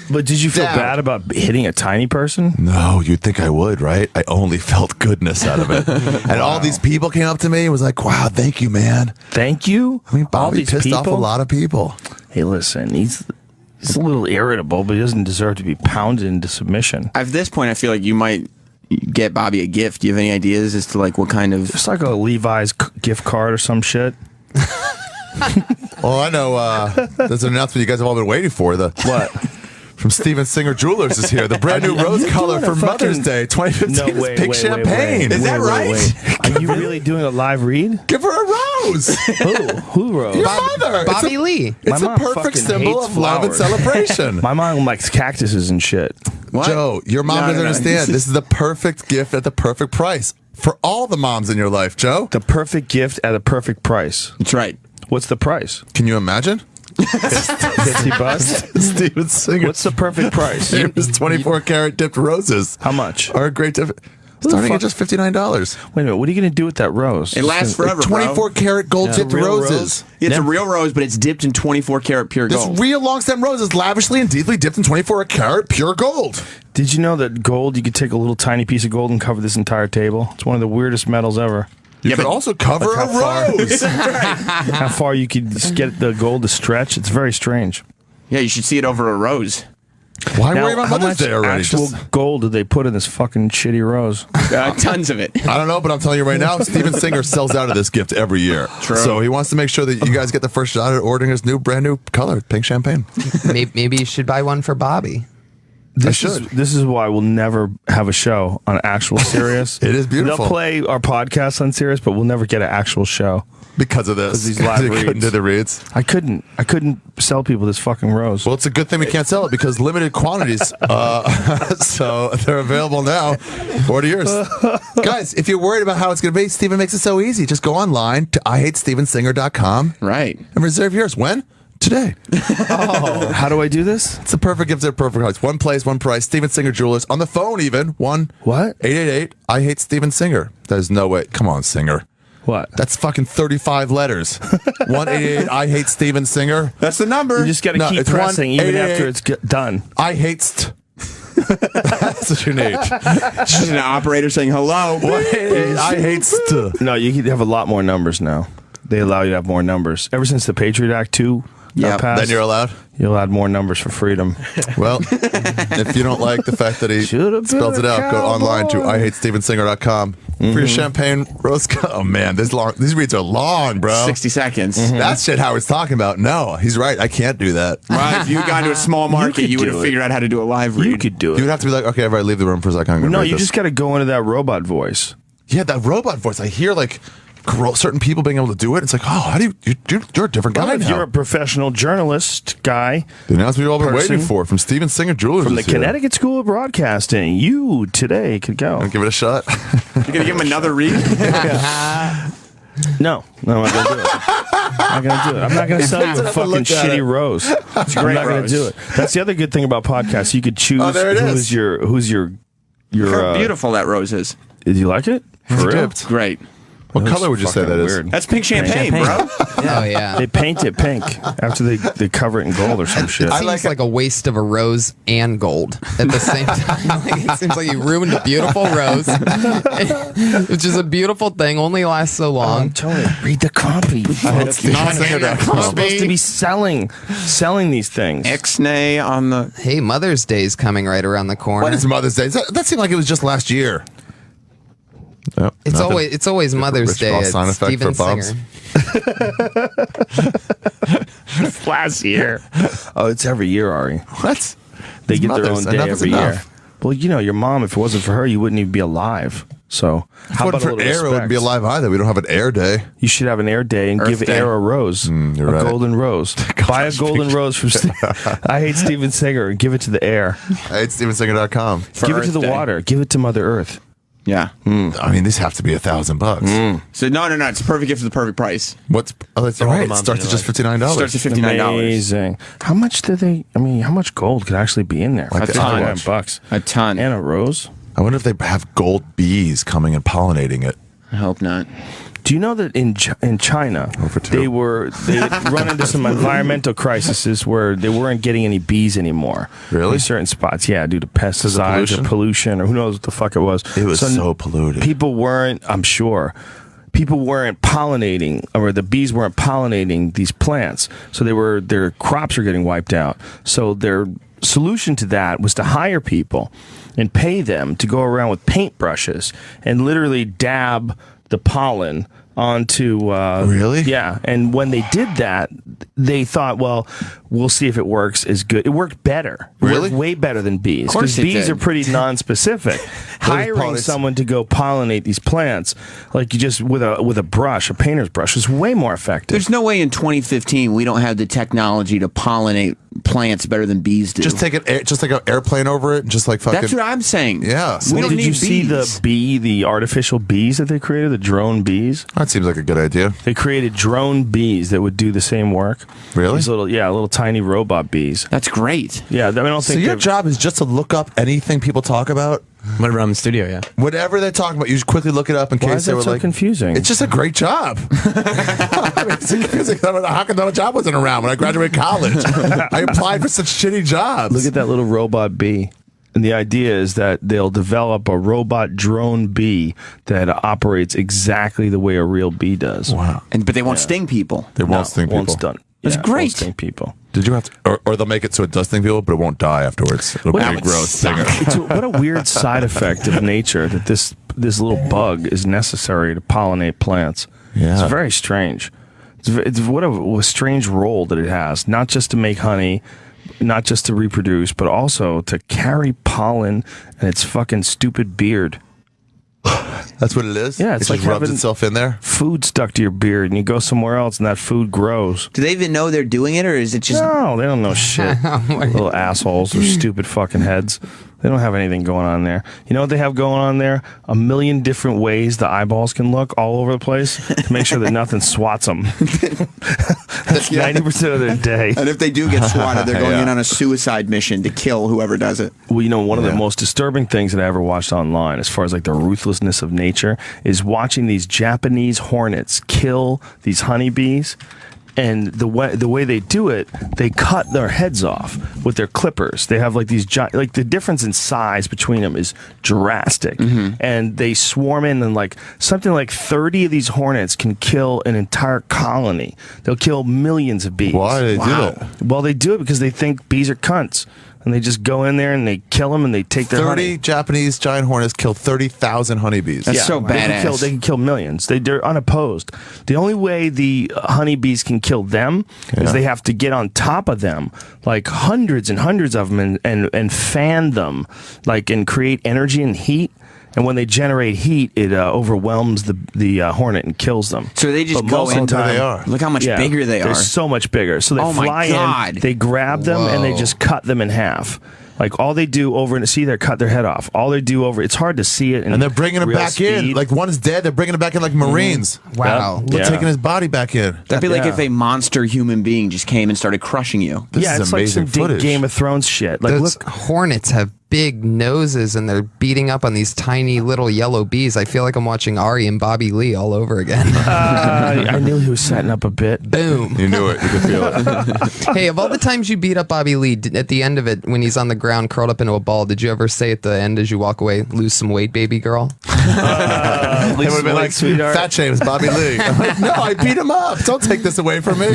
But did you feel bad about hitting a tiny person? No, you'd think I would, right? I only felt goodness out of it. And all these people came up to me and was like, wow, thank you, man. Thank you? I mean, Bobby all these pissed people? off a lot of people. Hey, listen, he's a little irritable, but he doesn't deserve to be pounded into submission. At this point, I feel like you might get Bobby a gift. Do you have any ideas as to like what kind of... Just like a Levi's gift card or some shit. Well, I know there's an announcement you guys have all been waiting for. What? From Steven Singer Jewelers is here. The brand new rose color for Mother's Day 2015 is pink champagne. Is that right? Are you really doing a live read? Give her a rose. Who rose? Your mother. Bobby Lee. It's a perfect symbol of love and celebration. My mom likes cactuses and shit. What? Joe, your mom doesn't understand. This is the perfect gift at the perfect price for all the moms in your life, Joe. The perfect gift at a perfect price. That's right. What's the price? Can you imagine? $50? Steven Singer. What's the perfect price? Here's 24 karat dipped roses. How much? Are a great starting at just $59. Wait a minute. What are you going to do with that rose? It lasts forever, 24 karat gold dipped roses. It's a real rose, but it's dipped in 24 karat pure gold. This real long stem rose is lavishly and deeply dipped in 24 karat pure gold. Did you know that gold, you could take a little tiny piece of gold and cover this entire table? It's one of the weirdest metals ever. You could also cover a rose. How far you could get the gold to stretch? It's very strange. Yeah, you should see it over a rose. Why worry about Mother's Day already? Actual gold did they put in this fucking shitty rose? Tons of it. I don't know, but I'm telling you right now, Steven Singer sells out of this gift every year. True. So he wants to make sure that you guys get the first shot at ordering his brand new color, pink champagne. Maybe you should buy one for Bobby. This is why we'll never have a show on actual Sirius. It is beautiful. They'll play our podcast on Sirius, but we'll never get an actual show. Because of this. These live You couldn't reads. do the reads. I couldn't sell people this fucking rose. Well, it's a good thing we can't sell it because limited quantities. So they're available now. Order yours. Guys, if you're worried about how it's going to be, Steven makes it so easy. Just go online to IHateStevenSinger.com. Right. And reserve yours. When? Today. Oh, how do I do this? It's the perfect gift at a perfect price. One place, one price. Steven Singer Jewelers. On the phone even. What? 888 I hate Steven Singer. There's no way. Come on, Singer. What? That's fucking 35 letters. 188 I hate Steven Singer. That's the number. You just got to keep pressing even after it's done. I hate That's what you need. She's an operator saying hello. I hate No, you can have a lot more numbers now. They allow you to have more numbers. Ever since the Patriot Act 2 passed, then you're allowed? You're allowed more numbers for freedom. Well, if you don't like the fact that he spells it out, go online to IHateStevenSinger.com for your champagne rose. Oh, man, these reads are long, bro. 60 seconds. That's shit Howard's talking about. No, he's right. I can't do that. Right, if you got into a small market, you would have figured out how to do a live read. You could do it. You would have to be like, okay, everybody leave the room for a second. No, you just got to go into that robot voice. Yeah, that robot voice. I hear like certain people being able to do it. It's like, oh, how do you're a different guy now. You're a professional journalist guy. The announcement we've all been waiting for from Steven Singer Jewelers. From the Connecticut School of Broadcasting. You today could go. I'll give it a shot. You're going to give him another read? No, I'm not going to do it. I'm not going to do it. I'm not going to sell you a fucking shitty rose. It's a I'm great not going to do it. That's the other good thing about podcasts. You could choose who's your How beautiful that rose is. Did you like it? For real? Great. What color would you say that is? That's pink champagne, bro. Oh yeah. They paint it pink after they cover it in gold or some shit. It seems like a waste of a rose and gold at the same time. It seems like you ruined a beautiful rose, which is a beautiful thing. Only lasts so long. Tony, read the copy. You're supposed to be selling these things. Ixnay on the. Hey, Mother's Day is coming right around the corner. When is Mother's Day? That seemed like it was just last year. Yep, It's always Mother's Day at Steven Singer. Last year. Oh, it's every year, Ari. What? They get their own day every year. Well, you know, your mom, if it wasn't for her, you wouldn't even be alive. So, how about for Air? It wouldn't be alive either. We don't have an Air Day. You should have an Air Day and give Air a rose, golden rose. Buy a golden rose from. I hate Steven Singer and give it to the Air. I hate StevenSinger.com. Give it to the water. Give it to Mother Earth. Yeah. I mean, these have to be $1,000. So no, it's a perfect gift for the perfect price. What's? Oh, that's right. It starts at just $59. Starts at $59. Amazing. How much do they? I mean, how much gold could actually be in there? Like a ton. $59. A ton. And a rose. I wonder if they have gold bees coming and pollinating it. I hope not. Do you know that in China they run into some environmental crises where they weren't getting any bees anymore? Really? In certain spots, yeah, due to pesticides or pollution or who knows what the fuck it was. It was so polluted. People weren't, I'm sure, pollinating, or the bees weren't pollinating these plants, so their crops were getting wiped out. So their solution to that was to hire people and pay them to go around with paintbrushes and literally dab the pollen onto really? Yeah. And when they did that, they thought, well, we'll see if it works as good. It worked better. Really? It worked way better than bees. Of course Because bees are pretty non-specific. Hiring someone to go pollinate these plants, like you just with a brush, a painter's brush, is way more effective. There's no way in 2015 we don't have the technology to pollinate plants better than bees do. Just take an airplane over it, and just like fucking. That's what I'm saying. Yeah. We don't did need you see the artificial bees that they created, the drone bees? That seems like a good idea. They created drone bees that would do the same work. Really? These little tiny robot bees. That's great. Yeah, I don't think so. Your job is just to look up anything people talk about. Whenever I'm in the studio, yeah. Whatever they're talking about, you just quickly look it up in case they were so like confusing. It's just a great job. I mean, it's confusing. How come no job wasn't around when I graduated college? I applied for such shitty jobs. Look at that little robot bee. And the idea is that they'll develop a robot drone bee that operates exactly the way a real bee does. Wow. But they won't sting people. They won't sting people. Won't stun. That's great. Won't sting people. Did you have to, or they'll make it so it does sting people, but it won't die afterwards. It'll be a gross stinger. What a weird side effect of nature that this little bug is necessary to pollinate plants. Yeah. It's very strange. It's what a strange role that it has, not just to make honey, not just to reproduce, but also to carry pollen and its fucking stupid beard. That's what it is? Yeah, it's it like just rubs having itself in there. Food stuck to your beard, and you go somewhere else, and that food grows. Do they even know they're doing it, or is it just... No, they don't know shit. Little assholes with stupid fucking heads. They don't have anything going on there. You know what they have going on there? A million different ways the eyeballs can look all over the place to make sure that nothing swats them. That's 90% of their day. And if they do get swatted, they're going in on a suicide mission to kill whoever does it. Well, you know, one of the most disturbing things that I ever watched online, as far as like the ruthlessness of nature, is watching these Japanese hornets kill these honeybees. And the way they do it, they cut their heads off with their clippers. They have like these like the difference in size between them is drastic. And they swarm in, and like something like 30 of these hornets can kill an entire colony. They'll kill millions of bees. Why do they do that? Well, they do it because they think bees are cunts. And they just go in there and they kill them and they take their 30 honey. Japanese giant hornets killed 30,000 honeybees. That's so badass. They can kill millions. They're unopposed. The only way the honeybees can kill them is they have to get on top of them, like hundreds and hundreds of them, and fan them, like, and create energy and heat. And when they generate heat, it overwhelms the hornet and kills them. So they just go in. They are. Look how much bigger they are. They're so much bigger. So they fly in, they grab them, and they just cut them in half. Like all they do over and see, they cut their head off. All they do over, it's hard to see it. And they're bringing him back in. Like one is dead, they're bringing him back in like Marines. Wow. They're taking his body back in. That'd be like if a monster human being just came and started crushing you. This is it's amazing like some footage. Game of Thrones shit. Like, Those hornets have big noses, and they're beating up on these tiny little yellow bees. I feel like I'm watching Ari and Bobby Lee all over again. I knew he was setting up a bit. Boom. You knew it. You could feel it. Hey, of all the times you beat up Bobby Lee, at the end of it, when he's on the ground curled up into a ball, did you ever say at the end as you walk away, lose some weight, baby girl? It would have been like, sweetheart. Fat Shame's Bobby Lee. I'm like, no, I beat him up. Don't take this away from me.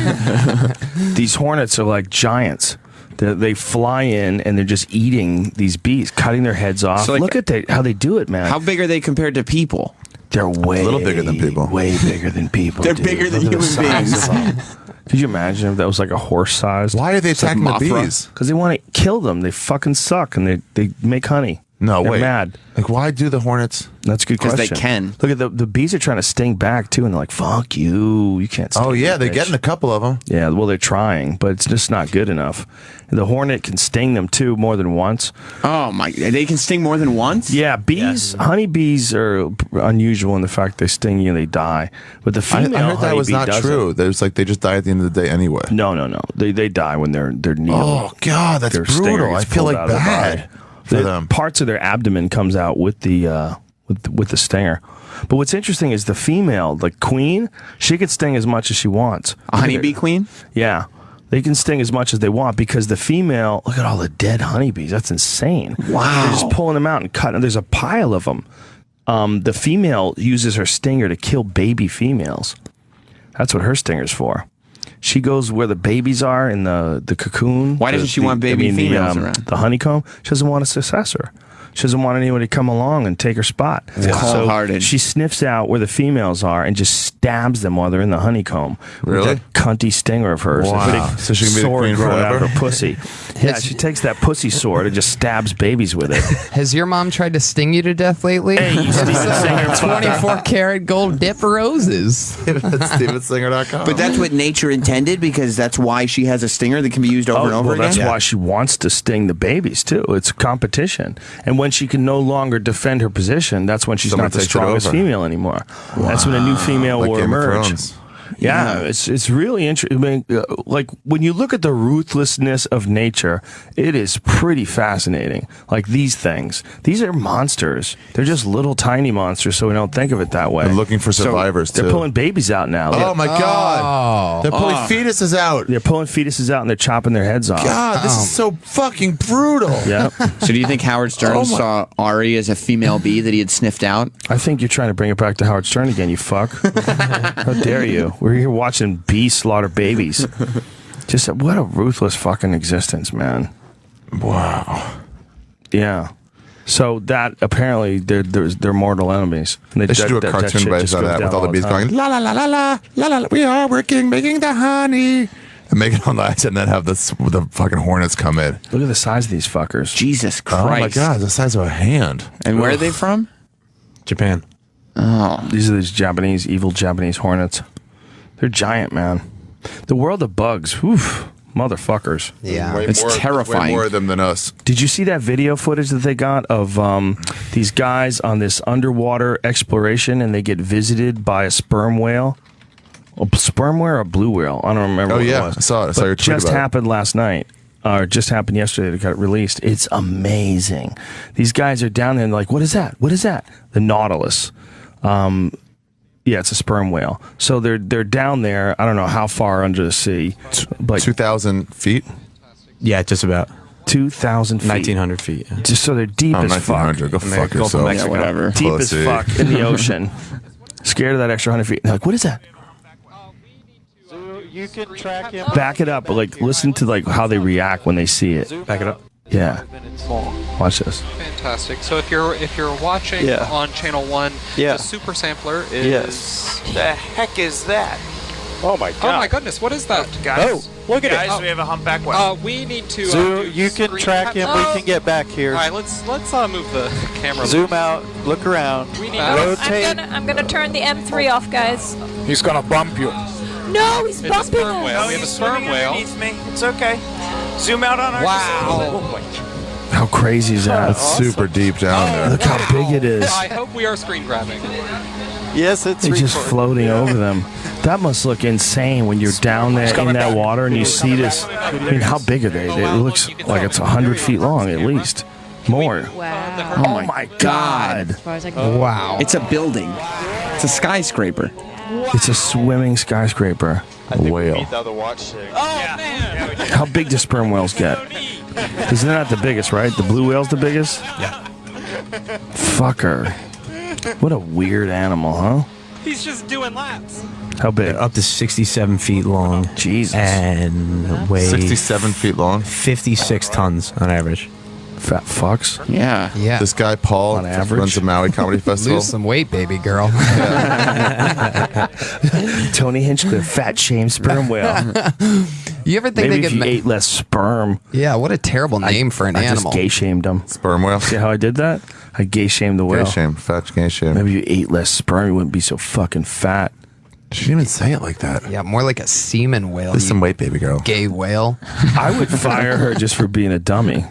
These hornets are like giants. They fly in and they're just eating these bees, cutting their heads off. So like, look at how they do it, man. How big are they compared to people? They're way a little bigger than people. Way bigger than people. They're dude. bigger than Look at the human size beings. of them. Could you imagine if that was like a horse size? Why are they attacking the bees? Because they want to kill them. They fucking suck, and they make honey. No, They're wait. mad. Like, why do the hornets? That's a good question. Because they can. Look at the bees are trying to sting back too, and they're like, "Fuck you, you can't." Sting Oh yeah, me, they're bitch." getting a couple of them. Yeah, well, they're trying, but it's just not good enough. The hornet can sting them too more than once. Oh my! They can sting more than once. Yeah, bees, honeybees are unusual in the fact they sting you and they die. But the female I heard that was honeybee not doesn't. true. There's like they just die at the end of the day anyway. No. They die when they're needle. Oh God, that's Their brutal. stinger I gets feel pulled like out of their bad body. for them. Parts of their abdomen comes out with the with the stinger. But what's interesting is the female, the queen, she can sting as much as she wants. A honeybee queen? Yeah. They can sting as much as they want because the female, look at all the dead honeybees. That's insane. Wow. They're just pulling them out and cutting. There's a pile of them. The female uses her stinger to kill baby females. That's what her stinger's for. She goes where the babies are in the cocoon. Why doesn't she want baby females around? The honeycomb. She doesn't want a successor. She doesn't want anyone to come along and take her spot. It's cold-hearted. She sniffs out where the females are and just stabs them while they're in the honeycomb. Really? With that cunty stinger of hers. Wow. A big So she can be the sword queen growing out of forever? her pussy. Yeah, she takes that pussy sword and just stabs babies with it. Has your mom tried to sting you to death lately? Hey, you Steven Singer fucker. 24 karat gold dip roses. That's StevenSinger.com. But that's what nature intended because that's why she has a stinger that can be used over and over well, again. that's why she wants to sting the babies too. It's competition, and when she can no longer defend her position, that's when she's Someone not the takes it strongest over. female anymore. That's when a new female Like will Game of emerge. Thrones. Yeah, it's really interesting. I mean, like when you look at the ruthlessness of nature, it is pretty fascinating. Like these things, these are monsters. They're just little tiny monsters, so we don't think of it that way. They're looking for survivors They're too. pulling babies out now. Oh my God! They're pulling fetuses out. They're pulling fetuses out and they're chopping their heads off. God, this is so fucking brutal. Yeah. So do you think Howard Stern saw Ari as a female bee that he had sniffed out? I think you're trying to bring it back to Howard Stern again, you fuck. How dare you? We're here watching bees slaughter babies. Just what a ruthless fucking existence, man. Wow. Yeah. So that apparently they're mortal enemies. And They should do a cartoon based on that with all the bees going la la la la la la la. We are working, making the honey, and make it on the ice, and then have the fucking hornets come in. Look at the size of these fuckers. Jesus Christ! Oh my God, the size of a hand. And where are they from? Japan. Oh, These are these evil Japanese hornets. They're giant, man. The world of bugs. Whew, motherfuckers. Yeah. It's terrifying. Way more of them than us. Did you see that video footage that they got of these guys on this underwater exploration and they get visited by a sperm whale? A sperm whale or a blue whale? I don't remember Oh, what yeah. it was. I saw it. I saw But your it tweet just about it. happened last night. Or just happened yesterday. It got released. It's amazing. These guys are down there and like, what is that? What is that? The Nautilus. Yeah, it's a sperm whale. So they're down there. I don't know how far under the sea, but 2,000 feet. Yeah, just about 2,000 feet. 1,900 feet. Yeah. Just so they're deep Oh, as fuck. 1,900. Go fuck Gulf of yourself. Mexico. yeah, whatever. Deep Pussy. as fuck in the ocean. Scared of that extra 100 feet. They're like, what is that? You can track him. Back it up. Like, listen to like how they react when they see it. Back it up. Yeah. Watch this. Fantastic. So if you're watching on channel 1, the super sampler is The heck is that? Oh my god. Oh my goodness, what is that? Guys, look at guys, it. we have a humpback whale. We need to Zoo, do you can screen track him. We cap- can get back here. All right, let's move the camera. Zoom out. Look around. We need rotate. I'm gonna turn the M3 off, guys. He's gonna bump you. No, he's It's a bumping sperm whale. us. We have a sperm whale. Underneath me. It's okay. Zoom out on our. Wow. How crazy is that? It's super deep down there. Look how big it is. I hope we are screen grabbing. Yes, it's It's just recording. floating over them. That must look insane when you're down there in that water and you see this. I mean, how big are they? It looks like it's 100 feet long at least. More. Wow. Oh my God. As far as I can. Wow. It's a building. It's a skyscraper. It's a swimming skyscraper. A whale. Meet the other watch stick. How big do sperm whales get? Because they're not the biggest, right? The blue whale's the biggest? Yeah. Fucker. What a weird animal, huh? He's just doing laps. How big? Up to 67 feet long. Jesus. And weigh 67 feet long. 56 tons on average. Fat fucks. Yeah. Yeah. This guy, Paul, On average. runs the Maui Comedy Festival. Lose some weight, baby girl. Tony Hinchcliffe, fat shame sperm whale. You ever think Maybe they if get you ate less sperm. Yeah, what a terrible name for an I animal. just gay shamed him. Sperm whale. See how I did that? I gay shamed the whale. Gay shame. Fat gay shame. Maybe you ate less sperm, you wouldn't be so fucking fat. She didn't even say it like that. Yeah, more like a semen whale. Lose some weight, baby girl. Gay whale. I would fire her just for being a dummy.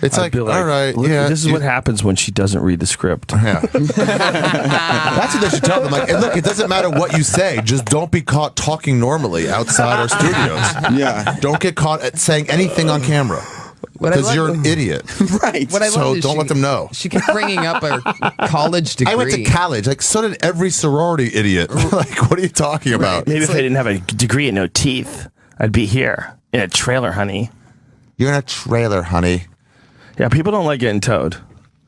It's I'd be all right, look, yeah. this is what happens when she doesn't read the script. Yeah. That's what they should tell them. Like, hey, look, it doesn't matter what you say. Just don't be caught talking normally outside our studios. Yeah. Don't get caught at saying anything on camera. Because you're an idiot. Right. What I So love is don't let them know. She kept bringing up her college degree. I went to college. Like, so did every sorority idiot. Like, what are you talking about? Maybe if I didn't have a degree and no teeth, I'd be here in a trailer, honey. You're in a trailer, honey. Yeah, people don't like getting towed.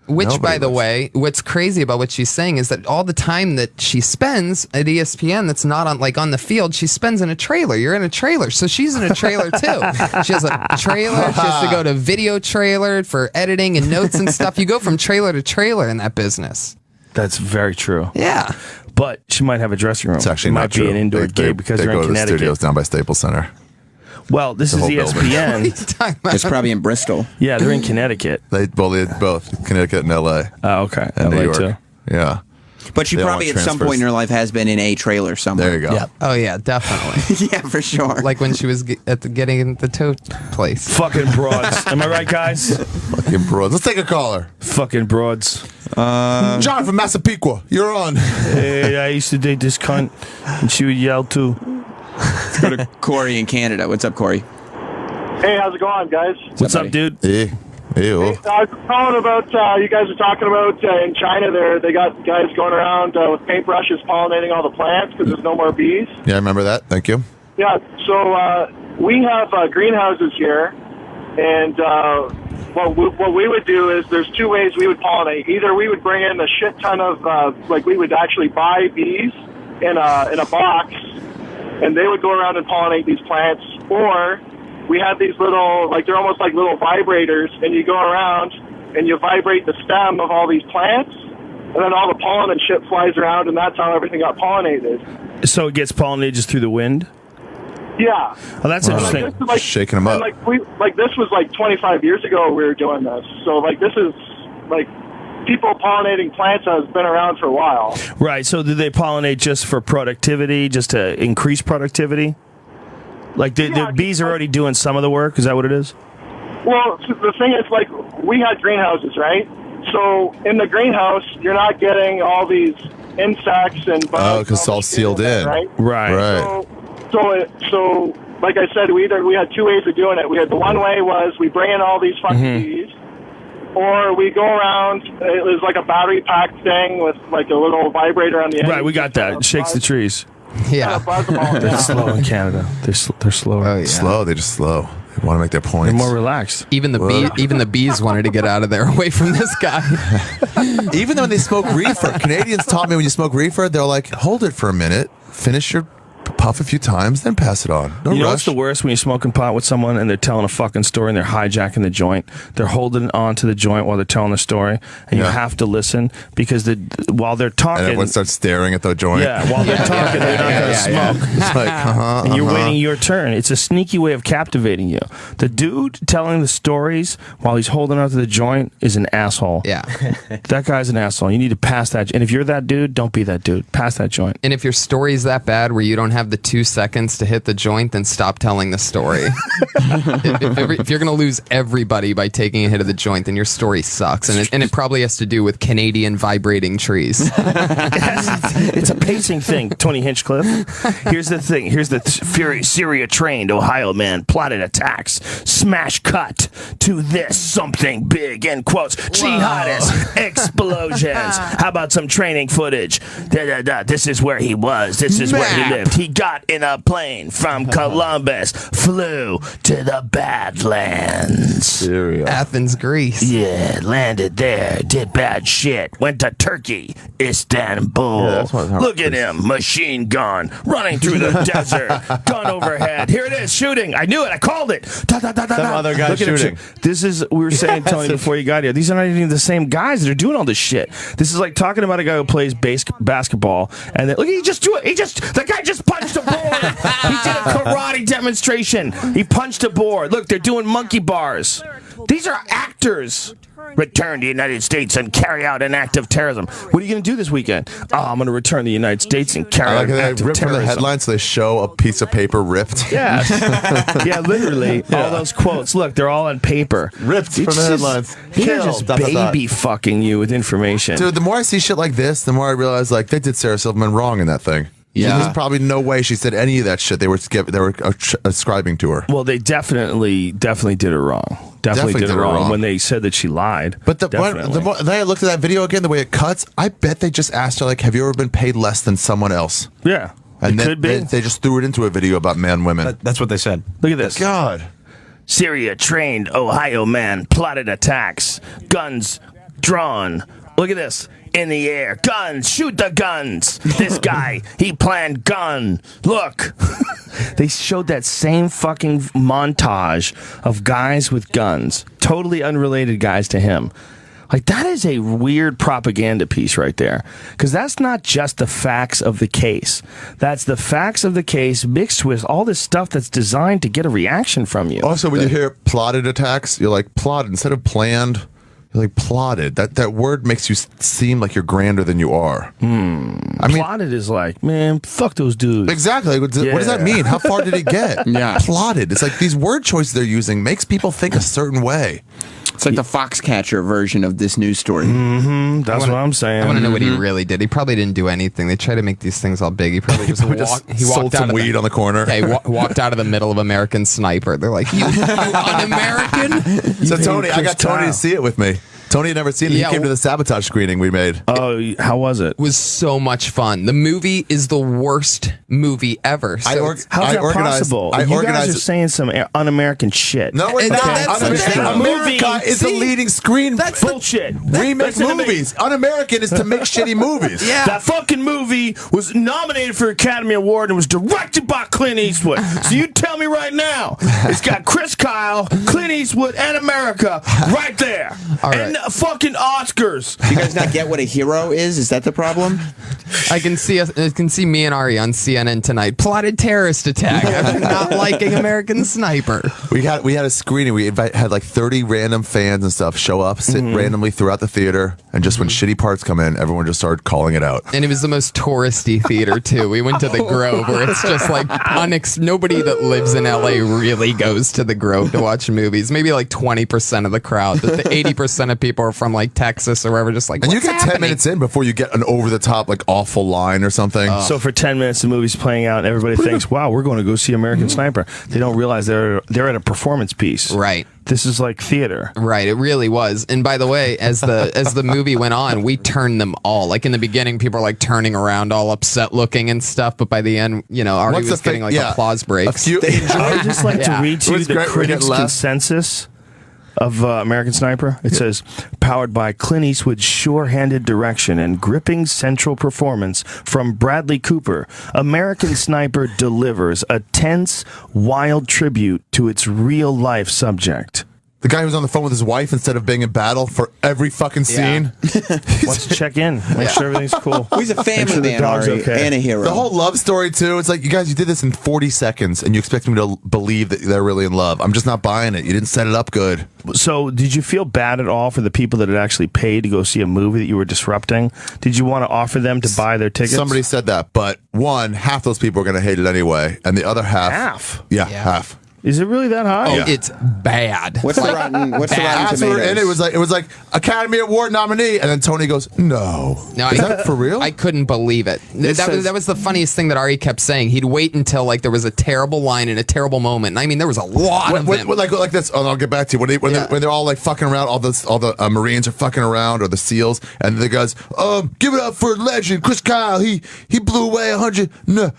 Which, Nobody by the was. way, what's crazy about what she's saying is that all the time that she spends at ESPN that's not on the field, she spends in a trailer. You're in a trailer. So she's in a trailer too. She has a trailer. She has to go to video trailer for editing and notes and stuff. You go from trailer to trailer in that business. That's very true. Yeah. But she might have a dressing room. It's actually it not might true. be an indoor gig because they they're go in to the Connecticut. studios down by Staples Center. Well, this is The whole building. ESPN. It's probably in Bristol. Yeah, they're in Connecticut. They both Connecticut and LA. Oh, okay. And LA New York. too. Yeah. But she They don't probably at want some point in transfers. her life has been in a trailer somewhere. There you go. Yeah. Oh, yeah, definitely. Yeah, for sure. Like when she was getting the tow place. Fucking broads. Am I right, guys? Fucking broads. Let's take a caller. Fucking broads. John from Massapequa. You're on. Hey, I used to date this cunt, and she would yell too. Let's go to Corey in Canada. What's up, Corey? Hey, how's it going, guys? What's up, dude? Hey. Ew. I was calling about, you guys are talking about in China there, they got guys going around with paintbrushes pollinating all the plants because there's no more bees. Yeah, I remember that. Thank you. Yeah, so we have greenhouses here, and what we would do is there's two ways we would pollinate. Either we would bring in a shit ton of, we would actually buy bees in a box, and they would go around and pollinate these plants, or we have these little, they're almost like little vibrators, and you go around and you vibrate the stem of all these plants, and then all the pollen and shit flies around, and that's how everything got pollinated. So it gets pollinated just through the wind? Yeah. Oh, that's interesting. This is Shaking them up. And this was 25 years ago we were doing this. So this is people pollinating plants has been around for a while. Right. So do they pollinate just for productivity, just to increase productivity? Like the bees are already doing some of the work? Is that what it is? Well, the thing is, we had greenhouses, right? So in the greenhouse, you're not getting all these insects and bugs. Oh, because it's all sealed in. Right? Right. So like I said, we had two ways of doing it. We had the one way was we bring in all these fucking bees, or we go around. It was like a battery pack thing with a little vibrator on the end. Right, we got that. It shakes the trees. Yeah. They're slow in Canada. They're slower. Oh, yeah. Slow. They just slow. They want to make their points. They're more relaxed. Even the bees wanted to get out of there, away from this guy. Even when they smoke reefer, Canadians taught me when you smoke reefer, they're like, hold it for a minute, finish your puff a few times, then pass it on. No You know rush. what's the worst when you're smoking pot with someone and they're telling a fucking story and they're hijacking the joint. They're holding on to the joint while they're telling the story, and you have to listen because while they're talking, And everyone starts staring at the joint. Yeah, while they're talking, they're not going to smoke. It's like, and you're waiting your turn. It's a sneaky way of captivating you. The dude telling the stories while he's holding on to the joint is an asshole. Yeah. That guy's an asshole. You need to pass that. And if you're that dude, don't be that dude. Pass that joint. And if your story's that bad where you don't have the 2 seconds to hit the joint, then stop telling the story. if you're going to lose everybody by taking a hit of the joint, then your story sucks. And it probably has to do with Canadian vibrating trees. It's a pacing thing, Tony Hinchcliffe. Here's the thing. Here's the Syria-trained Ohio man plotted attacks. Smash cut to this something big, in quotes. Jihadist explosions. How about some training footage? This is where he was. This is where he lived. He got in a plane from Columbus, flew to the Badlands. Athens, Greece. Yeah, landed there, did bad shit, went to Turkey, Istanbul. Look at him, machine gun, running through the desert, gun overhead. Here it is, shooting. I knew it, I called it. Some other guy shooting. This is, we were saying, Tony, before you got here, these are not even the same guys that are doing all this shit. This is like talking about a guy who plays basketball, and then, look, he just do it. The guy just punched a board. He did a karate demonstration. He punched a board. Look, they're doing monkey bars. These are actors. Return to the United States and carry out an act of terrorism. What are you going to do this weekend? Oh, I'm going to return to the United States and carry out an act of terrorism. From the headlines, so they show a piece of paper ripped. Yeah. Yeah, literally. All those quotes. Look, they're all on paper. Ripped from the headlines. They're just baby fucking you with information. Dude, the more I see shit like this, the more I realize, like, they did Sarah Silverman wrong in that thing. Yeah. There's probably no way she said any of that shit they were ascribing to her. Well, they definitely did it wrong. Definitely did it wrong when they said that she lied. But then I looked at that video again, the way it cuts, I bet they just asked her, like, have you ever been paid less than someone else? Yeah. And then they just threw it into a video about man, women. That's what they said. Look at this. God. Syria trained Ohio man plotted attacks. Guns drawn. Look at this. In the air. Guns. Shoot the guns. This guy, he planned gun. Look. They showed that same fucking montage of guys with guns. Totally unrelated guys to him. Like, that is a weird propaganda piece right there. Because that's not just the facts of the case. That's the facts of the case mixed with all this stuff that's designed to get a reaction from you. Also, when you hear plotted attacks, you're like, plotted instead of planned. You're like, plotted. That word makes you seem like you're grander than you are. I mean, plotted is like, man, fuck those dudes. Exactly. What does that mean? How far did he get? Yeah. Plotted. It's like these word choices they're using makes people think a certain way. It's like the Foxcatcher version of this news story. That's what I'm saying. I want to know what he really did. He probably didn't do anything. They try to make these things all big. He probably just sold some weed on the corner. Yeah, he walked out of the middle of American Sniper. They're like, you un-American? So Tony, I got Tony to see it with me. Tony had never seen it. He came to the Sabotage screening we made. Oh, how was it? It was so much fun. The movie is the worst movie ever. So how's that possible? You guys are saying some un-American shit. No, we're not. America is the leading screen. That's bullshit. We make movies. Un-American is to make shitty movies. Yeah. That fucking movie was nominated for Academy Award and was directed by Clint Eastwood. So you tell me right now, it's got Chris Kyle, Clint Eastwood, and America right there. All right. And fucking Oscars. Do you guys not get what a hero is? Is that the problem? I can see me and Ari on CNN tonight. Plotted terrorist attack after not liking American Sniper. We had a screening. We had like 30 random fans and stuff show up, sit randomly throughout the theater, and just when shitty parts come in, everyone just started calling it out. And it was the most touristy theater too. We went to the Grove, where it's just like nobody that lives in LA really goes to the Grove to watch movies. Maybe like 20% of the crowd, but the 80% of people are from like Texas or wherever, just like, and you get 10 minutes in before you get an over the top like awful line or something. So for 10 minutes the movie's playing out and everybody thinks, wow, we're going to go see American Sniper. They don't realize they're at a performance piece. Right. This is like theater. Right, it really was. And by the way, as the movie went on, we turned them all. Like in the beginning, people are like turning around all upset looking and stuff, but by the end, Ari was getting like applause breaks. I would just like to read to you the critics' consensus of American Sniper. It says, powered by Clint Eastwood's sure-handed direction and gripping central performance from Bradley Cooper, American Sniper delivers a tense, wild tribute to its real-life subject. The guy who's on the phone with his wife instead of being in battle for every fucking scene. Wants to check in, make sure everything's cool. He's a family man, Ari, and a hero. The whole love story, too. It's like, you guys, you did this in 40 seconds, and you expect me to believe that they're really in love. I'm just not buying it. You didn't set it up good. So, did you feel bad at all for the people that had actually paid to go see a movie that you were disrupting? Did you want to offer them to buy their tickets? Somebody said that, but half those people are going to hate it anyway, and the other half... Half? Yeah, half. Is it really that high? Oh, yeah. It's bad. What's the rotten tomatoes? And it was like Academy Award nominee, and then Tony goes, no. Is that for real? I couldn't believe it. That was the funniest thing that Ari kept saying. He'd wait until like there was a terrible line and a terrible moment. And I mean, there was a lot of them. Like this. Oh, I'll get back to you. When they're all like fucking around, all the Marines are fucking around, or the SEALs, and the guys, give it up for legend Chris Kyle. He blew away 100. No.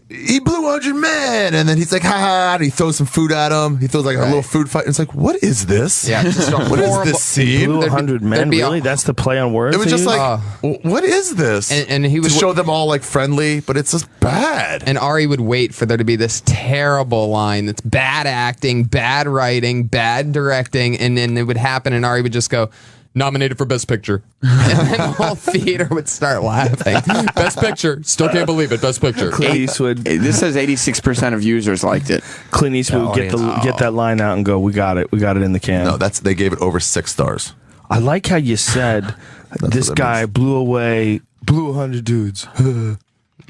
he blew 100 men, and then he's like, ha ha, and he throws some food at him. He throws like a little food fight. And it's like, what is this? Yeah, just what is this scene? Blew 100 men, really? That's the play on words? It was just like, what is this? And he would to show them all like friendly, but it's just bad. And Ari would wait for there to be this terrible line that's bad acting, bad writing, bad directing, and then it would happen, and Ari would just go, nominated for Best Picture. And then the whole theater would start laughing. Best Picture. Still can't believe it. Best Picture. Clint Eastwood. This says 86% of users liked it. Clint Eastwood would get that line out and go, we got it. We got it in the can. No, they gave it over 6 stars. I like how you said this guy blew 100 dudes.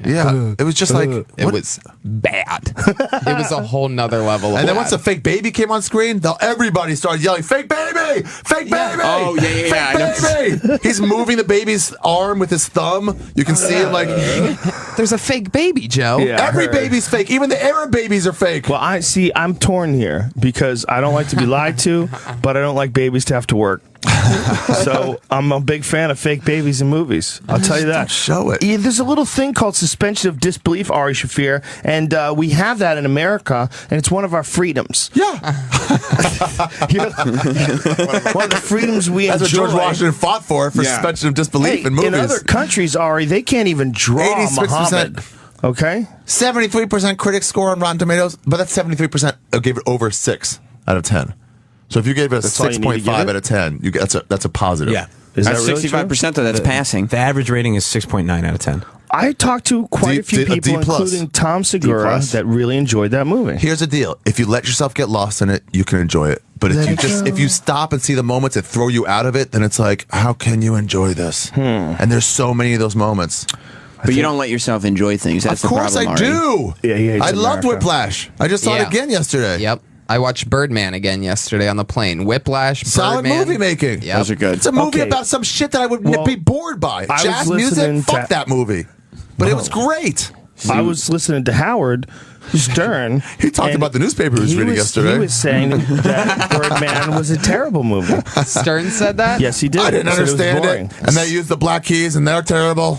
Yeah, it was just like it was bad. It was a whole nother level. And then once the fake baby came on screen, everybody started yelling, "Fake baby! Fake baby! Oh yeah, fake baby!" He's moving the baby's arm with his thumb. You can see him like, there's a fake baby, Joe. Yeah, every baby's fake. Even the Arab babies are fake. Well, I'm torn here because I don't like to be lied to, but I don't like babies to have to work. So I'm a big fan of fake babies in movies. I'll tell you that. Don't show it. Yeah, there's a little thing called suspension of disbelief, Ari Shaffir, and we have that in America, and it's one of our freedoms. Yeah. One of the freedoms we That's enjoy. what George Washington fought for suspension of disbelief in movies. In other countries, Ari, they can't even draw 86%. Muhammad. Okay? 73% critic score on Rotten Tomatoes, but that's 73% gave it over 6 out of 10. So if you gave it a 6.5 out of 10, that's a positive. Yeah. Is that That's really 65% though. That's passing. The average rating is 6.9 out of 10. I talked to quite a few people, D+. including Tom Segura, that really enjoyed that movie. Here's the deal: if you let yourself get lost in it, you can enjoy it. But if you stop and see the moments that throw you out of it, then it's like, how can you enjoy this? And there's so many of those moments. But you don't let yourself enjoy things. That's of the course problem. I do. Yeah, I loved Whiplash. I just saw it again yesterday. Yep. I watched Birdman again yesterday on the plane. Whiplash, solid Birdman. movie making. Yep. Those are good. It's a movie about some shit that I would be bored by. Jazz music, fuck that movie. But it was great. I was listening to Howard Stern. He talked about the newspaper he was reading yesterday. He was saying that Birdman was a terrible movie. Stern said that? Yes, he did. I didn't understand it. And they used the Black Keys, and they're terrible.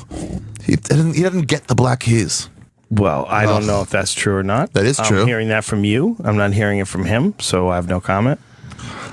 He didn't get the Black Keys. Well, I don't know if that's true or not. That is true. I'm hearing that from you. I'm not hearing it from him, so I have no comment.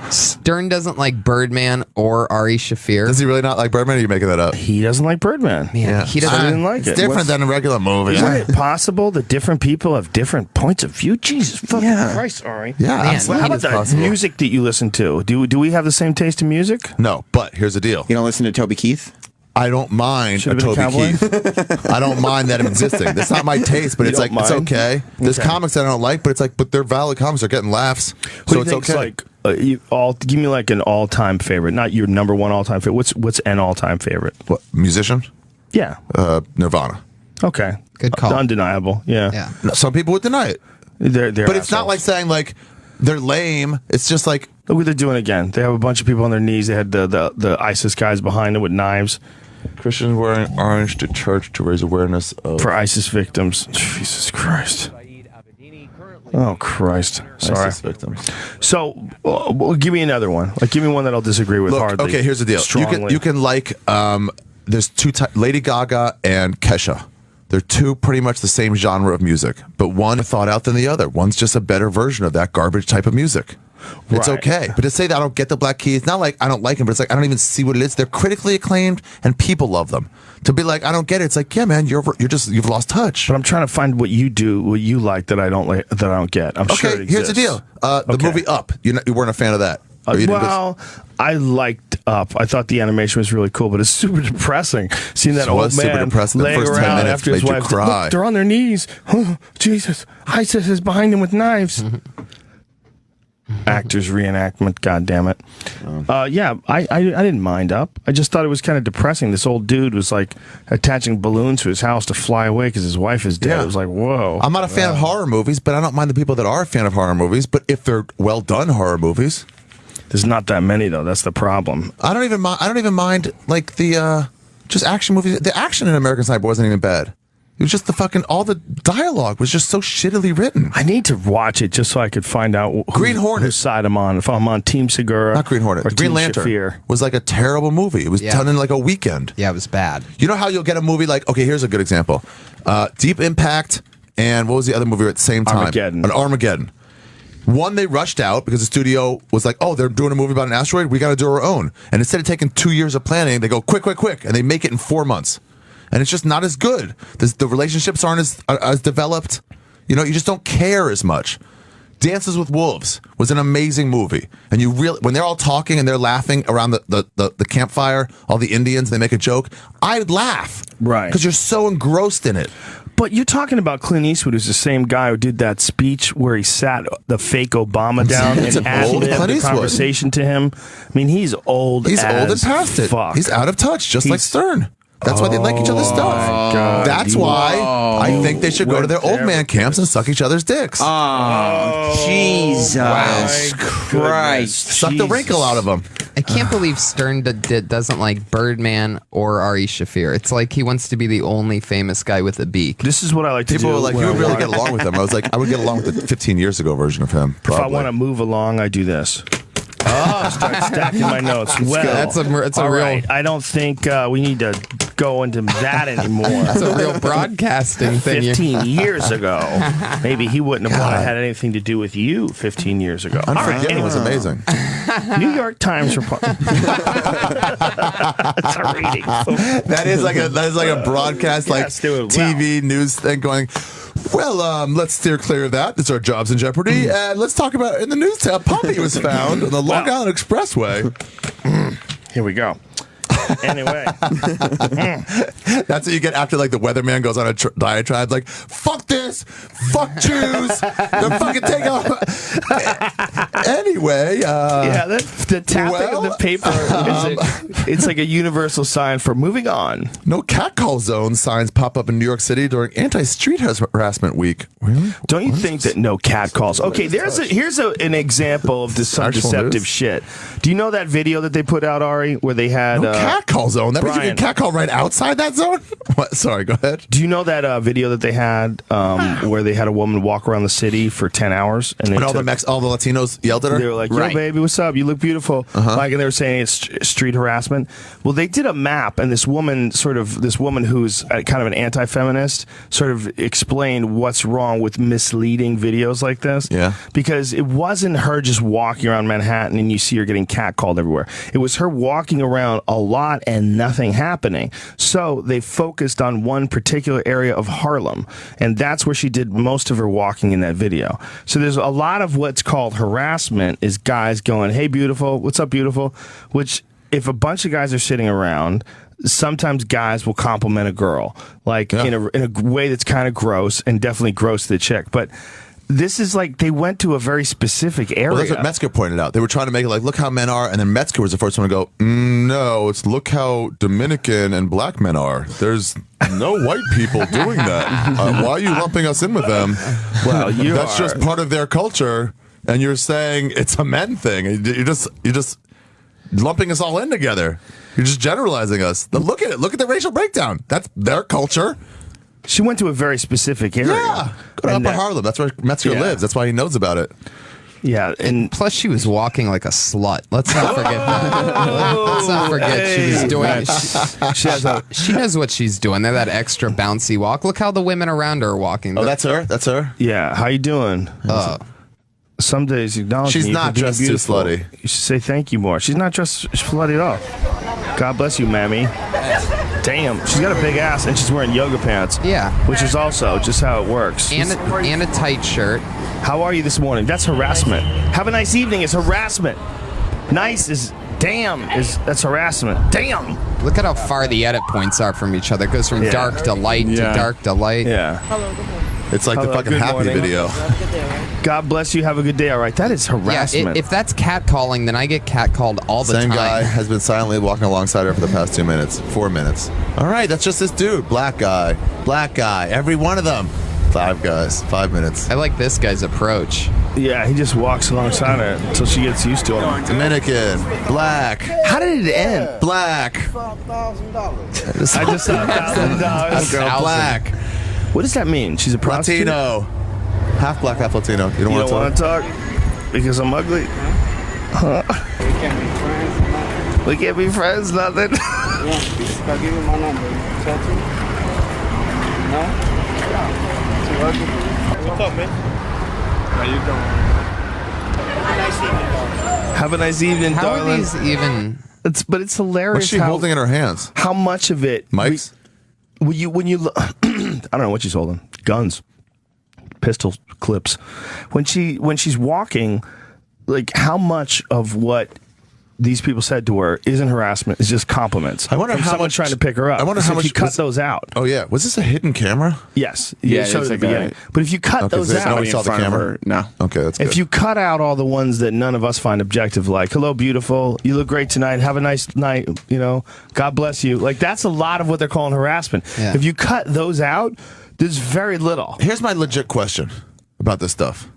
Stern doesn't like Birdman or Ari Shaffir. Does he really not like Birdman, or are you making that up? He doesn't like Birdman. Man, he doesn't. I didn't like It's it. different than a regular movie. Isn't it possible that different people have different points of view? Jesus fucking Christ, Ari. Yeah, Man, absolutely. How about that possible. music that you listen to? Do we have the same taste in music? No, but here's the deal. You don't listen to Toby Keith? I don't mind Should've a been a Toby cowboy? Keith. I don't mind that existing. That's not my taste, but You it's don't like, it's mind? okay. There's Okay. comics that I don't like, but it's like, but they're valid comics. They're getting laughs. Who So do you it's think's okay. like give me like an all-time favorite, not your number one all-time favorite. What's an all-time favorite? What, musician? Yeah. Nirvana. Okay. Good call. Undeniable. Yeah. Yeah. No, some people would deny it. They're But it's not assholes. like saying like they're lame. It's just like, Look what they're doing again. They have a bunch of people on their knees. They had the ISIS guys behind them with knives Christians wearing orange to church to raise awareness of for ISIS victims. Jesus Christ. Oh Christ! Sorry. ISIS victims. So, well, give me another one. Like, give me one that I'll disagree with Look, hardly. okay, here's the deal. Strongly. You can like there's two types, Lady Gaga and Kesha. They're two pretty much the same genre of music, but one thought out than the other. One's just a better version of that garbage type of music. It's Right. okay. But to say that I don't get the Black Keys, not like I don't like them, but it's like I don't even see what it is. They're critically acclaimed and people love them. To be like, I don't get it. It's like, yeah, man, you've lost touch. But I'm trying to find what you do, what you like that I don't like, that I don't get. I'm sure it Okay, here's the exists. deal. The movie Up. You weren't a fan of that. Or you didn't Well, I liked Up. I thought the animation was really cool, but it's super depressing. Seeing that It was old super man depressing. The laying first 10 around minutes after his made you wife. cry. Look, they're on their knees. Oh, Jesus. ISIS is behind him with knives. Actors reenactment, god damn it. Yeah, I didn't mind Up. I just thought it was kind of depressing. This old dude was like attaching balloons to his house to fly away because his wife is dead. Yeah. It was like, whoa. I'm not a fan of horror movies, but I don't mind the people that are a fan of horror movies. But if they're well done horror movies, There's not that many though. That's the problem. I don't even mind like the just action movies. The action in American Sniper wasn't even bad. It was just all the dialogue was just so shittily written. I need to watch it just so I could find out Green Hornet. whose side I'm on. If I'm on Team Segura, Not Green Hornet. or Green Team Lantern Shaffir. was like a terrible movie. It was done in like a weekend. Yeah, it was bad. You know how you'll get a movie like, okay, here's a good example. Deep Impact and what was the other movie at the same time? Armageddon. One, they rushed out because the studio was like, oh, they're doing a movie about an asteroid, we got to do our own. And instead of taking 2 years of planning, they go quick, and they make it in 4 months. And it's just not as good. The relationships aren't as developed. You know, you just don't care as much. Dances with Wolves was an amazing movie. And you really, when they're all talking and they're laughing around the campfire, all the Indians, they make a joke, I'd laugh. Right. Because you're so engrossed in it. But you're talking about Clint Eastwood, who's the same guy who did that speech where he sat the fake Obama down and ad-libbed the conversation to him. I mean, he's old. He's old and past it. He's out of touch, just like Stern. That's why they like each other's stuff. God. That's why I think they should go to their old man camps and suck each other's dicks. Jesus Christ. Suck the wrinkle out of them. I can't believe Stern doesn't like Birdman or Ari Shaffir. It's like he wants to be the only famous guy with a beak. This is what I like to do. People were like, you would really get along with him. I was like, I would get along with the 15 years ago version of him. Probably. If I want to move along, I do this. Start stacking my notes. Well, that's a real. Right. I don't think we need to go into that anymore. That's a real broadcasting thing. 15 years ago, maybe he wouldn't have had anything to do with you 15 years ago. Unforgiven was amazing. New York Times report. That's a rating. That is like a broadcast, like TV news thing going. Well, let's steer clear of that. It's our jobs in jeopardy. And let's talk about in the news tab. Puppy was found on the Long Island Expressway. Here we go. Anyway, that's what you get after like the weatherman goes on a diatribe, like "fuck this, fuck Jews, they're fucking taking off." Anyway, the tapping of the paper it's like a universal sign for moving on. No catcall zone signs pop up in New York City during anti-street harassment week. Really? Don't you think that no catcalls? Okay, here's an example of some deceptive shit. Do you know that video that they put out, Ari, where they had catcall zone? That means you can catcall right outside that zone? What? Sorry, go ahead. Do you know that video that they had where they had a woman walk around the city for 10 hours? And all the Latinos yelled at her? They were like, yo, baby, what's up? You look beautiful. Like, and they were saying it's street harassment. Well, they did a map, and this woman who's kind of an anti-feminist sort of explained what's wrong with misleading videos like this. Yeah. Because it wasn't her just walking around Manhattan and you see her getting catcalled everywhere. It was her walking around a lot and nothing happening. So they focused on one particular area of Harlem, and that's where she did most of her walking in that video. So there's a lot of what's called harassment is guys going, hey, beautiful, what's up, beautiful? Which, if a bunch of guys are sitting around, sometimes guys will compliment a girl, like in a way that's kind of gross and definitely gross to the chick. But this is like they went to a very specific area. Well, that's what Metzger pointed out. They were trying to make it like, look how men are, and then Metzger was the first one to go, no, it's look how Dominican and black men are. There's no white people doing that. Why are you lumping us in with them? Well, that's just part of their culture, and you're saying it's a men thing. You're just lumping us all in together. You're just generalizing us. Look at it. Look at the racial breakdown. That's their culture. She went to a very specific area. Yeah, go to Upper Harlem. That's where Metzger lives. That's why he knows about it. Yeah, and plus she was walking like a slut. Let's not forget that. Let's not forget she was doing. She knows what she's doing. They're that extra bouncy walk. Look how the women around her are walking. Oh, that's her. That's her. Yeah. How you doing? Some days acknowledge she's not dressed too slutty. You should say thank you more. She's not dressed slutty at all. God bless you, mammy. Damn, she's got a big ass and she's wearing yoga pants. Yeah, which is also just how it works. And a tight shirt. How are you this morning? That's harassment. Have a nice evening is harassment. Nice is damn that's harassment. Damn. Look at how far the edit points are from each other. It goes from dark to light to dark to light. Yeah. It's like the fucking happy video. God bless you. Have a good day. All right. That is harassment. Yeah, if that's catcalling, then I get catcalled all the time. Same guy has been silently walking alongside her for the past 2 minutes. 4 minutes. All right. That's just this dude. Black guy. Black guy. Every one of them. 5 guys. 5 minutes. I like this guy's approach. Yeah, he just walks alongside her until she gets used to him. Dominican. Black. How did it end? Black. $5,000. I just said $1,000. Girl, black. What does that mean? She's a prostitute? Latino. Half black, half Latino. You don't want to talk? Because I'm ugly? Huh? We can't be friends, nothing? Yeah, I'll give you my number. Talk to me? No? What's up, man? How you doing? Have a nice evening, How darling. are these even? But it's hilarious. What's she holding in her hands? How much of it? Mics? When you I don't know what she's holding. Guns, pistol clips. When she's walking, like how much of what these people said to her isn't harassment? It's just compliments. I wonder from how someone much trying to pick her up. I wonder So how if much you cut was- those out. Oh yeah, was this a hidden camera? Yes. Yeah, it showed it's at the like beginning. But if you cut those out, nobody saw the camera. No. Okay, that's good. if you cut out all the ones that none of us find objective, like "Hello, beautiful. You look great tonight. Have a nice night. You know, God bless you." Like that's a lot of what they're calling harassment. Yeah. If you cut those out, there's very little. Here's my legit question about this stuff.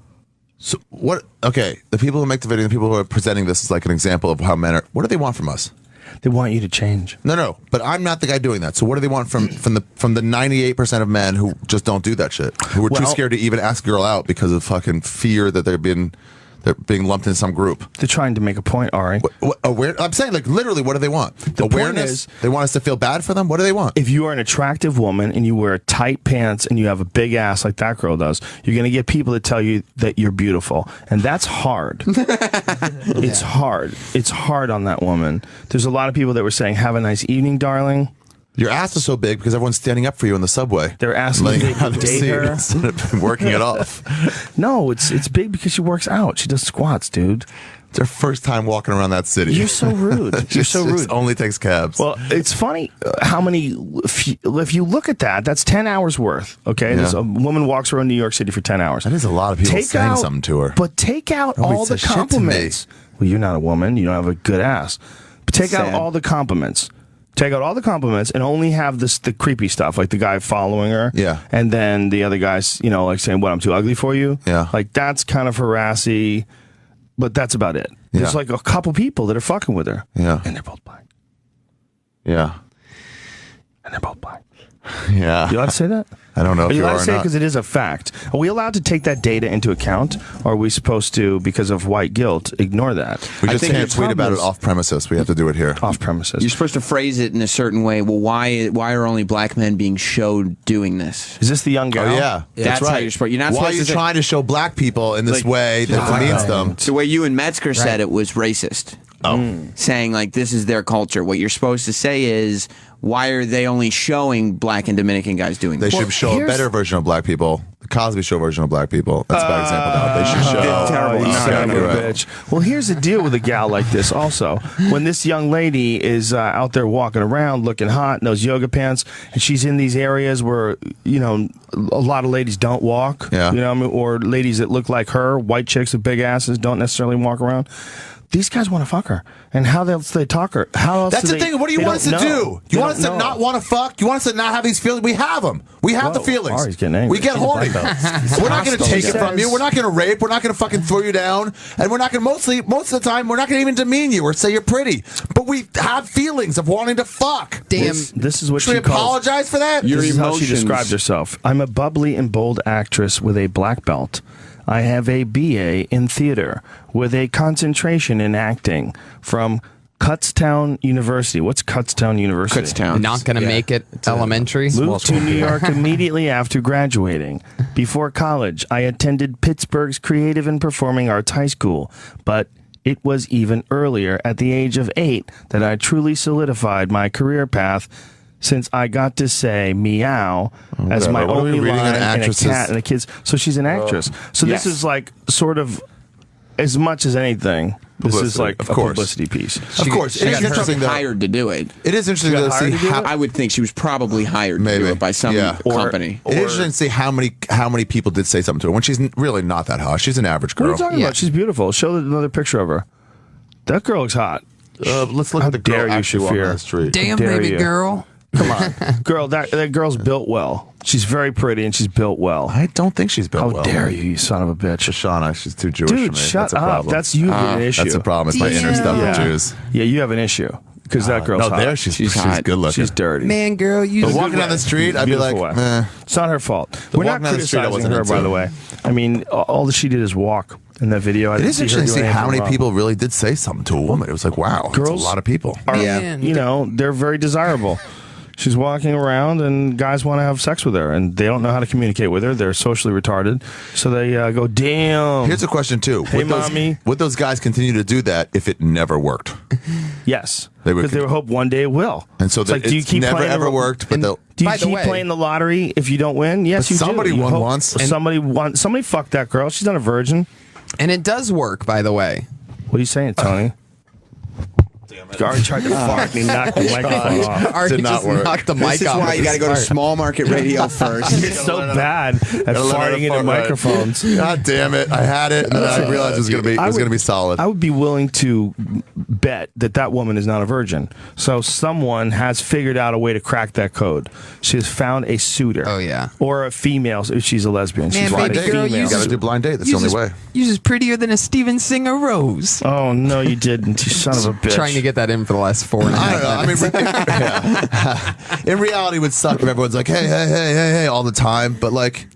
So what? Okay, the people who make the video, the people who are presenting this as like an example of how men are. What do they want from us? They want you to change. No, but I'm not the guy doing that. So what do they want from the 98% of men who just don't do that shit? Who are too scared to even ask a girl out because of fucking fear that they're being lumped in some group. They're trying to make a point, Ari. I'm saying, like, literally, what do they want? The Awareness? point is, they want us to feel bad for them? What do they want? If you are an attractive woman and you wear tight pants and you have a big ass like that girl does, you're going to get people to tell you that you're beautiful. And that's hard. It's hard. It's hard on that woman. There's a lot of people that were saying, "Have a nice evening, darling." Your ass is so big because everyone's standing up for you in the subway. They're asking if they can date her instead of working it off. No, it's big because she works out. She does squats, dude. It's her first time walking around that city. You're so rude. You're so rude. Only takes cabs. Well, it's funny how many. If you look at that, that's 10 hours worth. Okay, There's a woman walks around New York City for 10 hours. That is a lot of people saying something to her. But take out Nobody all the says shit to me. compliments. Well, you're not a woman. You don't have a good ass. But take out Sad. all the compliments. Take out all the compliments and only have the creepy stuff, like the guy following her. Yeah. And then the other guys, like saying, "What, I'm too ugly for you?" Yeah. Like that's kind of harassy, but that's about it. There's Yeah. like a couple people that are fucking with her. Yeah. And they're both black. Yeah. And they're both black. Yeah. You allowed to say that? I don't know Are if you you allowed are to or say it not. because it is a fact? Are we allowed to take that data into account? Or are we supposed to, because of white guilt, ignore that? We I just think can't the tweet about problem it is- off premises. We have to do it here. Off premises. You're supposed to phrase it in a certain way. Well, why are only black men being showed doing this? Is this the young gal? Oh, yeah. That's how you're supposed. You're not Why are supposed you to say- trying to show black people in this way that demeans them? The way you and Metzger said it was racist. Saying like this is their culture. What you're supposed to say is, why are they only showing black and Dominican guys doing They this? should show a better version of black people. The Cosby Show version of black people. That's a bad example now. They should show. terrible. You No, son of you're a right. bitch. Well, here's the deal with a gal like this also. When this young lady is out there walking around looking hot in those yoga pants, and she's in these areas where, a lot of ladies don't walk, Yeah. or ladies that look like her, white chicks with big asses, don't necessarily walk around. These guys want to fuck her. And how else do they talk her? How else That's do the they, thing. What do you they want us don't to know. do? They You want us don't to know. not want to fuck? You want us to not have these feelings? We have them. We have the Whoa, feelings. Ari's getting angry. We get He's a horny. black belt. We're not going to take it He from you. says- We're not going to rape. We're not going to fucking throw you down. And we're not going to most of the time, we're not going to even demean you or say you're pretty. But we have feelings of wanting to fuck. Damn. This is what Should we she calls. apologize for that? Your This is how she emotions. describes herself. I'm a bubbly and bold actress with a black belt. I have a BA in theater with a concentration in acting from Kutztown University. What's Kutztown University? Kutztown. Not going to make it elementary. Moved to New York immediately after graduating. Before college, I attended Pittsburgh's Creative and Performing Arts High School, but it was even earlier, at the age of 8, that I truly solidified my career path, since I got to say meow as my What are we only reading line an in a actress's- cat and a kid's. So she's an actress. So Yes. this is like sort of, as much as anything, this is Publicity, like of a course. publicity piece. Of course. She It is got interesting, though. hired to do it. It is interesting She got to see hired to do how. it? I would think she was probably hired to Maybe. do it by some Yeah. company. It is interesting to see how many people did say something to her when she's really not that hot. She's an average What are girl. you talking Yeah. about? She's beautiful. Show another picture of her. That girl looks hot. Let's look How at the girl dare you, actually walking Shaffir. down the street. Damn, dare baby you. girl. Come on, girl. That girl's built well. She's very pretty and she's built well. I don't think she's built How well. dare you son of a bitch! Shoshana, she's too Jewish for Dude, me. shut That's a up. problem. That's you have an issue. That's a problem. It's my inner stuff with Jews. Yeah, you have an issue because that girl's No, hot. there she's hot. good looking. She's dirty. Man, girl, you. But walking down the street, I'd be like, Beautiful way. eh. It's not her fault. We're not walking down the street, I criticizing wasn't her, into. by the way. I mean, all that she did is walk in that video. I It didn't is see her interesting to see doing how anything many wrong. people really did say something to a woman. It was like, wow, that's Girls a lot of people. Are, Man. they're very desirable. She's walking around, and guys want to have sex with her, and they don't know how to communicate with her. They're socially retarded, so they go, "Damn." Here's a question too: Hey, mommy. Would those guys continue to do that if it never worked? Yes, they would. Because they would hope one day it will. And so it's like, do you keep never playing ever worked? But they'll. Do you keep playing the lottery if you don't win? Yes, But you somebody do. You won hope- once. Somebody fucked that girl. She's not a virgin. And it does work, by the way. What are you saying, Tony? Ari tried to fart and he knocked the microphone off. Ari Did not just work. knocked the mic off. This is why you got to go to small market radio first. You're so bad at farting into microphones. God damn it! I had it, and then I realized it was gonna be solid. I would be willing to bet that woman is not a virgin. So someone has figured out a way to crack that code. She has found a suitor. Oh yeah, or a female if she's a lesbian. Man, She's baby found a girl, female. You gotta do blind date. That's the only way. You're just prettier than a Steven Singer rose. Oh no, you didn't. You son of a bitch. Trying to get that in for the last 4.5 minutes. In reality, it would suck if everyone's like, hey, all the time. But like,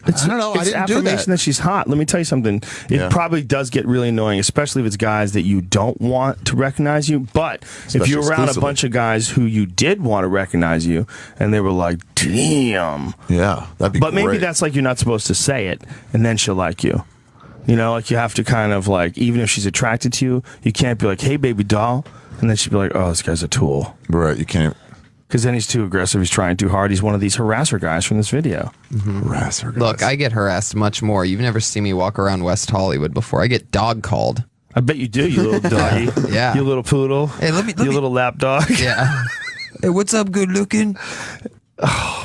I don't know. I It's didn't do affirmation that she's hot. Let me tell you something. It probably does get really annoying, especially if it's guys that you don't want to recognize you. But if you're around a bunch of guys who you did want to recognize you, and they were like, damn. Yeah, that'd be But great. maybe that's like you're not supposed to say it, and then she'll like you. You know, like you have to kind of like, even if she's attracted to you, you can't be like, hey, baby doll. And then she'd be like, oh, this guy's a tool. Right, you can't. Because then he's too aggressive. He's trying too hard. He's one of these harasser guys from this video. Harasser guys. Look, I get harassed much more. You've never seen me walk around West Hollywood before. I get dog called. I bet you do, you little doggy. Yeah. You little poodle. Hey, let me. You little lap dog. Yeah. Hey, what's up, good looking?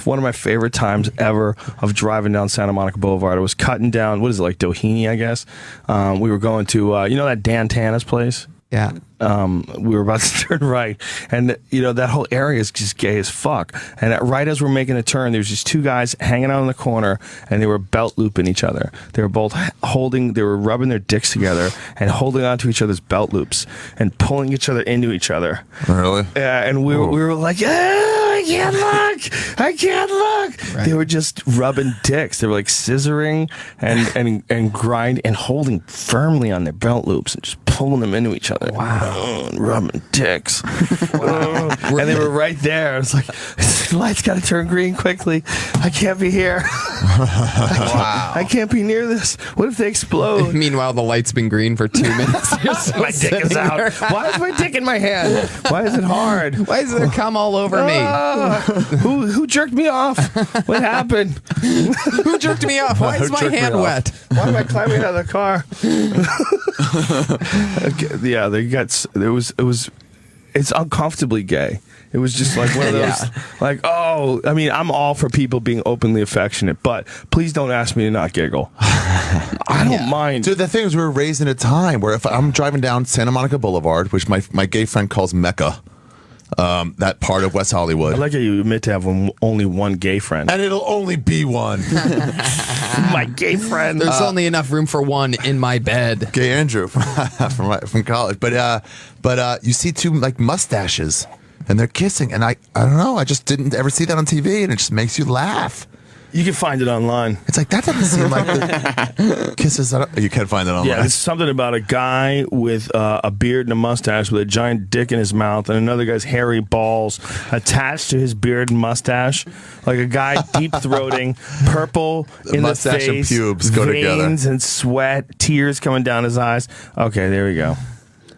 One of my favorite times ever of driving down Santa Monica Boulevard. I was cutting down, what is it, like Doheny, I guess. We were going to, you know that Dan Tana's place? Yeah. We were about to turn right, and you know that whole area is just gay as fuck. And right as we're making a turn, there's just two guys hanging out in the corner, and they were belt looping each other. They were both they were rubbing their dicks together and holding onto each other's belt loops and pulling each other into each other. Really? Yeah, and we were like, I can't look. I can't look. Right. They were just rubbing dicks. They were like scissoring and grinding and holding firmly on their belt loops and just pulling them into each other. Wow. Rubbing dicks. Wow. And they were right there. I was like, the light's got to turn green quickly. I can't be here. Wow. I can't be near this. What if they explode? Meanwhile, the light's been green for 2 minutes. My dick is out. There. Why is my dick in my hand? Why is it hard? Why is there cum all over me? Who jerked me off? What happened? Who jerked me off? Why is my hand wet? Why am I climbing out of the car? Yeah, it's uncomfortably gay. It was just like one of those, like, oh, I mean, I'm all for people being openly affectionate, but please don't ask me to not giggle. I don't mind. Dude, the thing is, we were raised in a time where if I'm driving down Santa Monica Boulevard, which my gay friend calls Mecca, that part of West Hollywood. I like how you admit to have only one gay friend. And it'll only be one. My gay friend. There's only enough room for one in my bed. Gay Andrew from college. But you see two like mustaches and they're kissing, and I don't know, I just didn't ever see that on TV, and it just makes you laugh. You can find it online. It's like, that doesn't seem like the kisses. You can find it online. Yeah, there's something about a guy with a beard and a mustache with a giant dick in his mouth, and another guy's hairy balls attached to his beard and mustache. Like a guy deep-throating, purple in the mustache face, and pubes go together. veins and sweat, tears coming down his eyes. Okay, there we go.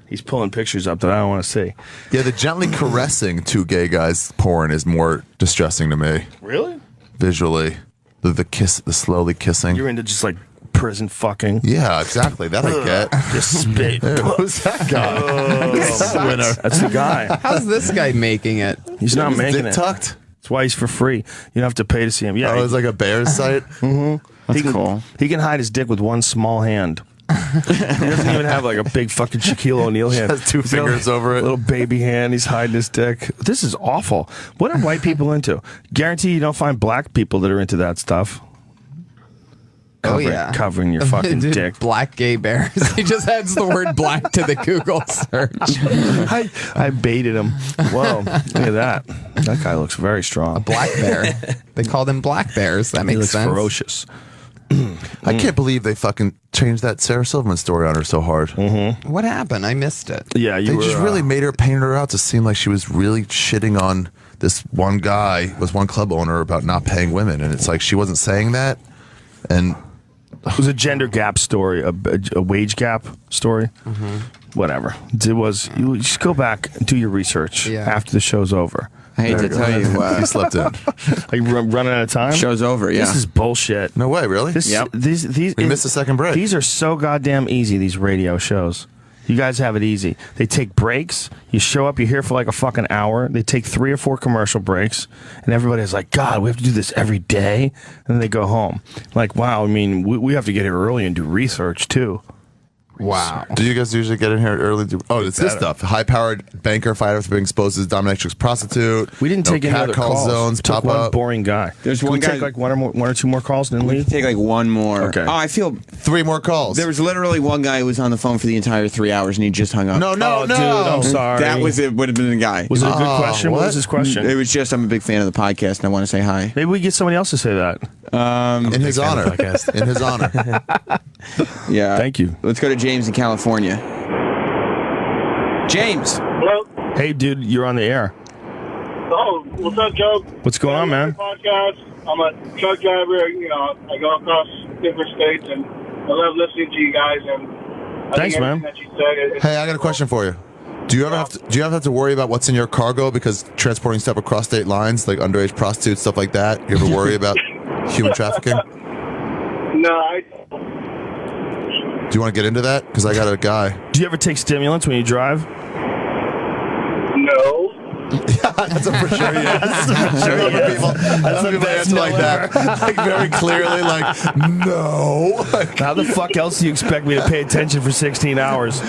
He's pulling pictures up that I don't want to see. Yeah, the gently caressing two gay guys porn is more distressing to me. Really? Visually, the kiss, the slowly kissing. You're into just like prison fucking. Yeah, exactly. That I get. Just spit. Who's that guy? Winner. That's the guy. How's this guy making it? He's not making it. Tucked. That's why he's for free. You don't have to pay to see him. Yeah, it was like a Bears site. That's cool. He can hide his dick with one small hand. He doesn't even have like a big fucking Shaquille O'Neal hand. Has two fingers over it. Little baby hand. He's hiding his dick. This is awful. What are white people into? Guarantee you don't find black people that are into that stuff. Covering your fucking Dude, dick. Black gay bears. He just adds the word black to the Google search. I baited him. Whoa, look at that. That guy looks very strong. A black bear. They call them black bears. That He makes looks sense. ferocious. I can't believe they fucking changed that Sarah Silverman story on her so hard. What happened? I missed it. Yeah, They just really painted her out to seem like she was really shitting on this one guy was one club owner about not paying women, and it's like she wasn't saying that, and it was a gender gap story, a wage gap story. Whatever it was, you just go back and do your research after the show's over. I hate to tell you, you slept in. Are you running out of time? Show's over. Yeah, this is bullshit. No way, really? These we missed the second break. These are so goddamn easy. These radio shows. You guys have it easy. They take breaks. You show up. You're here for like a fucking hour. They take 3 or 4 commercial breaks, and everybody's like, "God, we have to do this every day." And then they go home. Like, wow. I mean, we have to get here early and do research too. Wow. Do you guys usually get in here early? It's this stuff. High-powered banker fighter being exposed as dominatrix prostitute. We didn't take any other calls. Zones We took pop one up. boring guy. There's Can one we guy. take like one or two more calls and then We leave? can take like one more. Okay. Oh, I feel 3 more calls. there was literally one guy who was on the phone for the entire 3 hours and he just hung up. No, Oh, dude, I'm sorry. That was it. Would have been the guy. Was it a good question? What was his question? It was just I'm a big fan of the podcast and I want to say hi. Maybe we get somebody else to say that. In his honor. In his honor. Yeah. Thank you. Let's go to James in California. James. Hello. Hey, dude, you're on the air. Oh, what's up, Joe? What's going on, man? Podcast. I'm a truck driver. You know, I go across different states, and I love listening to you guys. And I Thanks, think man. everything that you said is Hey, I got a question for you. Do you ever have to worry about what's in your cargo because transporting stuff across state lines, like underage prostitutes, stuff like that? You ever worry about human trafficking? No, Do you want to get into that? Because I got a guy. Do you ever take stimulants when you drive? no. That's a for sure yes. I love people answer like that. Like very clearly, like, no. How the fuck else do you expect me to pay attention for 16 hours?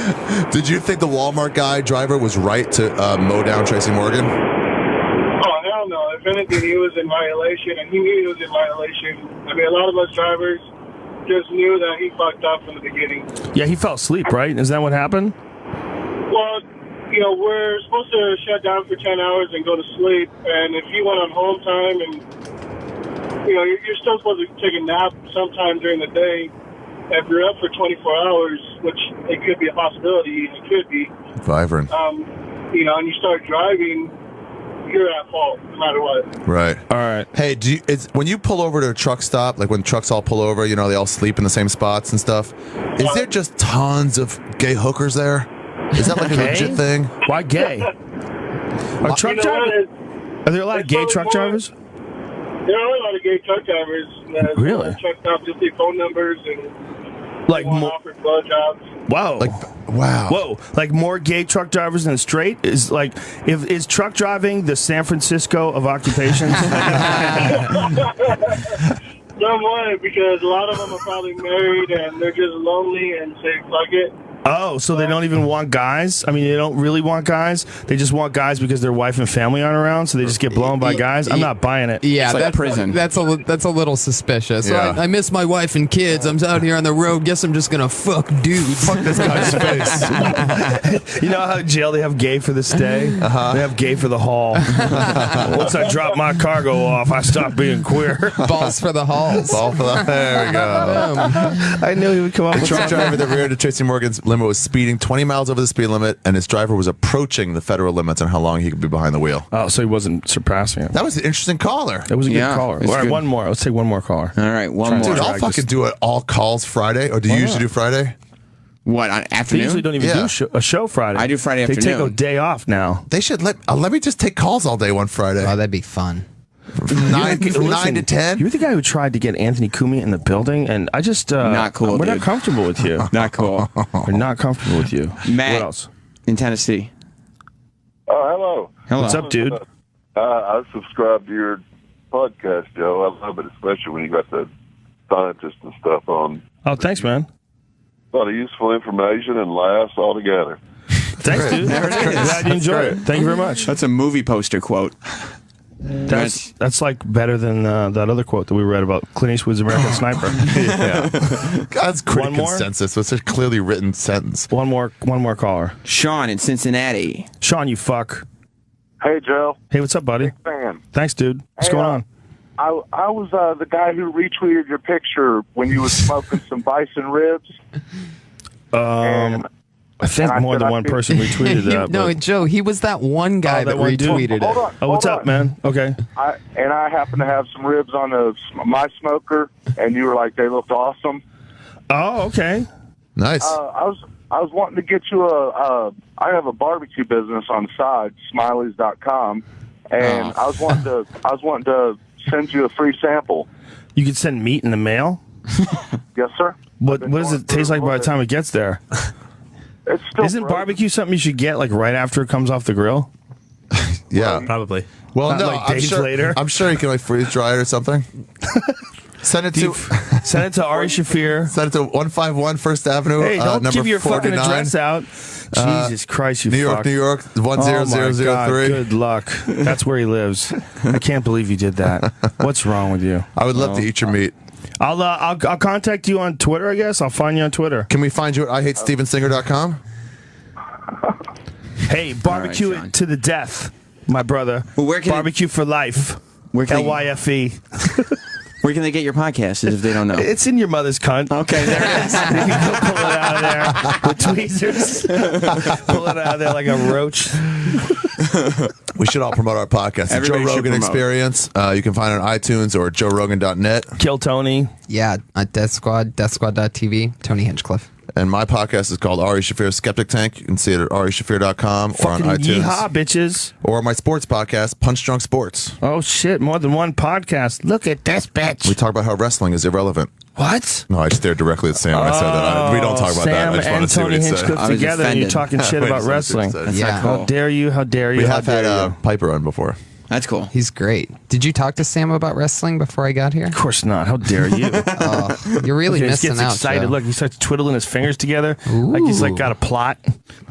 Did you think the Walmart driver was right to mow down Tracy Morgan? Oh, hell no. If anything, he was in violation, and he knew he was in violation. I mean, a lot of us drivers just knew that he fucked up from the beginning. Yeah, he fell asleep, right? Is that what happened? Well, you know, we're supposed to shut down for 10 hours and go to sleep, and if you went on home time and, you know, you're still supposed to take a nap sometime during the day. If you're up for 24 hours, which it could be a possibility, it could be, Vibrant. you know, and you start driving, you're at fault no matter what. Right. All right. Hey, when you pull over to a truck stop, like when trucks all pull over, you know, they all sleep in the same spots and stuff. Is there just tons of gay hookers there? Is that like a legit thing? Why gay? Are truck drivers? Are there a lot of gay truck drivers? There are a lot of gay truck drivers. Really? Truck stops, just leave phone numbers and like offer blowjobs. Wow. Wow. Whoa. Like more gay truck drivers than straight? Is truck driving the San Francisco of occupations? Somewhat, because a lot of them are probably married and they're just lonely and say, fuck it. Oh, so they don't even want guys? I mean, they don't really want guys? They just want guys because their wife and family aren't around, so they just get blown by guys? I'm not buying it. Yeah, it's like that's prison. That's a little suspicious. Yeah. I miss my wife and kids. I'm out here on the road. Guess I'm just gonna fuck dudes. Fuck this guy's face. You know how in jail they have gay for the stay? They have gay for the haul. Once I drop my cargo off, I stop being queer. Balls for the halls. Ball for the. There we go. I knew he would come up The with truck driver that reared to Tracy Morgan's limo was speeding 20 miles over the speed limit, and his driver was approaching the federal limits on how long he could be behind the wheel. Oh, so he wasn't surpassing it. That was an interesting caller. That was a good caller. All right, one more. Let's take one more caller. All right, one more. Dude, I'll fucking do it all calls Friday. Or do you usually do Friday? What, on They afternoon? usually don't even do a show Friday. I do Friday They afternoon. take a day off now. They should let me just take calls all day one Friday. Oh, that'd be fun. From 9 to 10. You're the guy who tried to get Anthony Cumia in the building, and I just Not cool, We're dude. not comfortable with you. Not cool. We're not comfortable with you. Matt. What else? In Tennessee. Oh, hello. Hello. What's up, dude? I subscribe to your podcast, Joe. I love it, especially when you got the scientists and stuff on. Oh, thanks, man. A lot of useful information and laughs all together. Thanks, dude. Glad you enjoy it. Thank you very much. That's a movie poster quote. That's like better than that other quote that we read about Clint Eastwood's American Sniper. Yeah. That's great One more? consensus. It's a clearly written sentence. One more caller. Sean in Cincinnati. Sean, you fuck. Hey, Joe. Hey, what's up, buddy? Fan. Thanks, dude. What's Hey, going on? I was the guy who retweeted your picture when you was smoking some bison ribs. I think And more said, than I one feel- person retweeted that. No, but- Joe, he was that one guy that one dude? retweeted Hold it. on, Oh, what's hold up, on. man? Okay. I happen to have some ribs on my smoker, and you were like, they looked awesome. Oh, okay. Nice. I was wanting to get you I have a barbecue business on the side, Smileys.com, and I was wanting to send you a free sample. You could send meat in the mail? Yes, sir. What does it taste like by the time it gets there? It's still Isn't barbecue something you should get like right after it comes off the grill? Yeah. Probably. Well, Not no, like I'm days sure, later. I'm sure you can like freeze dry it or something. Send it to Ari Shaffir. Send it to 151 First Avenue. Hey, don't number give your 49. fucking address out. Jesus Christ, you New York, fuck. New York, Oh my God, 10003. good luck. That's where he lives. I can't believe you did that. What's wrong with you? I would love to eat your meat. I'll contact you on Twitter, I guess. I'll find you on Twitter. Can we find you at IHateStevenSinger.com? Hey, barbecue it to the death, my brother. Well, where can barbecue for life. Where can LYFE. Where can they get your podcast if they don't know? It's in your mother's cunt. Okay, there it is. You can go pull it out of there with tweezers. Pull it out of there like a roach. We should all promote our podcast. The Joe Everybody should Rogan promote. Experience. You can find it on iTunes or joerogan.net. Kill Tony. Yeah, at Death Squad, deathsquad.tv, Tony Hinchcliffe. And my podcast is called Ari Shaffir Skeptic Tank. You can see it at arishafir.com or on Fucking iTunes. yeehaw, bitches. Or my sports podcast, Punch Drunk Sports. Oh, shit. More than one podcast. Look at this bitch. We talk about how wrestling is irrelevant. What? No, I stared directly at Sam when I said that. We don't talk about that. I just want to see what he Sam and said. Tony Hinchcliffe together and you're talking shit about wrestling. Yeah. How dare you? How dare you? We how have had dare you? Piper on before. That's cool. He's great. Did you talk to Sam about wrestling before I got here? Of course not. How dare you? You're really Look, he missing gets out. excited. Joe. Look, he starts twiddling his fingers together like he's like got a plot.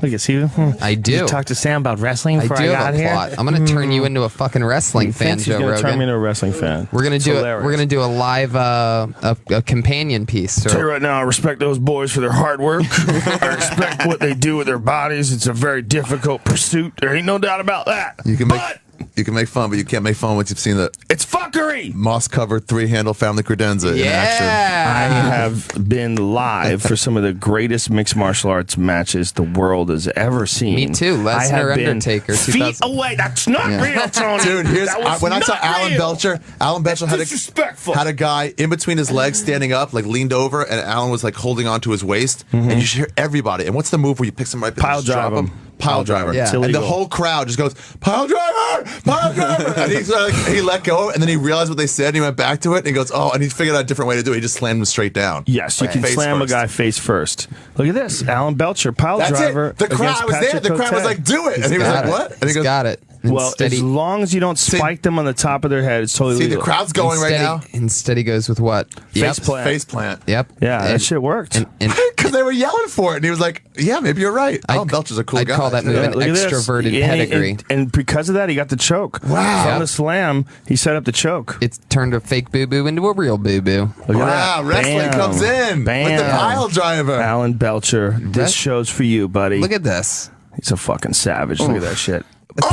Look, is he? I do. You talk to Sam about wrestling I before do I have got a here. plot. I'm going to turn you into a fucking wrestling He fan, thinks he's Joe gonna Rogan. turn me into a wrestling fan. We're gonna It's do hilarious. we're gonna do a live a companion piece. Tell you right now, I respect those boys for their hard work. I respect what they do with their bodies. It's a very difficult pursuit. There ain't no doubt about that. You can make fun, but you can't make fun once you've seen the It's fuckery. moss-covered three-handle family credenza in action. I have been live for some of the greatest mixed martial arts matches the world has ever seen. Me too. I have Lesnar, been Undertaker. feet 2000. away. That's not real, Tony. Dude, That was when I saw not Alan real. Belcher Disrespectful. had a guy in between his legs standing up, like leaned over, and Alan was like holding onto his waist, and you should hear everybody. And what's the move where you pick somebody up and Pile just drop drive him? him. Pile driver. Yeah. It's And the illegal. whole crowd just goes, pile driver, pile driver. And he's like, he let go, and then he realized what they said, and he went back to it, and he goes, oh, and he figured out a different way to do it. He just slammed him straight down. Yes, you Like can face slam first. a guy face first. Look at this. Alan Belcher, pile That's driver. it. The crowd against was there. Patrick The crowd was Cote. like, do it. And he was Got like, it. what? And he He's goes, got it. Well, Instead, as long as you don't spike them on the top of their head, it's totally see, the legal. crowd's going right now. Instead, he goes with what? Face plant. Face plant. Yep. Yeah, that And- shit worked. and Because they were yelling for it. And he was like, yeah, maybe you're right. Alan Belcher's a cool I'd guy. call that move Yeah, an look at this. extroverted And- pedigree. And because of that, he got the choke. Wow. From Yep. the slam, he set up the choke. It's turned a fake boo boo into a real boo boo. Look at Wow, that. wrestling Bam. comes in Bam. with the pile driver. Alan Belcher, this Rest- show's for you, buddy. Look at this. He's a fucking savage. Look at that shit. Face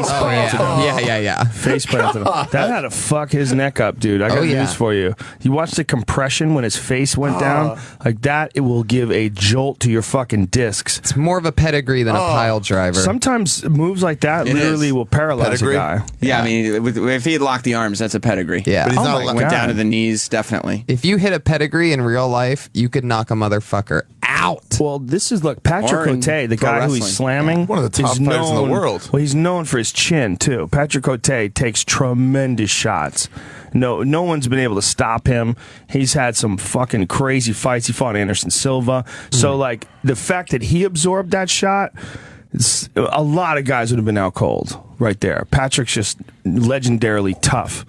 Oh planted him. yeah. Face planted him. That had to fuck his neck up, dude. I got Oh, yeah. news for you. You watched the compression when his face went down? Like that, it will give a jolt to your fucking discs. It's more of a pedigree than a pile driver. Sometimes moves like that It literally is. will paralyze Pedigree? a guy. Yeah, I mean, if he had locked the arms, that's a pedigree. Yeah. But he's Oh not my allowed- Went God. down to the knees, definitely. If you hit a pedigree in real life, you could knock a motherfucker out. Well, this is look Patrick Or in Cote, the pro guy who he's wrestling. slamming. One of the top is fighters in the known- world. Well, he's known for his chin too. Patrick Cote takes tremendous shots. No one's been able to stop him. He's had some fucking crazy fights. He fought Anderson Silva. So like the fact that he absorbed that shot, a lot of guys would have been out cold right there. Patrick's just legendarily tough.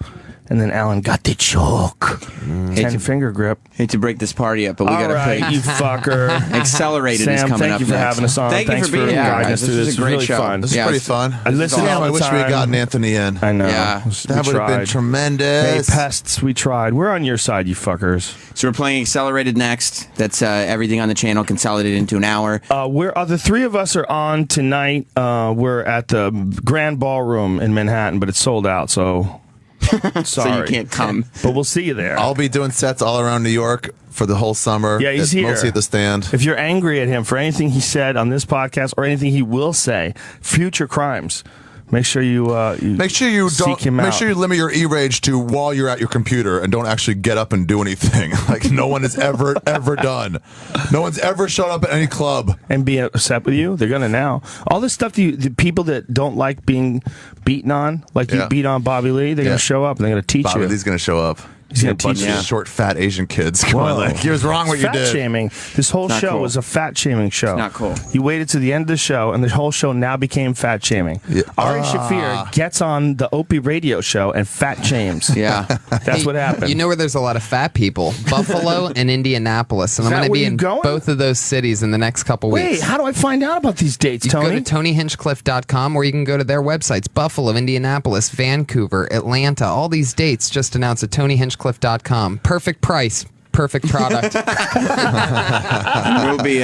And then Alan got the choke. 10-finger grip. Hate to break this party up, but we All got to right, you fucker. Accelerated is Sam, coming thank up you for next. having us on. Thank Thanks you for being here, guiding guys. us through This this. was a great really show. fun. This is Yeah, pretty it's- fun. I listen Damn, all I the wish we had time. gotten Anthony in. I know. Yeah. That would have been tremendous. Hey, pests, we tried. We're on your side, you fuckers. So we're playing Accelerated next. That's everything on the channel consolidated into an hour. The three of us are on tonight. We're at the Grand Ballroom in Manhattan, but it's sold out, so Sorry. So you can't come. But we'll see you there. I'll be doing sets all around New York for the whole summer. Yeah, he's here. Mostly at the stand. If you're angry at him for anything he said on this podcast or anything he will say, future crimes, make sure you seek him out. Make sure you limit your e-rage to while you're at your computer and don't actually get up and do anything. Like no one has ever done. No one's ever shown up at any club and be upset with you. They're gonna now. All this stuff. The people that don't like being beaten on, like you beat on Bobby Lee, they're gonna show up and they're gonna teach you. Bobby Lee's gonna show up. He's a bunch of short, fat Asian kids. Come on, like, here's wrong what you did. Fat shaming. This whole show was a fat shaming show. It's not cool. He waited to the end of the show, and the whole show now became fat shaming. Yeah. Ari Shaffir gets on the Opie radio show and fat shames. Yeah. That's what happened. You know where there's a lot of fat people? Buffalo and Indianapolis. And I'm going to be in both of those cities in the next couple weeks. Wait, how do I find out about these dates, Tony? You go to TonyHinchcliffe.com, or you can go to their websites. Buffalo, Indianapolis, Vancouver, Atlanta. All these dates just announced at TonyHinchcliffe.com. Perfect price, perfect product. We'll be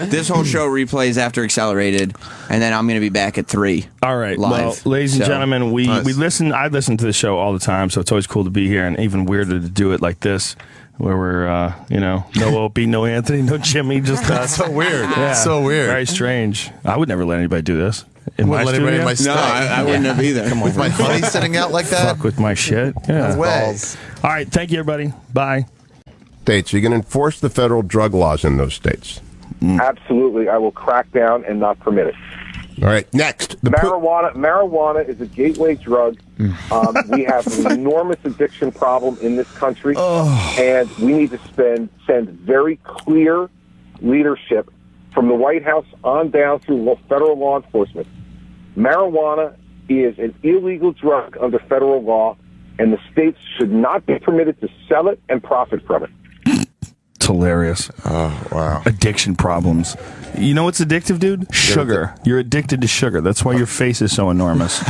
this whole show replays after Accelerated, and then I'm going to be back at 3. All right, live. well, ladies and gentlemen, we listen. I listen to the show all the time, so it's always cool to be here, and even weirder to do it like this, where we're no Opie, no Anthony, no Jimmy, just us. So weird. Yeah, so weird. Very strange. I would never let anybody do this. In my studio? No, I wouldn't have either. Come with my honey sitting out like that? Fuck with my shit. Yeah. No way. All right, thank you, everybody. Bye. States, you can enforce the federal drug laws in those states. Absolutely. I will crack down and not permit it. All right, next. Marijuana is a gateway drug. We have an enormous addiction problem in this country, and we need to send very clear leadership from the White House on down through federal law enforcement. Marijuana is an illegal drug under federal law, and the states should not be permitted to sell it and profit from it. It's hilarious. Oh, wow. Addiction problems. You know what's addictive, dude? Sugar. You're addicted to sugar. That's why your face is so enormous.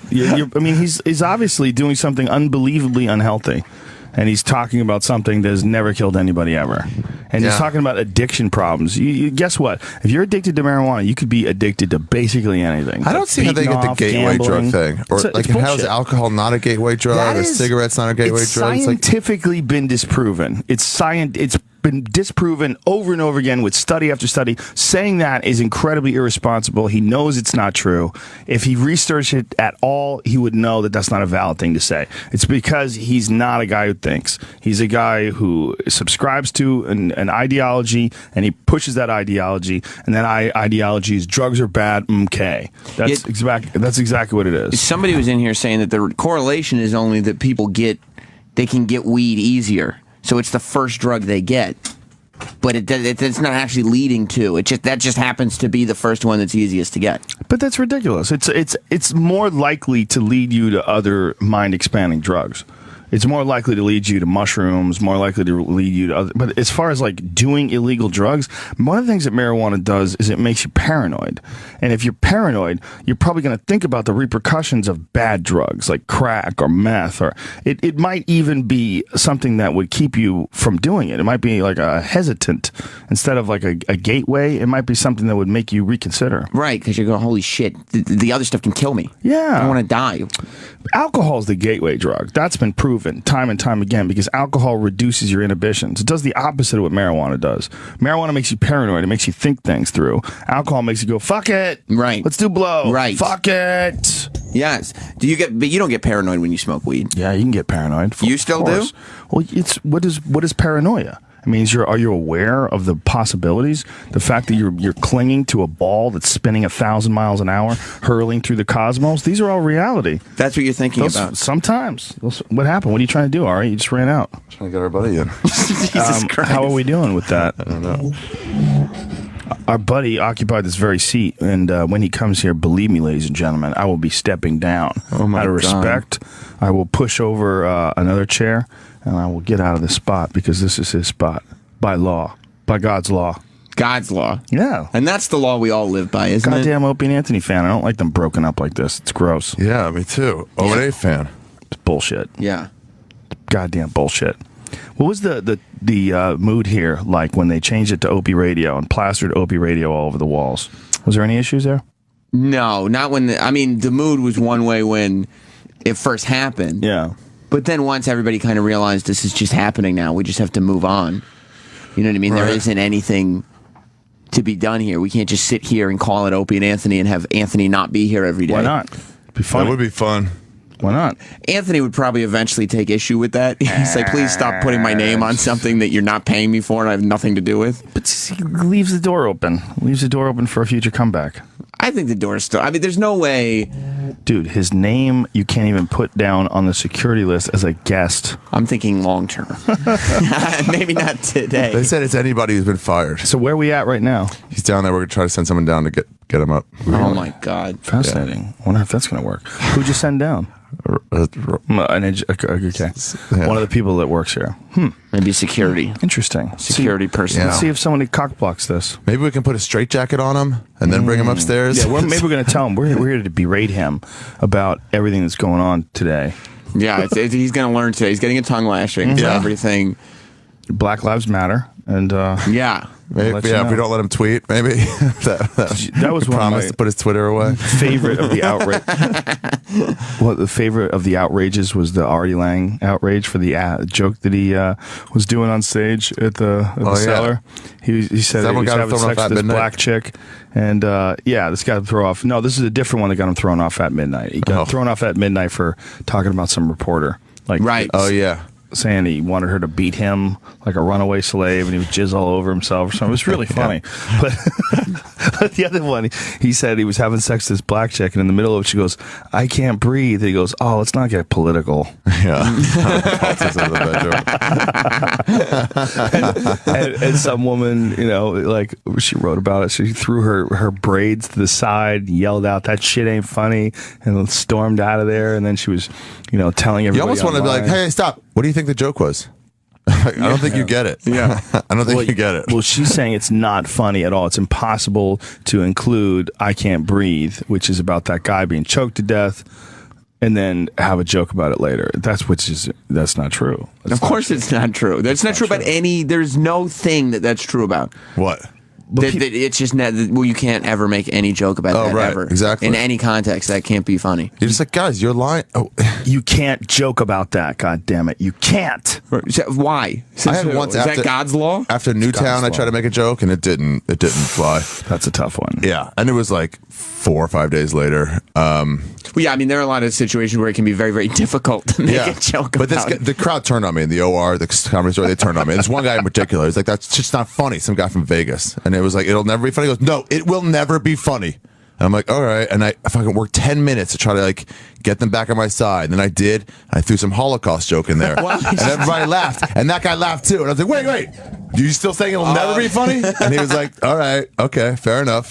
He's obviously doing something unbelievably unhealthy. And he's talking about something that has never killed anybody ever. And he's talking about addiction problems. You guess what? If you're addicted to marijuana, you could be addicted to basically anything. I don't see how they get the gateway drug thing. Or how is alcohol not a gateway drug? Or cigarettes not a gateway drug? It's scientifically been disproven. It's been disproven over and over again with study after study. Saying that is incredibly irresponsible. He knows it's not true. If he researched it at all, he would know that that's not a valid thing to say. It's because he's not a guy who thinks. He's a guy who subscribes to an ideology, and he pushes that ideology, and that ideology is drugs are bad, okay. That's exactly what it is. Somebody was in here saying that the correlation is only that people they can get weed easier. So it's the first drug they get, but it's not actually leading to. That just happens to be the first one that's easiest to get. But that's ridiculous. It's more likely to lead you to other mind expanding drugs. It's more likely to lead you to mushrooms, more likely to lead you to other. But as far as like doing illegal drugs, one of the things that marijuana does is it makes you paranoid. And if you're paranoid, you're probably going to think about the repercussions of bad drugs like crack or meth, or it might even be something that would keep you from doing it. It might be like a hesitant instead of like a gateway. It might be something that would make you reconsider. Right, because you're going, holy shit, the other stuff can kill me. Yeah. I want to die. Alcohol is the gateway drug. That's been proven time and time again because alcohol reduces your inhibitions. It does the opposite of what marijuana does. Marijuana makes you paranoid. It makes you think things through. Alcohol makes you go, fuck it. Right. Let's do blow. Right. Fuck it. Yes. But you don't get paranoid when you smoke weed. Yeah, you can get paranoid. You still do? Well, what is paranoia? I mean, are you aware of the possibilities? The fact that you're clinging to a ball that's spinning 1,000 miles an hour, hurling through the cosmos. These are all reality. That's what you're thinking about. Sometimes. What happened? What are you trying to do, Ari? You just ran out. Trying to get our buddy in. Jesus Christ. How are we doing with that? I don't know. Our buddy occupied this very seat, and when he comes here, believe me, ladies and gentlemen, I will be stepping down. Oh my out of respect, I will push over another chair, and I will get out of this spot because this is his spot by law, by God's law. God's law. Yeah. And that's the law we all live by, isn't it? Goddamn Opie and Anthony fan. I don't like them broken up like this. It's gross. Yeah, me too. O&A fan. It's bullshit. Yeah. Goddamn bullshit. What was the mood here like when they changed it to Opie Radio and plastered Opie Radio all over the walls? Was there any issues there? No, not when the mood was one way when it first happened. Yeah. But then once everybody kind of realized this is just happening now, we just have to move on. You know what I mean? Right. There isn't anything to be done here. We can't just sit here and call it Opie and Anthony and have Anthony not be here every day. Why not? Be fun. That would be fun. Why not? Anthony would probably eventually take issue with that. He's like, please stop putting my name on something that you're not paying me for and I have nothing to do with. But he leaves the door open. Leaves the door open for a future comeback. I think the door is still... I mean, there's no way... Dude, his name you can't even put down on the security list as a guest. I'm thinking long term. Maybe not today. They said it's anybody who's been fired. So where are we at right now? He's down there. We're going to try to send someone down to get him up. Oh, my God. Fascinating. Yeah. I wonder if that's going to work. Who'd you send down? Okay. One of the people that works here. Maybe security. Interesting. Security person. Let's see if somebody cockblocks this. Maybe we can put a straitjacket on him and then bring him upstairs. Yeah, maybe we're going to tell him. We're here to berate him about everything that's going on today. Yeah, he's going to learn today. He's getting a tongue lashing for everything. Black Lives Matter. And yeah. Maybe, if we don't let him tweet, maybe that was one promise to put his Twitter away. Favorite of the outrage. Well, the favorite of the outrages was the Ari Lang outrage for the joke that he was doing on stage at the cellar. He said he was having sex with this black chick, and this got him thrown off. No, this is a different one that got him thrown off at midnight. He got thrown off at midnight for talking about some reporter. Right. Oh yeah. Saying he wanted her to beat him like a runaway slave and he would jizz all over himself or something. It was really funny. But the other one, he said he was having sex with this black chick and in the middle of it she goes, I can't breathe. And he goes, oh, let's not get political. Yeah. and some woman, like she wrote about it. She threw her braids to the side, yelled out, that shit ain't funny, and stormed out of there. And then she was, telling everybody. You almost want to be like, hey, stop. What do you think the joke was? I don't think you get it. Yeah. I don't think you get it. Well, she's saying it's not funny at all. It's impossible to include I Can't Breathe, which is about that guy being choked to death, and then have a joke about it later. That's not true. Of course it's not true. That's not true about any... There's no thing that's true about. What? It's just you can't ever make any joke about that ever. Exactly. In any context, that can't be funny. You're just like, guys, you're lying. Oh. You can't joke about that. God damn it, you can't. Why? I had once. Is that God's law? After Newtown, I tried to make a joke and it didn't fly. That's a tough one. Yeah, and it was like 4 or 5 days later. Well, yeah, I mean, there are a lot of situations where it can be very, very difficult to make a joke about. But the crowd turned on me in the OR, the comedy store. They turned on me. There's one guy in particular. He's like, "That's just not funny." Some guy from Vegas, and it was like, "It'll never be funny." He goes, "No, it will never be funny." And I'm like, all right. And I fucking worked 10 minutes to try to get them back on my side. And then I did. I threw some Holocaust joke in there. And everybody laughed. And that guy laughed too. And I was like, wait. You still saying it'll never be funny? And he was like, all right, okay, fair enough.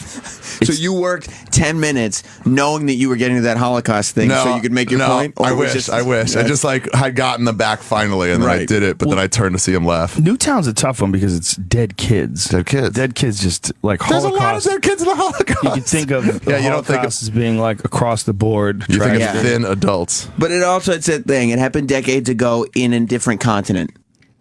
So you worked 10 minutes knowing that you were getting to that Holocaust thing so you could make your point? I wish. I just had gotten them back finally. And then I did it. But then I turned to see him laugh. Newtown's a tough one because it's dead kids. Dead kids. Dead kids just like There's Holocaust. a lot of dead kids in the Holocaust. You can think of the you don't think of as being like across the board. You think of thin adults. But it's that thing. It happened decades ago in a different continent.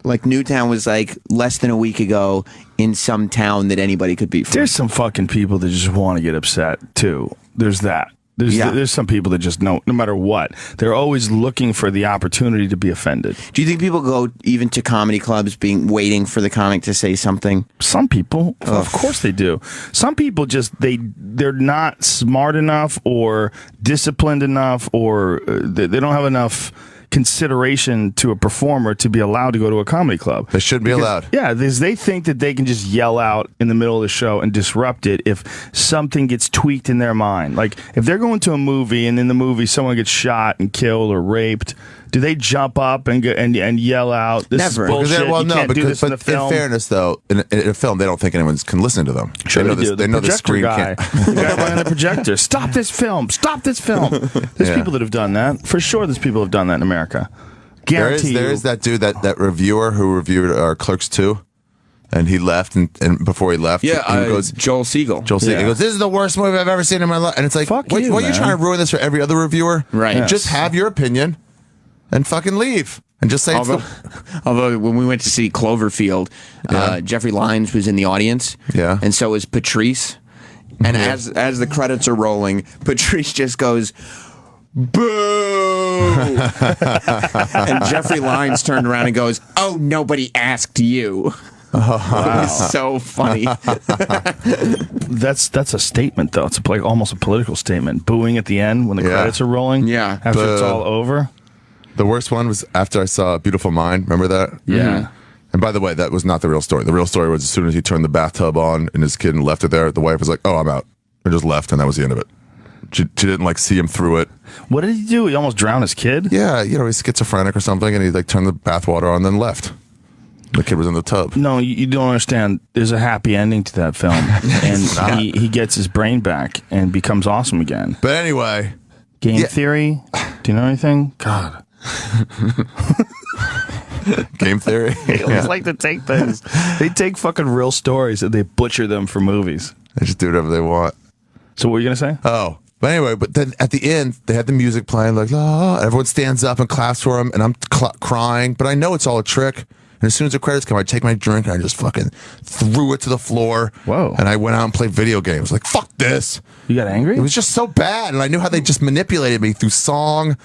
Like Newtown was like less than a week ago in some town that anybody could be from. There's some fucking people that just want to get upset too. There's that. There's some people that just no matter what, they're always looking for the opportunity to be offended. Do you think people go even to comedy clubs waiting for the comic to say something? Some people, of course they do. Some people just they're not smart enough or disciplined enough or they don't have enough consideration to a performer to be allowed to go to a comedy club. They should be allowed. Yeah, they think that they can just yell out in the middle of the show and disrupt it if something gets tweaked in their mind. Like if they're going to a movie and in the movie someone gets shot and killed or raped, do they jump up and yell out, "This Never. is bullshit"? Well, you no, can't do this in the film. In fairness, though, in a film, they don't think anyone can listen to them. Sure they do. They know the screen guy, the guy behind the projector. Stop this film! Stop this film! There's people that have done that. For sure, there's people who have done that in America. Guarantee there is that dude, that reviewer who reviewed Clerks 2. And he left, and before he left, he goes, Joel Siegel. He goes, "This is the worst movie I've ever seen in my life." And it's like, what are you trying to ruin this for every other reviewer? Right. Yes. Just have your opinion and fucking leave. And just say although when we went to see Cloverfield, Jeffrey Lyons was in the audience. Yeah. And so was Patrice. And as the credits are rolling, Patrice just goes, "Boo!" And Jeffrey Lyons turned around and goes, "Oh, nobody asked you." Wow. It's so funny. That's a statement, though. It's like almost a political statement. Booing at the end when the credits are rolling. Yeah. After it's all over. The worst one was after I saw A Beautiful Mind. Remember that? Yeah. Mm-hmm. And by the way, that was not the real story. The real story was as soon as he turned the bathtub on and his kid and left it there, the wife was like, "Oh, I'm out," and just left, and that was the end of it. She didn't like see him through it. What did he do? He almost drowned his kid? Yeah, he's schizophrenic or something, and he like turned the bathwater on and then left. The kid was in the tub. No, you don't understand. There's a happy ending to that film. And he gets his brain back and becomes awesome again. But anyway. Game Theory? Do you know anything? God. Game Theory? They always like to take things. They take fucking real stories and they butcher them for movies. They just do whatever they want. So what were you going to say? Oh. But anyway, but then at the end, they had the music playing, like, and everyone stands up and claps for him, and I'm crying, but I know it's all a trick. And as soon as the credits come, I take my drink and I just fucking threw it to the floor. Whoa. And I went out and played video games. Like, fuck this. You got angry? It was just so bad. And I knew how they just manipulated me through song.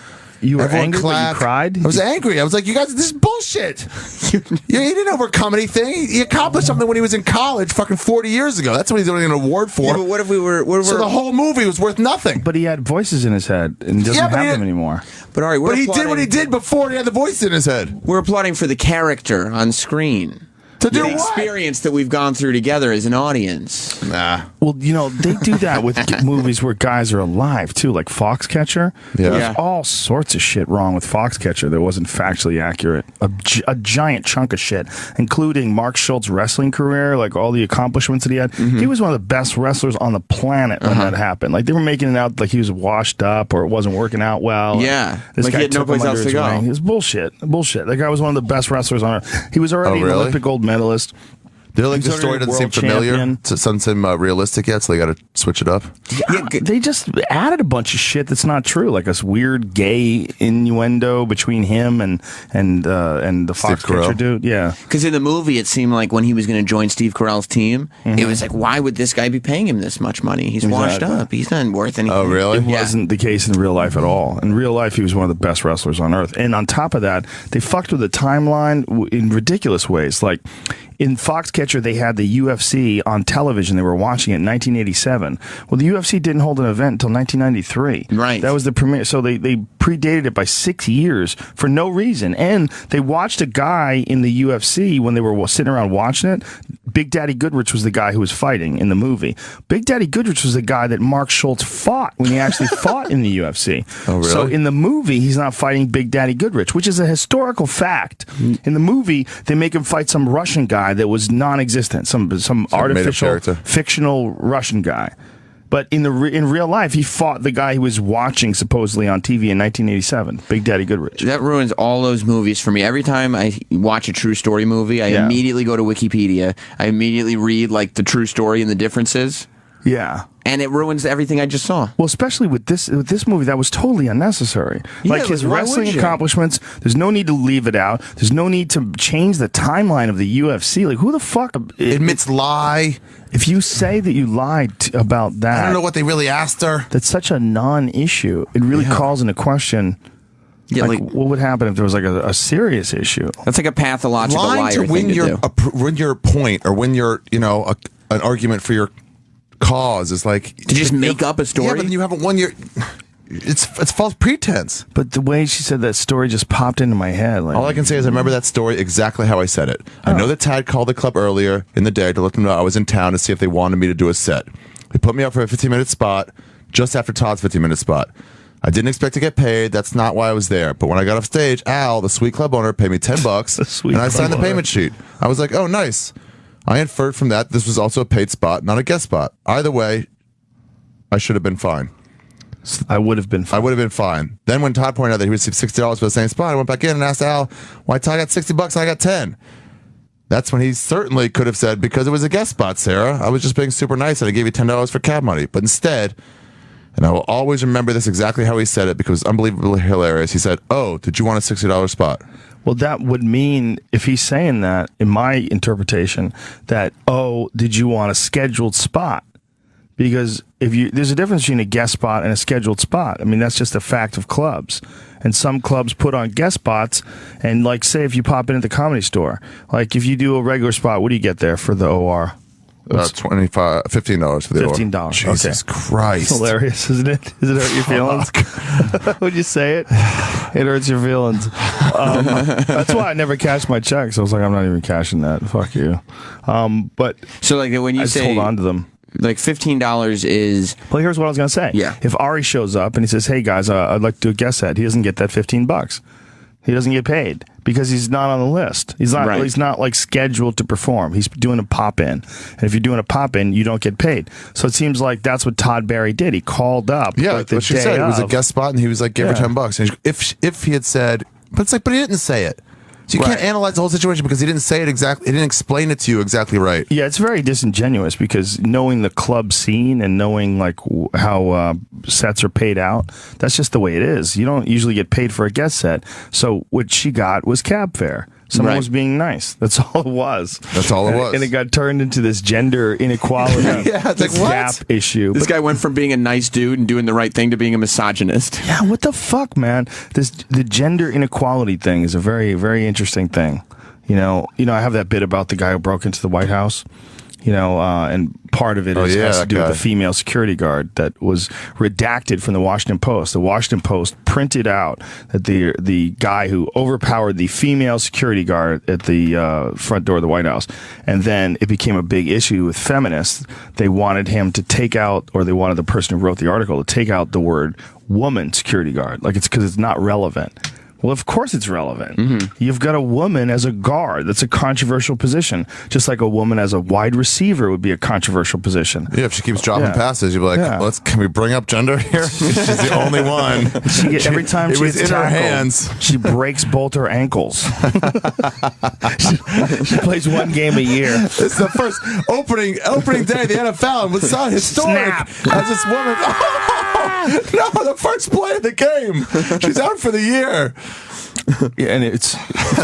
You were angry, but you cried? I was angry. I was like, you guys, this is bullshit. He didn't overcome anything. He accomplished something when he was in college fucking 40 years ago. That's what he's doing an award for. Yeah, but what if we were... So the whole movie was worth nothing. But he had voices in his head and doesn't have them anymore. But Ari, he did what he did before he had the voice in his head. We're applauding for the character on screen. To do the experience that we've gone through together as an audience. Nah. Well, they do that with movies where guys are alive, too, like Foxcatcher. Yeah. There's all sorts of shit wrong with Foxcatcher that wasn't factually accurate. A giant chunk of shit, including Mark Schultz's wrestling career, like all the accomplishments that he had. Mm-hmm. He was one of the best wrestlers on the planet when that happened. Like, they were making it out like he was washed up or it wasn't working out well. Yeah. This like guy he had no place else to go. It was bullshit. Bullshit. That guy was one of the best wrestlers on earth. He was already an Olympic gold medalist. They're like, the story doesn't seem familiar. It doesn't seem realistic yet, so they got to switch it up. Yeah, they just added a bunch of shit that's not true, like this weird gay innuendo between him and the Foxcatcher dude. Yeah, because in the movie, it seemed like when he was going to join Steve Carell's team, it was like, why would this guy be paying him this much money? He's washed up. He's not worth anything. Oh, really? It wasn't the case in real life at all. In real life, he was one of the best wrestlers on earth. And on top of that, they fucked with the timeline in ridiculous ways. Like, in Foxcatcher, they had the UFC on television. They were watching it in 1987. Well, the UFC didn't hold an event until 1993. Right. That was the premiere. So they predated it by 6 years for no reason. And they watched a guy in the UFC when they were sitting around watching it. Big Daddy Goodrich was the guy who was fighting in the movie. Big Daddy Goodrich was the guy that Mark Schultz fought when he actually fought in the UFC. Oh, really? So in the movie, he's not fighting Big Daddy Goodrich, which is a historical fact. In the movie, they make him fight some Russian guy that was non-existent, some artificial, fictional Russian guy. But in real life, he fought the guy who was watching supposedly on TV in 1987, Big Daddy Goodrich. That ruins all those movies for me. Every time I watch a true story movie, I immediately go to Wikipedia. I immediately read like the true story and the differences. Yeah. And it ruins everything I just saw. Well, especially with this movie, that was totally unnecessary. Yeah, like his why wrestling would you? accomplishments, there's no need to leave it out. There's no need to change the timeline of the UFC. Like, who the fuck admits lie? If you say that you lied about that, I don't know what they really asked her. That's such a non-issue. It really calls into question. Yeah, like, what would happen if there was like a serious issue? That's like a pathological liar to win thing win your point or win your an argument for your cause is like to just make up a story. Yeah, but then you haven't won your. It's false pretense. But the way she said that story just popped into my head. Like, all I can say is I remember that story exactly how I said it. I know that Tad called the club earlier in the day to let them know I was in town to see if they wanted me to do a set. They put me up for a 15-minute spot just after Todd's 15-minute spot. I didn't expect to get paid. That's not why I was there. But when I got off stage, Al, the sweet club owner, paid me $10, and I signed the payment sheet. I was like, oh, nice. I inferred from that this was also a paid spot, not a guest spot. Either way, I should have been fine. I would have been fine. I would have been fine. Then when Todd pointed out that he received $60 for the same spot, I went back in and asked Al, why Todd got $60 and I got 10? That's when he certainly could have said, because it was a guest spot, Sarah. I was just being super nice and I gave you $10 for cab money. But instead, and I will always remember this exactly how he said it because it was unbelievably hilarious. He said, oh, did you want a $60 spot? Well, that would mean, if he's saying that, in my interpretation, that, oh, did you want a scheduled spot? Because there's a difference between a guest spot and a scheduled spot. I mean, that's just a fact of clubs. and some clubs put on guest spots. And like, say if you pop in at the Comedy Store, like if you do a regular spot, what do you get there for the OR? $15 for the $15. Jesus Christ. It's hilarious, isn't it? Does it hurt your feelings? Would you say it? It hurts your feelings. That's why I never cashed my checks. I was like, I'm not even cashing that. Fuck you. But so like when you I say hold on to them. Like $15 is. Well, here's what I was gonna say. Yeah. If Ari shows up and he says, "Hey guys, I'd like to do a guest set," he doesn't get that $15. He doesn't get paid because he's not on the list. He's not. Right. He's not like scheduled to perform. He's doing a pop in, and if you're doing a pop in, you don't get paid. So it seems like that's what Todd Barry did. He called up. Yeah, like what she said. It was a guest spot, and he was like, "Give her $10." And if he had said, but it's like, but he didn't say it. So you can't analyze the whole situation because he didn't say it exactly. He didn't explain it to you exactly right. Yeah, it's very disingenuous because knowing the club scene and knowing like how sets are paid out, that's just the way it is. You don't usually get paid for a guest set. So what she got was cab fare. Someone was being nice. That's all it was. That's all it was. And it got turned into this gender inequality it's like, gap issue. This guy went from being a nice dude and doing the right thing to being a misogynist. Yeah, what the fuck, man? The gender inequality thing is a very, very interesting thing. You know, I have that bit about the guy who broke into the White House. And part of it has to do with the female security guard that was redacted from the Washington Post. The Washington Post printed out that the guy who overpowered the female security guard at the front door of the White House, and then it became a big issue with feminists. They wanted him to take out, or they wanted the person who wrote the article to take out the word woman security guard, like it's because it's not relevant. Well, of course it's relevant. Mm-hmm. You've got a woman as a guard. That's a controversial position. Just like a woman as a wide receiver would be a controversial position. Yeah, if she keeps dropping passes, you'd be like, can we bring up gender here? She's the only one. Every time it she was gets in tackled, her hands. She breaks both her ankles. she plays one game a year. It's the first opening day of the NFL. It was so historic. As this woman... No, the first play of the game. She's out for the year. Yeah, and it's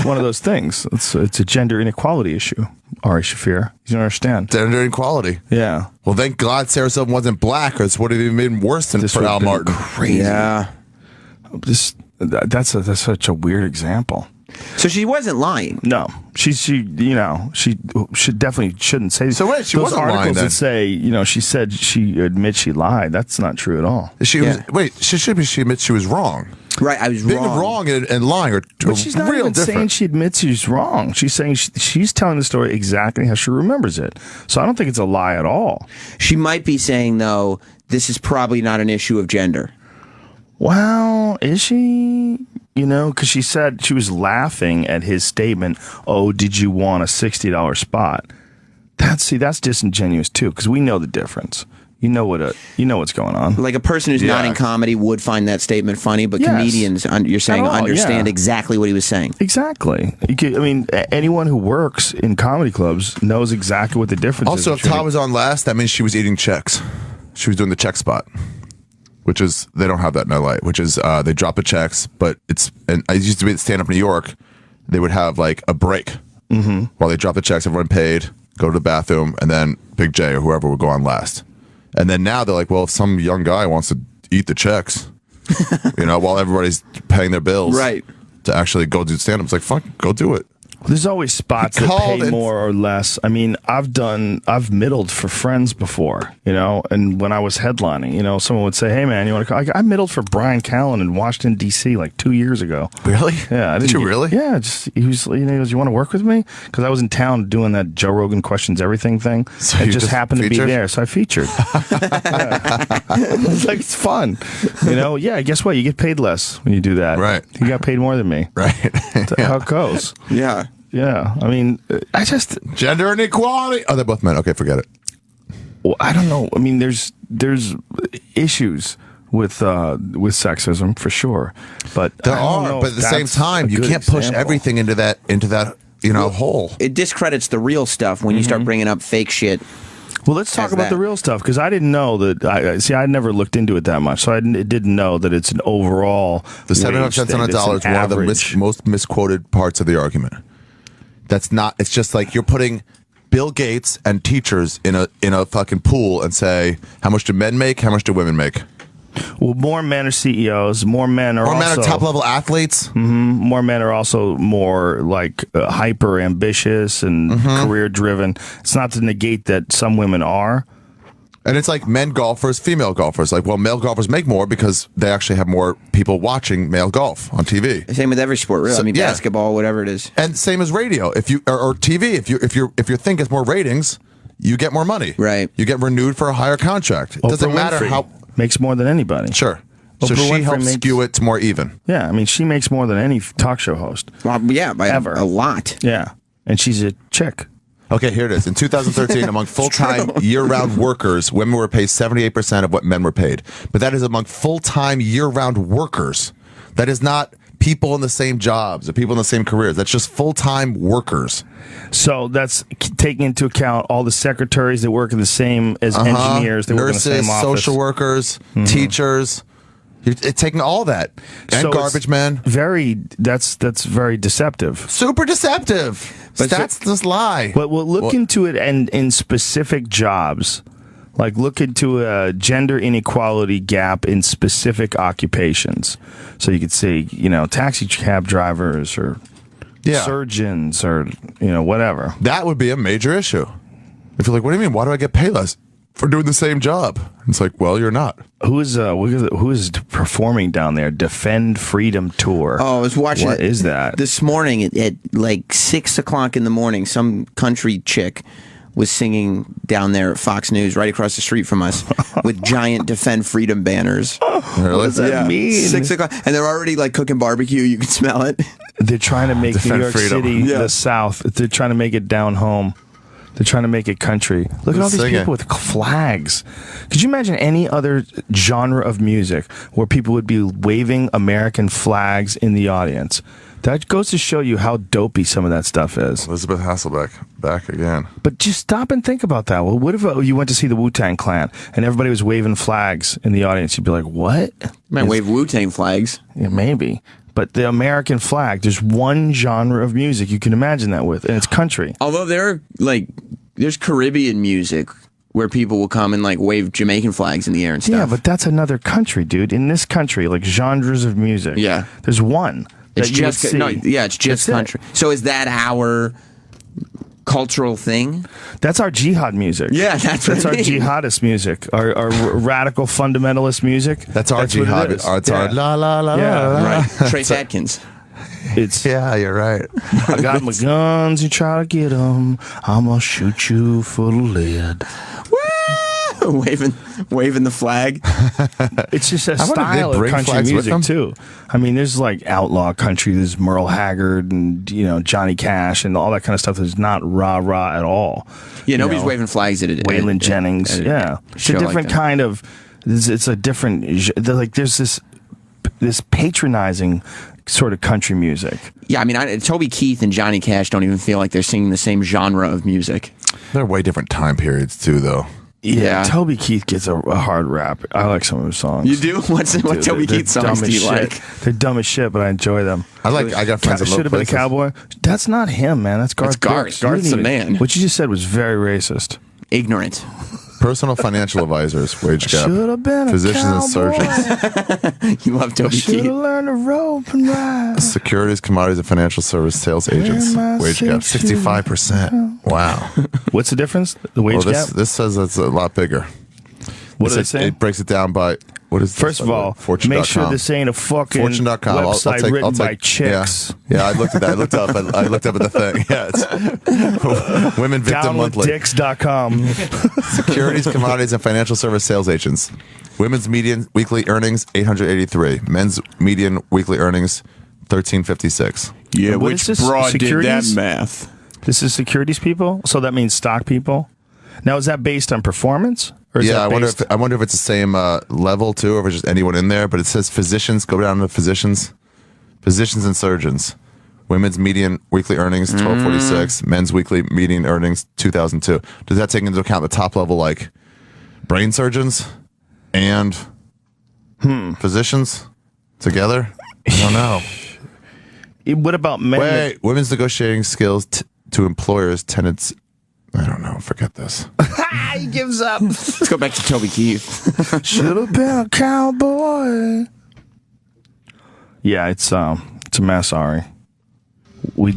one of those things. It's a gender inequality issue, Ari Shaffir. You don't understand. Gender inequality. Yeah. Well, thank God Sarah Silverman wasn't black, or this would have even been worse than for Al Martin. Crazy. Yeah. That's such a weird example. So she wasn't lying. No, she should definitely shouldn't say. So wait, she those wasn't articles lying then. That say, she said she admits she lied. That's not true at all. She admits she was wrong. Right, I was Being wrong and lying are but she's not real even different. saying she admits she's wrong. She's saying she's telling the story exactly how she remembers it. So I don't think it's a lie at all. She might be saying though, this is probably not an issue of gender. Well, is she? Because she said she was laughing at his statement, "Oh, did you want a $60 spot?" That's disingenuous too, because we know the difference. You know what's going on. Like a person who's not in comedy would find that statement funny, but comedians, you're saying, understand exactly what he was saying. Exactly. Anyone who works in comedy clubs knows exactly what the difference is. Also, if Todd was on last, that means she was eating checks. She was doing the check spot. Which is, they don't have that in LA, which is they drop the checks, but and I used to be at stand up in New York, they would have like a break while they drop the checks, everyone paid, go to the bathroom, and then Big J or whoever would go on last. And then now they're like, well, if some young guy wants to eat the checks, while everybody's paying their bills, right, to actually go do stand up, it's like, fuck, go do it. There's always spots that pay more or less. I've middled for friends before, and when I was headlining, someone would say, "Hey man, you want to come?" I middled for Brian Callen in Washington D.C. like 2 years ago. Really? Yeah. Did you really? Yeah. He was, he goes, "You want to work with me?" Because I was in town doing that Joe Rogan Questions Everything thing. So it just happened to be there, so I featured. It's like, it's fun, Yeah. Guess what? You get paid less when you do that. Right. You got paid more than me. Right. That's how it goes. Yeah. Yeah, I just gender inequality. Oh, they're both men. Okay, forget it. Well, I don't know. there's issues with sexism for sure, but there are. But at the same time, you can't push everything into that hole. It discredits the real stuff when you start bringing up fake shit. Well, let's talk about the real stuff, because I didn't know that. I never looked into it that much, so I didn't know that it's an overall. The 7 cents on a dollar is one of the most misquoted parts of the argument. That's not. It's just like you're putting Bill Gates and teachers in a fucking pool and say, how much do men make? How much do women make? Well, more men are CEOs. More men are top level athletes. More men are also more like hyper ambitious and career driven. It's not to negate that some women are. And it's like men golfers, female golfers. Like, well, male golfers make more because they actually have more people watching male golf on TV. Same with every sport, really. So, I mean, basketball, whatever it is. And same as radio. If you or TV, if your thing gets more ratings, you get more money. Right. You get renewed for a higher contract. It doesn't matter how makes more than anybody. Sure. So she helps skew it to more even. Yeah, I mean, she makes more than any talk show host. Well, yeah, by ever. A lot. Yeah, and she's a chick. Okay, here it is. In 2013, among full-time year-round workers, women were paid 78% of what men were paid. But that is among full-time year-round workers. That is not people in the same jobs or people in the same careers. That's just full-time workers. So that's taking into account all the secretaries that work in the same as engineers. That Nurses, work in the same office. social workers, teachers. It's taking all that. And so garbage men. That's very deceptive. Super deceptive. Stats just lie. But we'll look into it and in specific jobs. Like look into a gender inequality gap in specific occupations. So you could say, taxi cab drivers or surgeons or, whatever. That would be a major issue. If you're like, what do you mean? Why do I get paid less for doing the same job? It's like, well, you're not. Who is performing down there? Defend Freedom Tour. Oh, I was watching What is that? This morning at like 6 o'clock in the morning, some country chick was singing down there at Fox News right across the street from us with giant Defend Freedom banners. Really? What does that mean? 6 o'clock. And they're already like cooking barbecue. You can smell it. They're trying to make New York City the South. They're trying to make it down home. They're trying to make it country. Look at all these people with flags. Could you imagine any other genre of music where people would be waving American flags in the audience? That goes to show you how dopey some of that stuff is. Elizabeth Hasselbeck, back again. But just stop and think about that. Well, what if you went to see the Wu-Tang Clan and everybody was waving flags in the audience? You'd be like, what? Might wave Wu-Tang flags. Yeah, maybe. But the American flag, there's one genre of music you can imagine that with, and it's country. Although there's Caribbean music where people will come and like wave Jamaican flags in the air and stuff. Yeah, but that's another country, dude. In this country, like genres of music. Yeah. There's one. It's just it's just country. So is that our cultural thing? That's our jihad music. Yeah, that's our jihadist music. Our radical fundamentalist music. That's our jihad. It's our la la la la. Right. Trace Adkins. It's you're right. I got my guns, you try to get them, I'm gonna shoot you full of lead. waving the flag. It's just a style of country music too. I mean, there's like outlaw country. There's Merle Haggard and Johnny Cash and all that kind of stuff. That's not rah rah at all. Yeah, nobody's waving flags at it. Waylon Jennings. It's a different kind of. It's a different. Like there's this patronizing sort of country music. Yeah, I mean, Toby Keith and Johnny Cash don't even feel like they're singing the same genre of music. They're way different time periods too, though. Yeah, Toby Keith gets a hard rap. I like some of his songs. You do? What Toby Keith songs do you like? They're dumb as shit, but I enjoy them. I got friends that should have been a cowboy. That's not him, man. That's Garth. Garth's the man. What you just said was very racist. Ignorant. Personal financial advisors, wage gap. Should have been physicians a and surgeons. You love Toby Keith. Should have learned to rope and ride. Securities, commodities, and financial service sales agents. Wage gap 65%. Wow. What's the difference? The wage gap? This says it's a lot bigger. What does it say? It breaks it down by. What is First of all, make sure this ain't a fucking Fortune.com. website written by chicks. Yeah, I looked at that. I looked up at the thing. Yeah, it's Women Victim Monthly. Downwithdicks.com. Securities, commodities, and financial service sales agents. Women's median weekly earnings 883. Men's median weekly earnings 1356. Yeah, which broad did that math? This is securities people, so that means stock people. Now, is that based on performance? Or is I that wonder if it's the same level too, or if it's just anyone in there. But it says physicians. Go down to physicians and surgeons. Women's median weekly earnings 1246. Men's weekly median earnings 2002. Does that take into account the top level like brain surgeons and physicians together? I don't know. What about men? Wait, women's negotiating skills to employers tended I don't know. Forget this. He gives up. Let's go back to Toby Keith. Should have been a cowboy. Yeah, it's a mess, Ari. We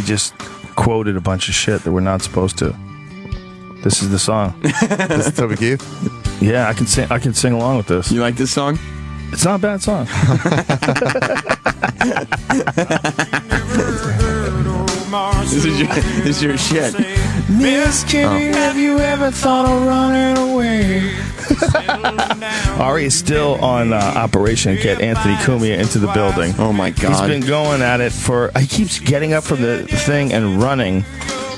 just quoted a bunch of shit that we're not supposed to. This is the song. This is Toby Keith? Yeah, I can sing along with this. You like this song? It's not a bad song. This is your shit. Miss Kitty, have you ever thought of running away? Ari is still on Operation Get Anthony Cumia into the building. Oh my God. He's been going at it he keeps getting up from the thing and running.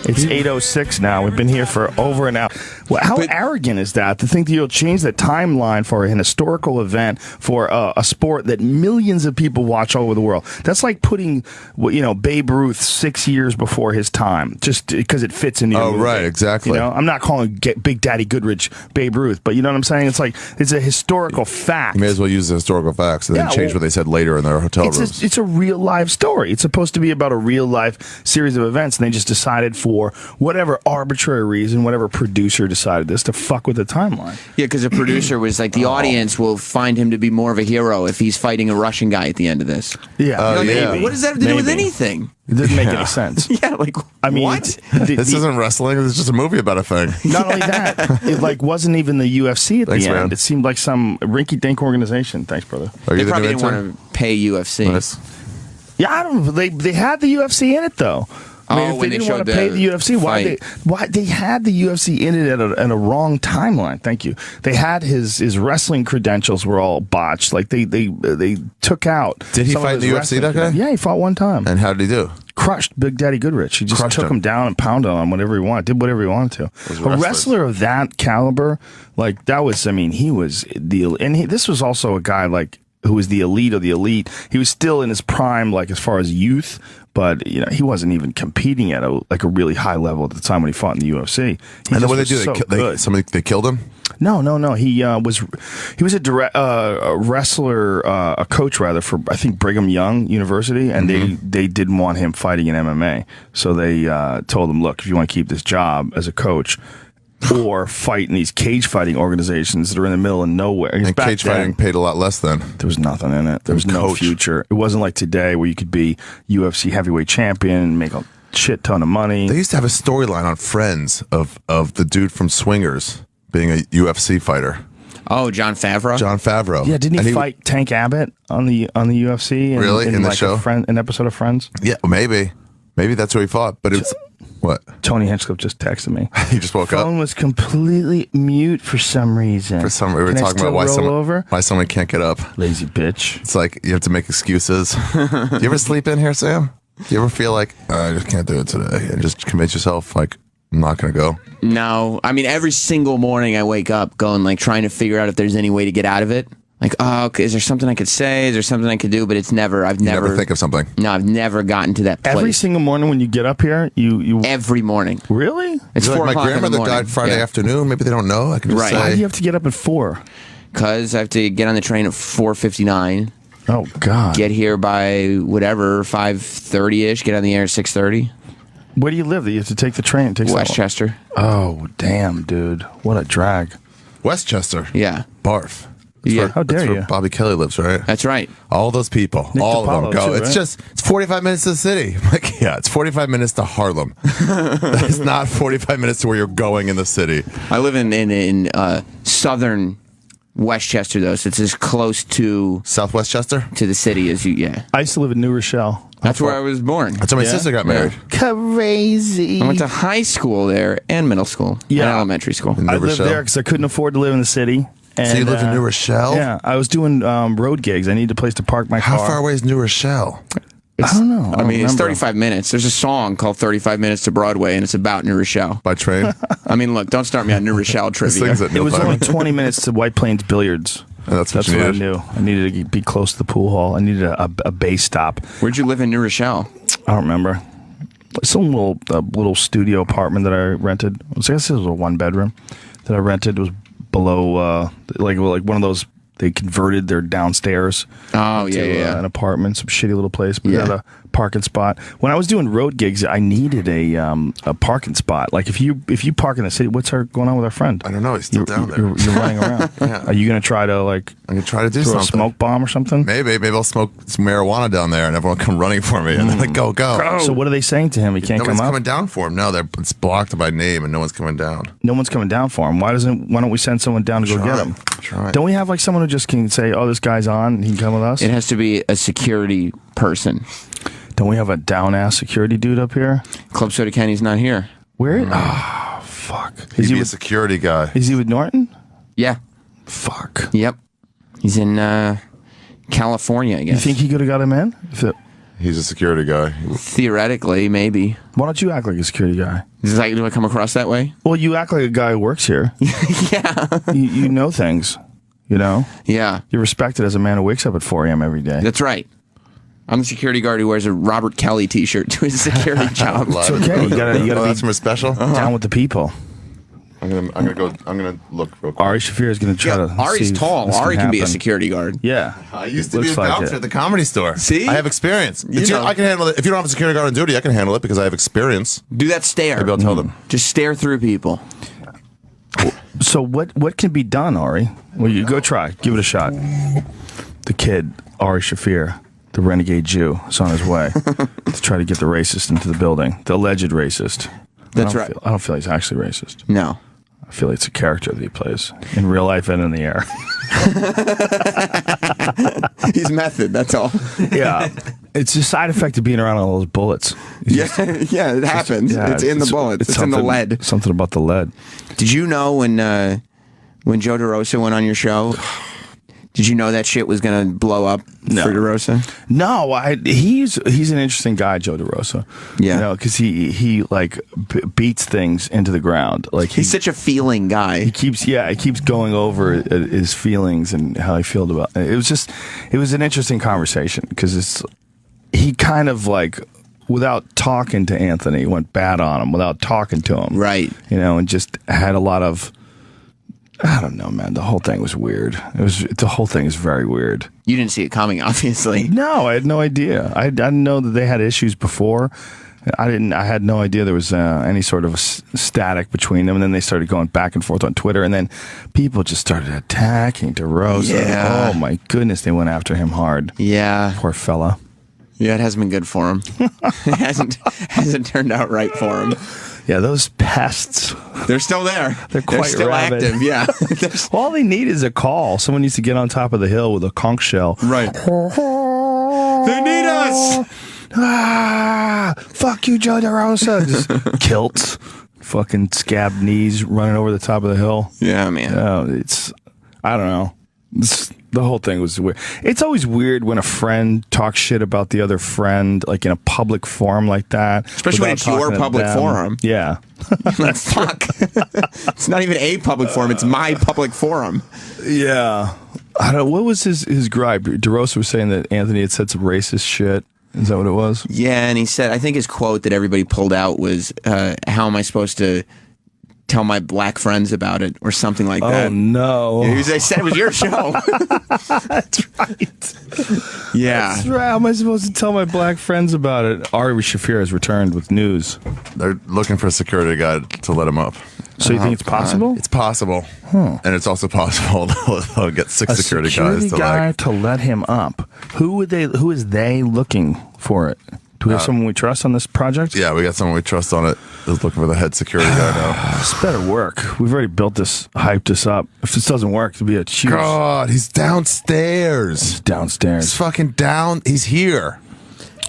It's 8:06 now. We've been here for over an hour. Well, how arrogant is that to think that you'll change the timeline for an historical event for a sport that millions of people watch all over the world? That's like putting, Babe Ruth 6 years before his time, just because it fits in your movie. Right, exactly. I'm not calling Big Daddy Goodrich Babe Ruth, but you know what I'm saying? It's like it's a historical fact. You may as well use the historical facts and then change what they said later in their hotel rooms. It's a real life story. It's supposed to be about a real life series of events, and they just decided for whatever arbitrary reason, whatever producer decided this, to fuck with the timeline. Yeah, because the producer was like, the audience will find him to be more of a hero if he's fighting a Russian guy at the end of this. Yeah. Hey, what does that have to do with anything? It doesn't make any sense. Yeah, like, what? This isn't wrestling. It's just a movie about a thing. Not only that, it wasn't even the UFC at the end. Man. It seemed like some rinky-dink organization. Thanks, brother. They probably didn't want to pay UFC. Nice. Yeah, I don't know. They had the UFC in it, though. I mean, if when they didn't they want to showed pay the UFC, why they had the UFC in it at a wrong timeline? Thank you. They had his wrestling credentials were all botched. Like they took out. Did he fight in the UFC, that guy? Yeah, he fought one time. And how did he do? Crushed Big Daddy Goodrich. He just took him down and pounded on him whatever he wanted. Did whatever he wanted to. A wrestler of that caliber, like that was. I mean, he was this was also a guy like who was the elite of the elite. He was still in his prime, like as far as youth. But he wasn't even competing at a really high level at the time when he fought in the UFC. And then what they do? They killed him? No. He was a wrestler, a coach rather for I think Brigham Young University, and they didn't want him fighting in MMA, so they told him, look, if you want to keep this job as a coach, or fight in these cage fighting organizations that are in the middle of nowhere. And cage fighting paid a lot less then. There was nothing in it. There was no future. It wasn't like today where you could be UFC heavyweight champion and make a shit ton of money. They used to have a storyline on Friends of the dude from Swingers being a UFC fighter. Oh, Jon Favreau? Jon Favreau. Yeah, didn't he fight Tank Abbott on the UFC? Really? In the show? An episode of Friends? Yeah, maybe. Maybe that's who he fought, but it's... What? Tony Hinchcliffe just texted me. He just woke up. Phone was completely mute for some reason. We were talking about why someone can't get up. Lazy bitch. It's like you have to make excuses. Do you ever sleep in here, Sam? Do you ever feel like, I just can't do it today? And just convince yourself, like, I'm not going to go? No. I mean, every single morning I wake up going, like, trying to figure out if there's any way to get out of it. Like, oh, is there something I could say? Is there something I could do? But I've never think of something. No, I've never gotten to that place. Every single morning when you get up here, you every morning. Really? It's 4 like my grandmother died Friday afternoon. Maybe they don't know. I can just say. Why do you have to get up at 4? Because I have to get on the train at 4:59. Oh God! Get here by whatever 5:30ish. Get on the air at 6:30. Where do you live? That you have to take the train? It takes Westchester. Oh damn, dude! What a drag. Westchester. Yeah. Barf. Yeah. How dare you? Bobby Kelly lives, right? That's right. All those people, Nick all DiPaolo of them go. too, It's 45 minutes to the city. Like, yeah, it's 45 minutes to Harlem. It's not 45 minutes to where you're going in the city. I live in southern Westchester, though, so it's as close to Southwestchester to the city as you. Yeah. I used to live in New Rochelle. That's where I was born. That's where my sister got married. Crazy. I went to high school there and middle school and elementary school. In New I lived Rochelle. there because I couldn't afford to live in the city. And, so you lived in New Rochelle? Yeah, I was doing road gigs. I needed a place to park my car. How far away is New Rochelle? I don't know. I mean, it's 35 minutes. There's a song called 35 Minutes to Broadway, and it's about New Rochelle. By train? I mean, look, don't start me on New Rochelle trivia. It was only 20 minutes to White Plains Billiards. And that's what I knew. I needed to be close to the pool hall. I needed a base stop. Where'd you live in New Rochelle? I don't remember. Some little studio apartment that I rented. I guess it was a 1-bedroom that I rented. It was below, like one of those. They converted their downstairs. Oh, to an apartment, some shitty little place. But it had a parking spot. When I was doing road gigs, I needed a parking spot. Like if you park in the city, what's going on with our friend? I don't know. He's still down there. You're running around. Yeah. Are you going to try to I'm going to try to do throw something. a smoke bomb or something? Maybe I'll smoke some marijuana down there, and everyone come running for me, and they're like, "Go!" So what are they saying to him? He can't come up. Nobody's coming down for him. No, it's blocked by name, and no one's coming down. No one's coming down for him. Why don't we send someone down to go get him? Try. Don't we have like someone who just can say, "Oh, this guy's on. He can come with us." It has to be a security person. Don't we have a down-ass security dude up here? Club Soda Kenny's not here. Where? Oh, fuck. Is he a security guy? Is he with Norton? Yeah. Fuck. Yep. He's in California, I guess. You think he could have got him in? He's a security guy. Theoretically, maybe. Why don't you act like a security guy? Do I come across that way? Well, you act like a guy who works here. Yeah. You know things, you know? Yeah. You're respected as a man who wakes up at 4 a.m. every day. That's right. I'm the security guard who wears a Robert Kelly t-shirt to his security job. It's okay. You gotta that's from a special? Down with the people. I'm gonna look real quick. Ari Shaffir is gonna try to. Ari's tall. Ari can be a security guard. Yeah. I used to be a bouncer at the Comedy Store. See? I have experience. I can handle it. If you don't have a security guard on duty, I can handle it because I have experience. Do that stare. Maybe I'll tell them. Just stare through people. So what can be done, Ari? Well, you go try. Give it a shot. The kid, Ari Shaffir, the renegade Jew, is on his way to try to get the racist into the building. The alleged racist. That's right. I don't feel he's actually racist. No. I feel it's a character that he plays in real life and in the air. He's method, that's all. Yeah. It's a side effect of being around all those bullets. Yeah, it happens. Yeah, it's in the bullets. It's in the lead. Something about the lead. Did you know when Joe DeRosa went on your show? Did you know that shit was going to blow up for DeRosa? No, he's an interesting guy, Joe DeRosa. Yeah, you know, because he like beats things into the ground. Like he's such a feeling guy. He keeps going over his feelings and how he feels about it. It was an interesting conversation because he kind of like, without talking to Anthony, went bad on him without talking to him. Right. You know, and just had a lot of. I don't know, man. The whole thing was weird. The whole thing is very weird. You didn't see it coming, obviously. No, I had no idea. I didn't know that they had issues before. I had no idea there was any sort of static between them. And then they started going back and forth on Twitter. And then people just started attacking DeRosa. Yeah. Oh my goodness, they went after him hard. Yeah. Poor fella. Yeah, it hasn't been good for him. It hasn't turned out right for him. Yeah, those pests. They're still there. They're still rabid. active, yeah. All they need is a call. Someone needs to get on top of the hill with a conch shell. Right. They need us! Fuck you, Joe DeRosa. Just kilts. Fucking scabbed knees running over the top of the hill. Yeah, man. I don't know. The whole thing was weird. It's always weird when a friend talks shit about the other friend, like in a public forum like that. Especially when it's your public forum. Yeah. Like, fuck. It's not even a public forum. It's my public forum. Yeah. I don't. What was his gripe? DeRosa was saying that Anthony had said some racist shit. Is that what it was? Yeah, and he said, I think his quote that everybody pulled out was, how am I supposed to tell my black friends about it, or something like that. Oh, no. Yeah, they said it was your show. That's right. Yeah. That's right. How am I supposed to tell my black friends about it? Ari Shaffir has returned with news. They're looking for a security guard to let him up. So you think it's possible? It's possible. And it's also possible they'll get six security guys to let him up. Who is they looking for it? Do we have someone we trust on this project? Yeah, we got someone we trust on it. Who's looking for the head security guy now. This better work. We've already built this, hyped this up. If this doesn't work, it'll be a huge... God, he's downstairs. He's downstairs. He's fucking down. He's here.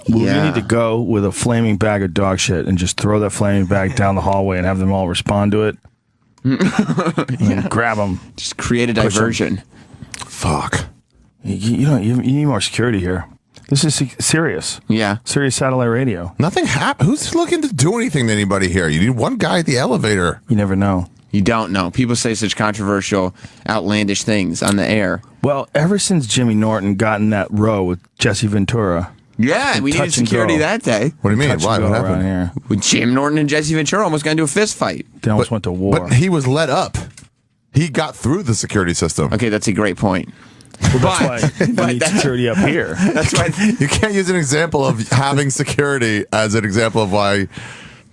Well, we need to go with a flaming bag of dog shit and just throw that flaming bag down the hallway and have them all respond to it. And grab them. Just create a diversion. Fuck. You need more security here. This is Sirius. Yeah. Sirius Satellite Radio. Nothing happened. Who's looking to do anything to anybody here? You need one guy at the elevator. You never know. You don't know. People say such controversial, outlandish things on the air. Well, ever since Jimmy Norton got in that row with Jesse Ventura. Yeah, we needed security that day. What do you mean? Why? What happened? Here. With Jim Norton and Jesse Ventura almost got into a fist fight. They almost went to war. But he was let up. He got through the security system. Okay, that's a great point. Well, that's why we need security up here. That's why you can't use an example of having security as an example of why.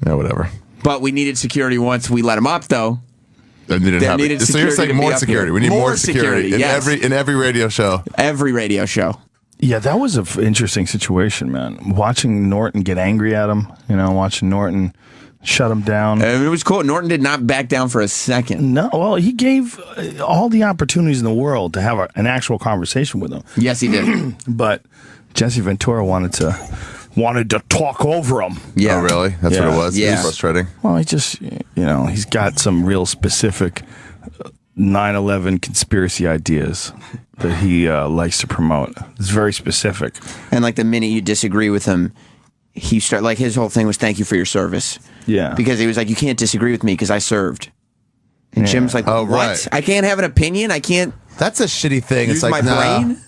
Yeah, whatever. But we needed security once we let him up, though. So you're saying more security. We need more security in every radio show. Every radio show. Yeah, that was an interesting situation, man. Watching Norton get angry at him, watching Norton shut him down. It was cool. Norton did not back down for a second. No, well, he gave all the opportunities in the world to have an actual conversation with him. Yes, he did. But Jesse Ventura wanted to talk over him. Yeah. Oh, really? That's what it was? Yeah. It was frustrating. Well, he just, he's got some real specific 9/11 conspiracy ideas that he likes to promote. It's very specific. And like the minute you disagree with him, he his whole thing was thank you for your service. Yeah. Because he was like, you can't disagree with me because I served. And Jim's like, what? Right. I can't have an opinion? I can't. That's a shitty thing. Use it's like, my brain?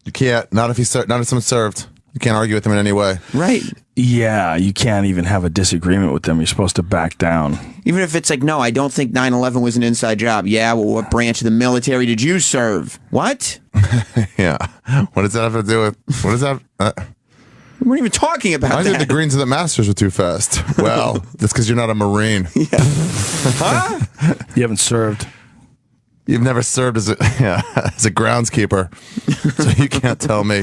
You can't. Not if someone served. You can't argue with him in any way. Right. Yeah, you can't even have a disagreement with them. You're supposed to back down. Even if it's like, no, I don't think 9/11 was an inside job. Yeah, well, what branch of the military did you serve? What? Yeah. What does that have to do with... What is that... We weren't even talking about that. I think the Greens and the Masters were too fast. Well, that's because you're not a Marine. Yeah. Huh? You haven't served. You've never served as a groundskeeper, so you can't tell me.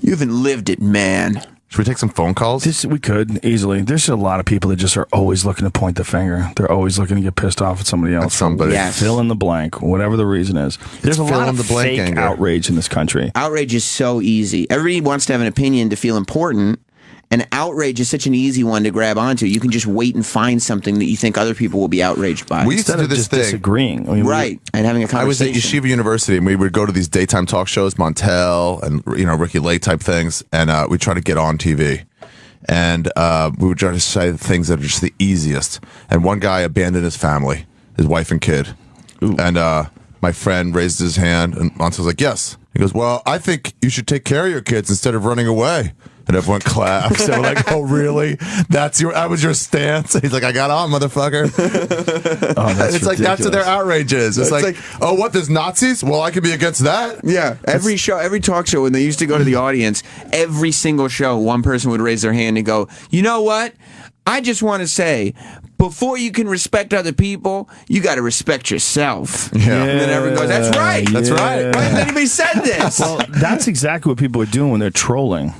You haven't lived it, man. Should we take some phone calls? We could, easily. There's a lot of people that just are always looking to point the finger. They're always looking to get pissed off at somebody else. Yes. Fill in the blank, whatever the reason is. There's a lot of fake outrage in this country. Outrage is so easy. Everybody wants to have an opinion to feel important, and outrage is such an easy one to grab onto. You can just wait and find something that you think other people will be outraged by. We used to do this thing. Disagreeing. Right, and having a conversation. I was at Yeshiva University, and we would go to these daytime talk shows, Montel and Ricky Lake type things, and we'd try to get on TV. And we would try to say things that are just the easiest. And one guy abandoned his family, his wife and kid. Ooh. And my friend raised his hand, and Montel was like, yes. He goes, well, I think you should take care of your kids instead of running away. And everyone claps. They were like, oh, really? That was your stance? He's like, I got on, motherfucker. It's like, that's what their outrage is. It's like, oh, what, there's Nazis? Well, I could be against that. Yeah. Every talk show, when they used to go to the audience, every single show, one person would raise their hand and go, you know what? I just want to say, before you can respect other people, you got to respect yourself. Yeah. And then everyone goes, that's right. That's right. Why hasn't anybody said this? Well, that's exactly what people are doing when they're trolling.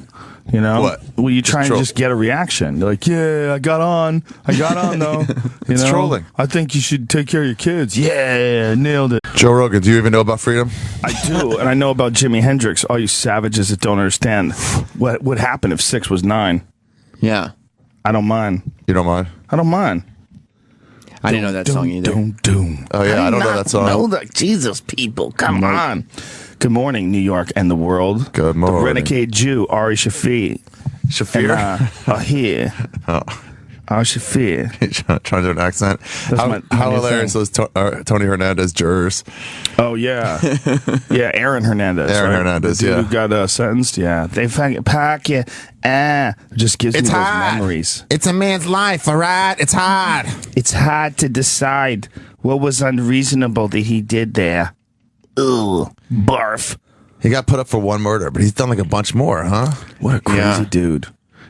What? Well, you try and just get a reaction. They're like, yeah, I got on though. It's trolling. I think you should take care of your kids. Yeah, nailed it. Joe Rogan, do you even know about freedom? I do, and I know about Jimi Hendrix. All you savages that don't understand what would happen if 6 was 9. Yeah. I don't mind. You don't mind? I don't mind. I didn't know that song either. Oh, yeah, I don't know that song. No, Jesus, people, come on. Good morning, New York and the world. Good morning. The renegade Jew, Ari Shaffir. Are here. Oh. Ari Shaffir. Trying to do an accent. How hilarious was Tony Hernandez jurors? Oh, yeah. Yeah, Aaron Hernandez. Hernandez, the dude who got sentenced, yeah. They fucking pack you. Just gives me those memories. It's a man's life, all right? It's hard. It's hard to decide what was unreasonable that he did there. Ugh, barf. He got put up for one murder, but he's done like a bunch more, huh? What a crazy dude.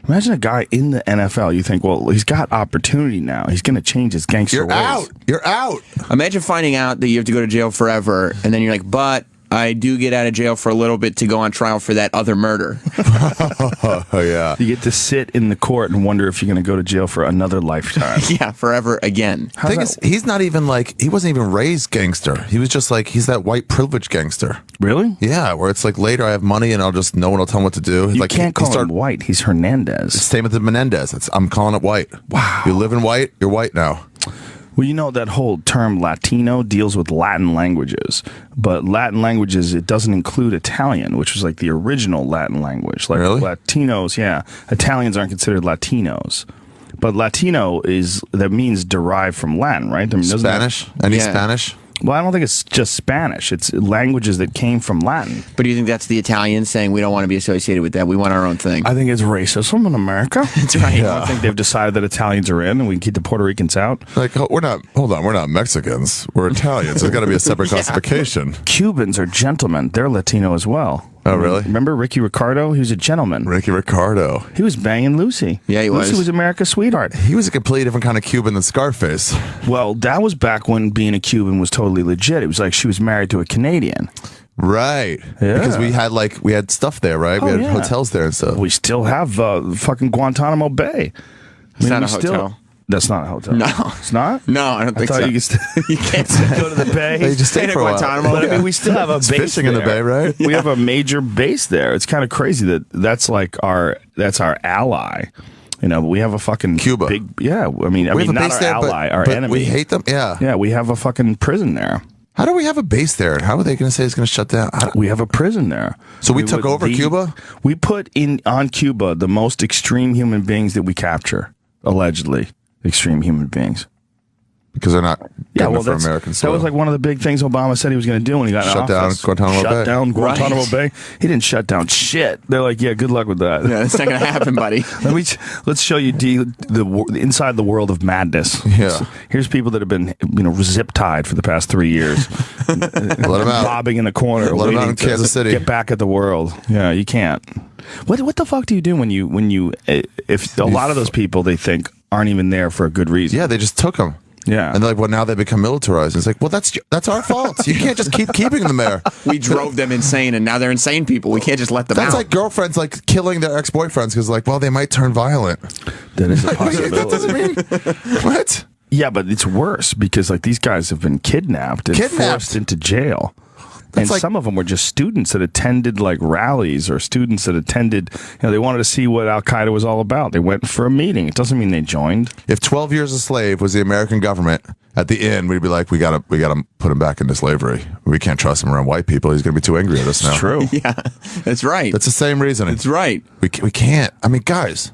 Imagine a guy in the NFL. You think, well, he's got opportunity now. He's going to change his gangster ways. You're out. Imagine finding out that you have to go to jail forever, and then you're like, but I do get out of jail for a little bit to go on trial for that other murder. Oh, yeah. You get to sit in the court and wonder if you're going to go to jail for another lifetime. Yeah, forever again. The thing is, he's not even like, he wasn't even raised gangster. He was just like, he's that white privilege gangster. Really? Yeah, where it's like later I have money and no one will tell him what to do. You can't call him white. He's Hernandez. Same with the Menendez. I'm calling it white. Wow. You live in white, you're white now. Well, you know that whole term Latino deals with Latin languages, but Latin languages, it doesn't include Italian, which was like the original Latin language. Like really? Latinos, yeah. Italians aren't considered Latinos. But Latino that means derived from Latin, right? I mean, Spanish? Any Spanish? Well, I don't think it's just Spanish. It's languages that came from Latin. But do you think that's the Italians saying we don't want to be associated with that? We want our own thing. I think it's racism in America. That's right. I think they've decided that Italians are in and we can keep the Puerto Ricans out. Like, we're not Mexicans. We're Italians. There's got to be a separate classification. Cubans are gentlemen. They're Latino as well. Oh, really? Remember Ricky Ricardo? He was a gentleman. Ricky Ricardo. He was banging Lucy. Yeah, he was. Lucy was America's sweetheart. He was a completely different kind of Cuban than Scarface. Well, that was back when being a Cuban was totally legit. It was like she was married to a Canadian. Right. Yeah. Because we had stuff there, right? We had hotels there and stuff. We still have fucking Guantanamo Bay. It's not a hotel. That's not a hotel. No. It's not? No, I don't think so. You can't go to the bay. They just stay for a while. But I mean, we still have a base fishing there. in the bay, right? We have a major base there. It's kind of crazy that's our ally. You know, but we have a fucking Cuba. Big, yeah, I mean, not our there, ally, our but enemy. We hate them. Yeah. Yeah, we have a fucking prison there. How do we have a base there? How are they going to say it's going to shut down? We have a prison there. So we took over Cuba? We put on Cuba the most extreme human beings that we capture, allegedly. Extreme human beings. Because they're not for American soil. That was like one of the big things Obama said he was going to do when he got in office. Shut down Guantanamo Bay. He didn't shut down shit. They're like, yeah, good luck with that. Yeah, it's not going to happen, buddy. Let's show you the inside the world of madness. Yeah. Here's people that have been zip tied for the past 3 years. Let them out. Bobbing in the corner. Let them out in Kansas City. Get back at the world. Yeah, you can't. What the fuck do you do when you if a lot of those people they think aren't even there for a good reason? Yeah, they just took them. Yeah. And they're like, well, now they become militarized. It's like, well, that's our fault. You can't just keep keeping them there. We drove them insane, and now they're insane people. We can't just let them out. That's like girlfriends like killing their ex-boyfriends because, like, well, they might turn violent. That is a possibility. That doesn't mean... What? Yeah, but it's worse because, like, these guys have been kidnapped and forced into jail. And some of them were just students that attended like rallies or students that attended, they wanted to see what Al Qaeda was all about. They went for a meeting. It doesn't mean they joined. If 12 years a slave was the American government, at the end we'd be like, we gotta put him back into slavery. We can't trust him around white people. He's gonna be too angry at us now. It's true. Yeah, that's right. That's the same reason. That's right. We can't. I mean, guys,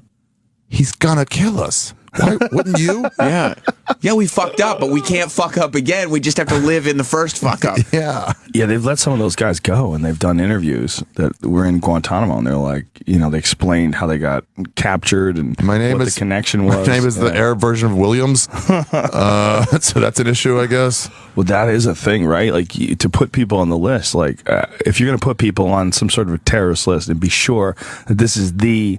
he's gonna kill us. Why wouldn't you? Yeah. Yeah, we fucked up, but we can't fuck up again. We just have to live in the first fuck up. Yeah. Yeah, they've let some of those guys go, and they've done interviews that were in Guantanamo, and they're like, they explained how they got captured and what the connection was. My name is the Arab version of Williams. So that's an issue, I guess. Well, that is a thing, right? Like, to put people on the list, like, if you're going to put people on some sort of a terrorist list and be sure that this is the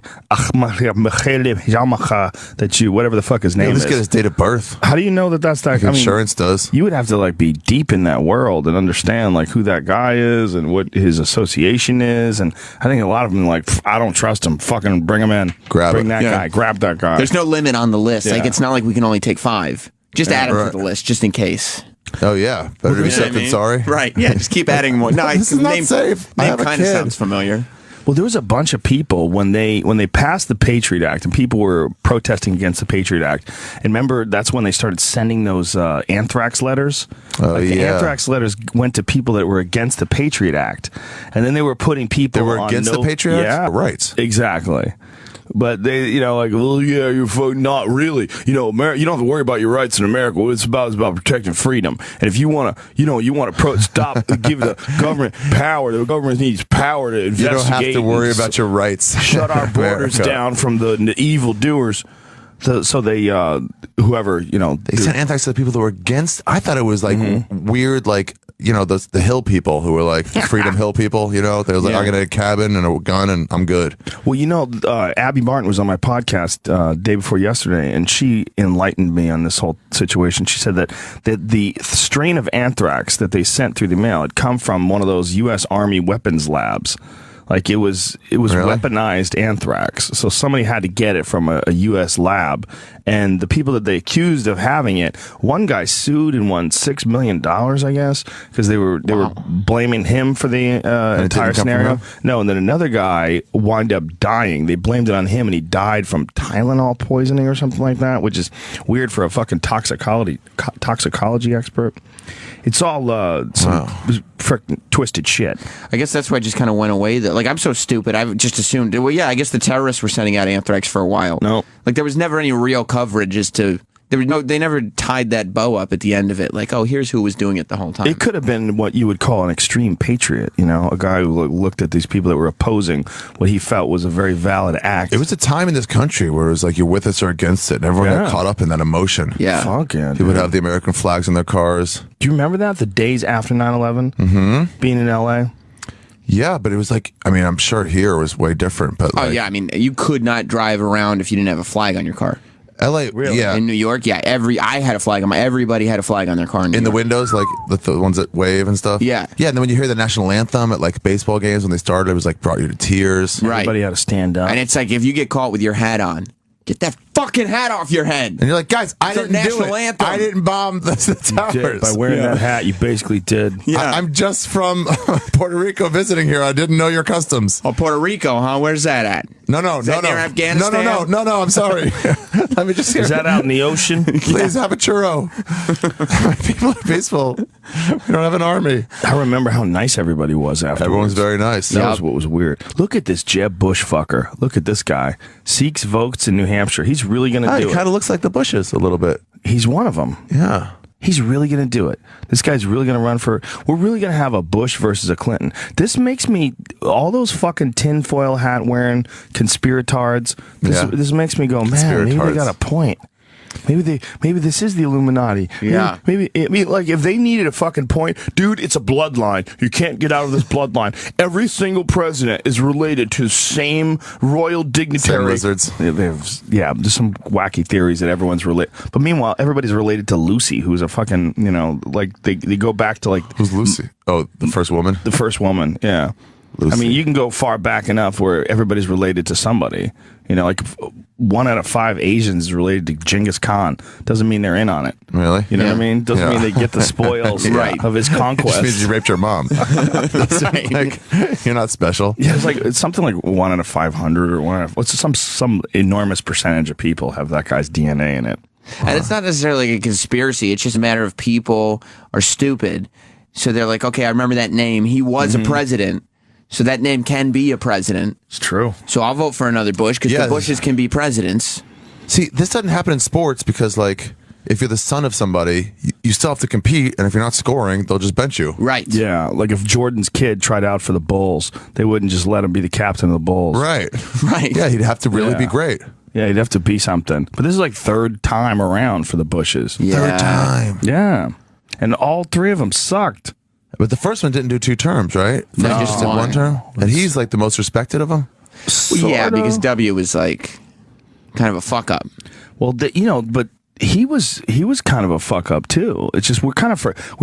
that you, whatever the fuck his name is. Let's get his date of birth. How do you know that that's that? Insurance does. You would have to, like, be deep in that world and understand, like, who that guy is and what his association is. And I think a lot of them are like, I don't trust him. Fucking bring him in. Bring that guy. Grab that guy. There's no limit on the list. Like, it's not like we can only take 5. Just add them to the list, just in case. Oh, yeah. Better to be safe than sorry. Right. Yeah, just keep adding more. No, this is not safe. Name kind of sounds familiar. Well, there was a bunch of people when they passed the Patriot Act, and people were protesting against the Patriot Act. And remember, that's when they started sending those anthrax letters. The anthrax letters went to people that were against the Patriot Act, and then they were putting people. They were against the Patriot Act? Yeah, right. Exactly. But they, like, well, yeah, you're not really. You don't have to worry about your rights in America. What it's about protecting freedom. And if you want to, stop, give the government power. The government needs power to investigate. You don't have to worry about your rights. Shut our borders down from the evil doers. So they, whoever, they sent anthrax to the people that were against. I thought it was like weird, like, the Hill people who were like Freedom Hill people, they was like, I'm going to a cabin and a gun and I'm good. Well, Abby Martin was on my podcast day before yesterday, and she enlightened me on this whole situation. She said that the strain of anthrax that they sent through the mail had come from one of those U.S. Army weapons labs. Like, it was really? Weaponized anthrax. So somebody had to get it from a U.S. lab. And the people that they accused of having it, one guy sued and won $6 million, I guess, because they were blaming him for the entire scenario. No, and then another guy wound up dying. They blamed it on him, and he died from Tylenol poisoning or something like that, which is weird for a fucking toxicology expert. It's all some frickin' twisted shit. I guess that's why it just kind of went away. Like, I'm so stupid. I just assumed, well, yeah, I guess the terrorists were sending out anthrax for a while. No. Like, there was never any real coverage as to... They never tied that bow up at the end of it. Like, oh, here's who was doing it the whole time. It could have been what you would call an extreme patriot. You know, a guy who looked at these people that were opposing what he felt was a very valid act. It was a time in this country where it was like you're with us or against it, and everyone got caught up in that emotion. Yeah. Fuck yeah. People would have the American flags in their cars. Do you remember that? The days after 9/11? Being in L.A.? Yeah, but it was like, I mean, I'm sure here it was way different. But oh, yeah. I mean, you could not drive around if you didn't have a flag on your car. LA, really? Yeah. In New York, yeah. I had a flag on everybody had a flag on their car. In the windows, like the ones that wave and stuff? Yeah. Yeah, and then when you hear the national anthem at like baseball games when they started, it was like brought you to tears. Right. Everybody had to stand up. And it's like, if you get caught with your hat on, get that fucking hat off your head. And you're like, guys, I didn't do it. Anthem. I didn't bomb the towers. By wearing that hat, you basically did. Yeah. I'm just from Puerto Rico visiting here. I didn't know your customs. Oh, Puerto Rico, huh? Where's that at? No, near Afghanistan? No, I'm sorry. Let me just hear. Is that out in the ocean? Please have a churro. People are peaceful. We don't have an army. I remember how nice everybody was afterwards. Everyone's very nice. That was what was weird. Look at this Jeb Bush fucker. Look at this guy. Seeks votes in New Hampshire. He's really going to do it. He kind of looks like the Bushes a little bit. He's one of them. Yeah. He's really going to do it. This guy's really going to run for... We're really going to have a Bush versus a Clinton. This makes me... All those fucking tinfoil hat wearing conspiratards, this makes me go, man, maybe they got a point. Maybe this is the Illuminati. Yeah. Maybe I mean, like, if they needed a fucking point, dude, it's a bloodline. You can't get out of this bloodline. Every single president is related to the same royal dignitary. Same lizards. There's some wacky theories that everyone's related. But meanwhile, everybody's related to Lucy, who's a fucking, like, they go back to, like... Who's Lucy? Oh, the first woman? The first woman, yeah. Lucy. I mean, you can go far back enough where everybody's related to somebody. Like 1 out of 5 Asians is related to Genghis Khan. Doesn't mean they're in on it. Really? You know what I mean? Doesn't mean they get the spoils of his conquest. It just means you raped your mom. That's right. Like, you're not special. Yeah, it's something like 1 out of 500 or 1 out of... some enormous percentage of people have that guy's DNA in it. And it's not necessarily a conspiracy. It's just a matter of people are stupid. So they're like, okay, I remember that name. He was a president. So that name can be a president. It's true. So I'll vote for another Bush because the Bushes can be presidents. See, this doesn't happen in sports because, like, if you're the son of somebody, you still have to compete, and if you're not scoring, they'll just bench you. Right. Yeah, like if Jordan's kid tried out for the Bulls, they wouldn't just let him be the captain of the Bulls. Right. Right. Yeah, he'd have to really be great. Yeah, he'd have to be something. But this is like 3rd time around for the Bushes. Yeah. 3rd time. Yeah. And all 3 of them sucked. But the first one didn't do 2 terms, right? No. Just did 1 term. And he's like the most respected of them. Well, yeah, because W was like kind of a fuck up. Well, but he was kind of a fuck up too. It's just we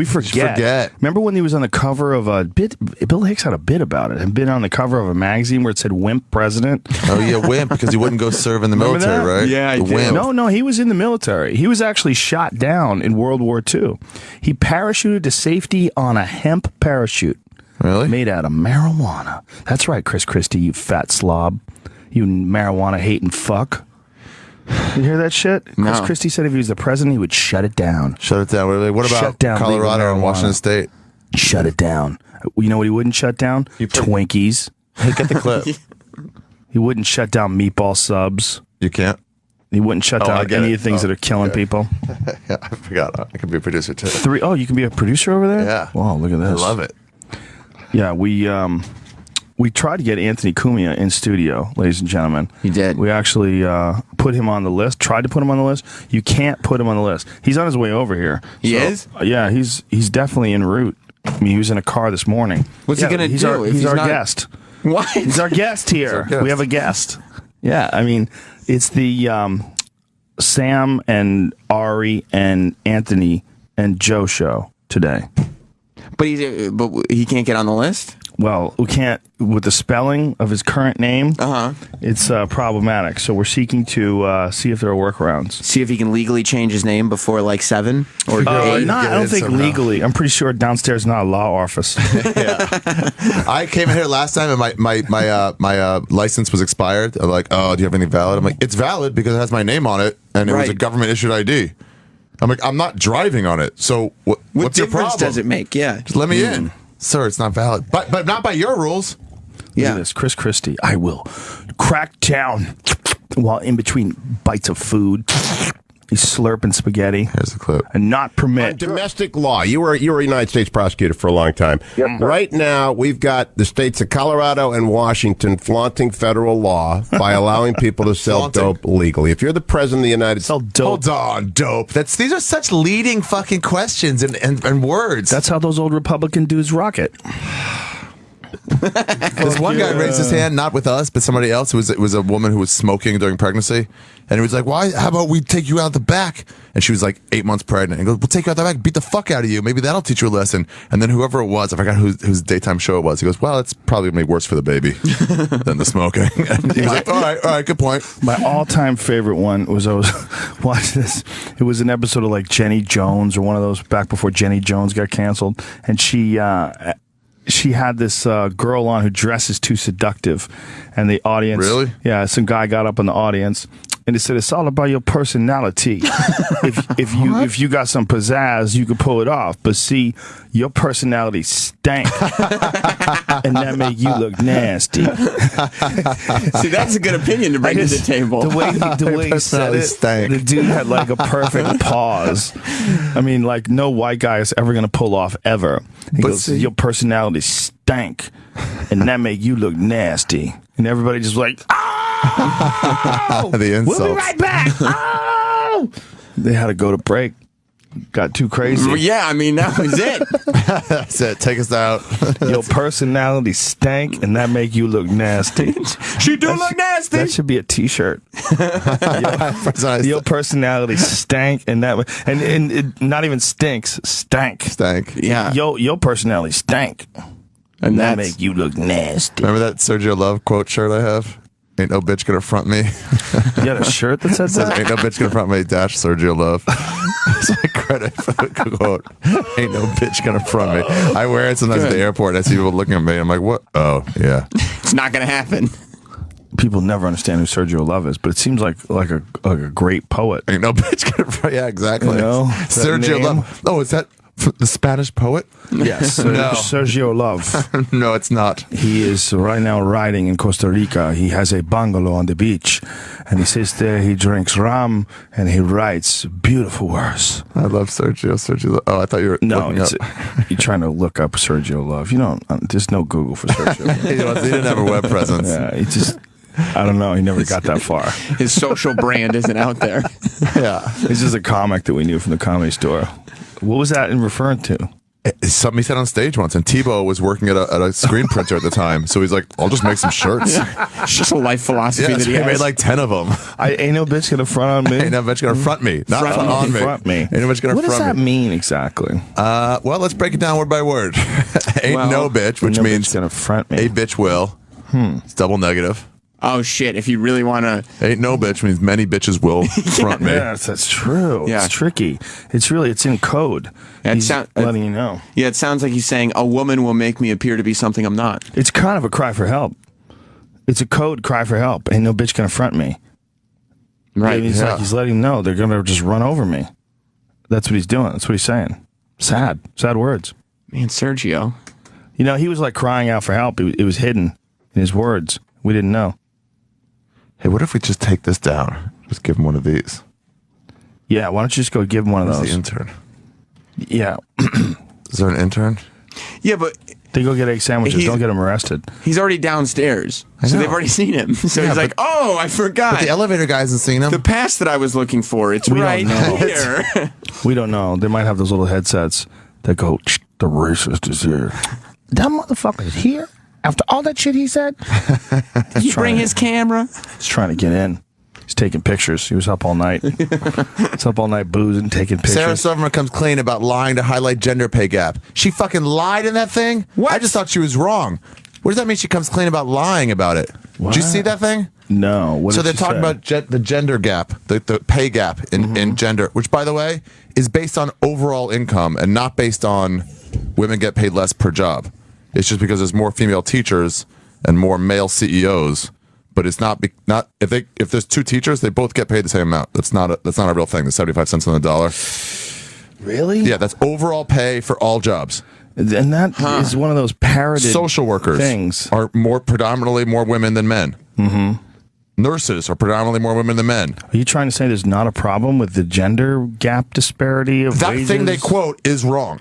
forget. Remember when he was on the cover of a bit? Bill Hicks had a bit about it, and been on the cover of a magazine where it said "Wimp President." Oh yeah, wimp, because he wouldn't go serve in the military, right? Yeah, I did. Wimp. No, he was in the military. He was actually shot down in World War II. He parachuted to safety on a hemp parachute. Really? Made out of marijuana. That's right, Chris Christie, you fat slob. You marijuana hating fuck. You hear that shit? No. Chris Christie said if he was the president, he would shut it down. Shut it down. What about Shut down Colorado and Washington State? Shut it down. You know what he wouldn't shut down? Twinkies. Hey, get the clip. He wouldn't shut down meatball subs. You can't? He wouldn't shut down any of the things that are killing people. Yeah, I forgot. I can be a producer too. 3. Oh, you can be a producer over there? Yeah. Wow, look at this. I love it. Yeah, we tried to get Anthony Cumia in studio, ladies and gentlemen. You did. We actually put him on the list, tried to put him on the list. You can't put him on the list. He's on his way over here. He is? Yeah, he's definitely en route. I mean, he was in a car this morning. What's he going to do? He's our guest. What? He's our guest here. We have a guest. Yeah, I mean, it's the Sam and Ari and Anthony and Joe show today. But he can't get on the list? Well, we can't, with the spelling of his current name, it's problematic. So we're seeking to see if there are workarounds. See if he can legally change his name before like 7 or 8? I don't think legally. I'm pretty sure downstairs is not a law office. I came in here last time and my license was expired. They're like, oh, do you have anything valid? I'm like, it's valid because it has my name on it and it was a government issued ID. I'm like, I'm not driving on it. So what's your problem? What difference does it make? Yeah. Just let me in. Sir, it's not valid. But not by your rules. Look at this. Chris Christie. I will crack down while in between bites of food. He's slurping spaghetti. Here's the clip. And not permit. On domestic law, you were a United States prosecutor for a long time. Yes, sir. Right now, we've got the states of Colorado and Washington flaunting federal law by allowing people to sell dope legally. If you're the president of the United States... Hold on, dope. These are such leading fucking questions and words. That's how those old Republican dudes rock it. This one guy raised his hand, not with us, but somebody else. It was a woman who was smoking during pregnancy, and he was like, "Why? How about we take you out the back?" And she was like 8 months pregnant. And he goes, "We'll take you out the back, beat the fuck out of you. Maybe that'll teach you a lesson." And then whoever it was, I forgot whose daytime show it was. He goes, "Well, it's probably gonna be worse for the baby than the smoking." And he was like, "All right, good point." My all-time favorite one was I was watching this. It was an episode of like Jenny Jones or one of those back before Jenny Jones got canceled, and she had this girl on who dresses too seductive, and the audience. Really? Yeah, some guy got up in the audience and he said, "It's all about your personality. if you got some pizzazz, you could pull it off. But see, your personality stank, and that make you look nasty." See, that's a good opinion to bring to the table. The way he said it, the dude had like a perfect pause. I mean, like no white guy is ever gonna pull off ever. He goes, "Your personality stank, and that make you look nasty." And everybody just like, "Oh, the insults. We'll be right back." Oh, they had to go to break. Got too crazy. Yeah, I mean that was it. That's it. Take us out. Your personality stank, and that make you look nasty. She do look nasty. That should be a T-shirt. Your personality stank, and and it not even stinks. Stank. Yeah. Your personality stank, and that make you look nasty. Remember that Sergio Love quote shirt I have? "Ain't no bitch gonna front me." You had a shirt that said that? "Ain't no bitch gonna front me, dash Sergio Love." It's like credit for the quote. "Ain't no bitch gonna front me." I wear it sometimes at the airport. I see people looking at me. I'm like, what? Oh, yeah. It's not going to happen. People never understand who Sergio Love is, but it seems like a great poet. Ain't no bitch gonna front. Yeah, exactly. You know, Sergio Love. Oh, is that the Spanish poet? Yes. No. Sergio Love. No, it's not. He is right now riding in Costa Rica. He has a bungalow on the beach, and he sits there, he drinks rum, and he writes beautiful verse. I love Sergio. Oh, I thought you were looking up. You're trying to look up Sergio Love. You don't. There's no Google for Sergio. He didn't have a web presence. Yeah, he just. I don't know. He never got that far. His social brand isn't out there. Yeah. He's just a comic that we knew from the Comedy Store. What was that in referring to? It's something he said on stage once, and Tebow was working at a screen printer at the time, so he's like, "I'll just make some shirts." It's just a life philosophy that he made like 10 of them. Ain't no bitch gonna front on me. Ain't no bitch gonna front me. Not front on me. Front me. Ain't no bitch gonna what front me. does that mean exactly? Well, let's break it down word by word. Ain't no bitch, which means bitch gonna front me. A bitch will. It's double negative. Oh shit! If you really want to, ain't no bitch means many bitches will front me. Yes, that's true. Yeah. It's tricky. It's in code. Yeah, he's letting you know. Yeah, it sounds like he's saying a woman will make me appear to be something I'm not. It's kind of a cry for help. It's a code cry for help. Ain't no bitch gonna front me. Right. He's like he's letting you know they're gonna just run over me. That's what he's doing. That's what he's saying. Sad words. Man, Sergio. You know, he was like crying out for help. It was hidden in his words. We didn't know. Hey, what if we just take this down? Just give him one of these. Yeah, why don't you just go give him one of those? The intern. Yeah. Is there an intern? Yeah, but they go get egg sandwiches. Don't get him arrested. He's already downstairs, so they've already seen him. So he's like, "Oh, I forgot." But the elevator guy hasn't seen him. The pass that I was looking for, it's right here. We don't know. They might have those little headsets that go, "The racist is here." That motherfucker is here? After all that shit he said? Did you bring his camera? He's trying to get in. He's taking pictures. He was up all night. He's up all night boozing, taking pictures. Sarah Silverman comes clean about lying to highlight gender pay gap. She fucking lied in that thing? What? I just thought she was wrong. What does that mean she comes clean about lying about it? What? Did you see that thing? No. So they're talking about the gender gap, the pay gap in gender, which, by the way, is based on overall income and not based on women get paid less per job. It's just because there's more female teachers and more male CEOs, but it's not if there's two teachers, they both get paid the same amount. That's not a real thing. The 75 cents on the dollar. Really? Yeah, that's overall pay for all jobs. And that is one of those parroted social workers things. Are predominantly more women than men. Mm-hmm. Nurses are predominantly more women than men. Are you trying to say there's not a problem with the gender gap disparity of that wages? thing they quote is wrong.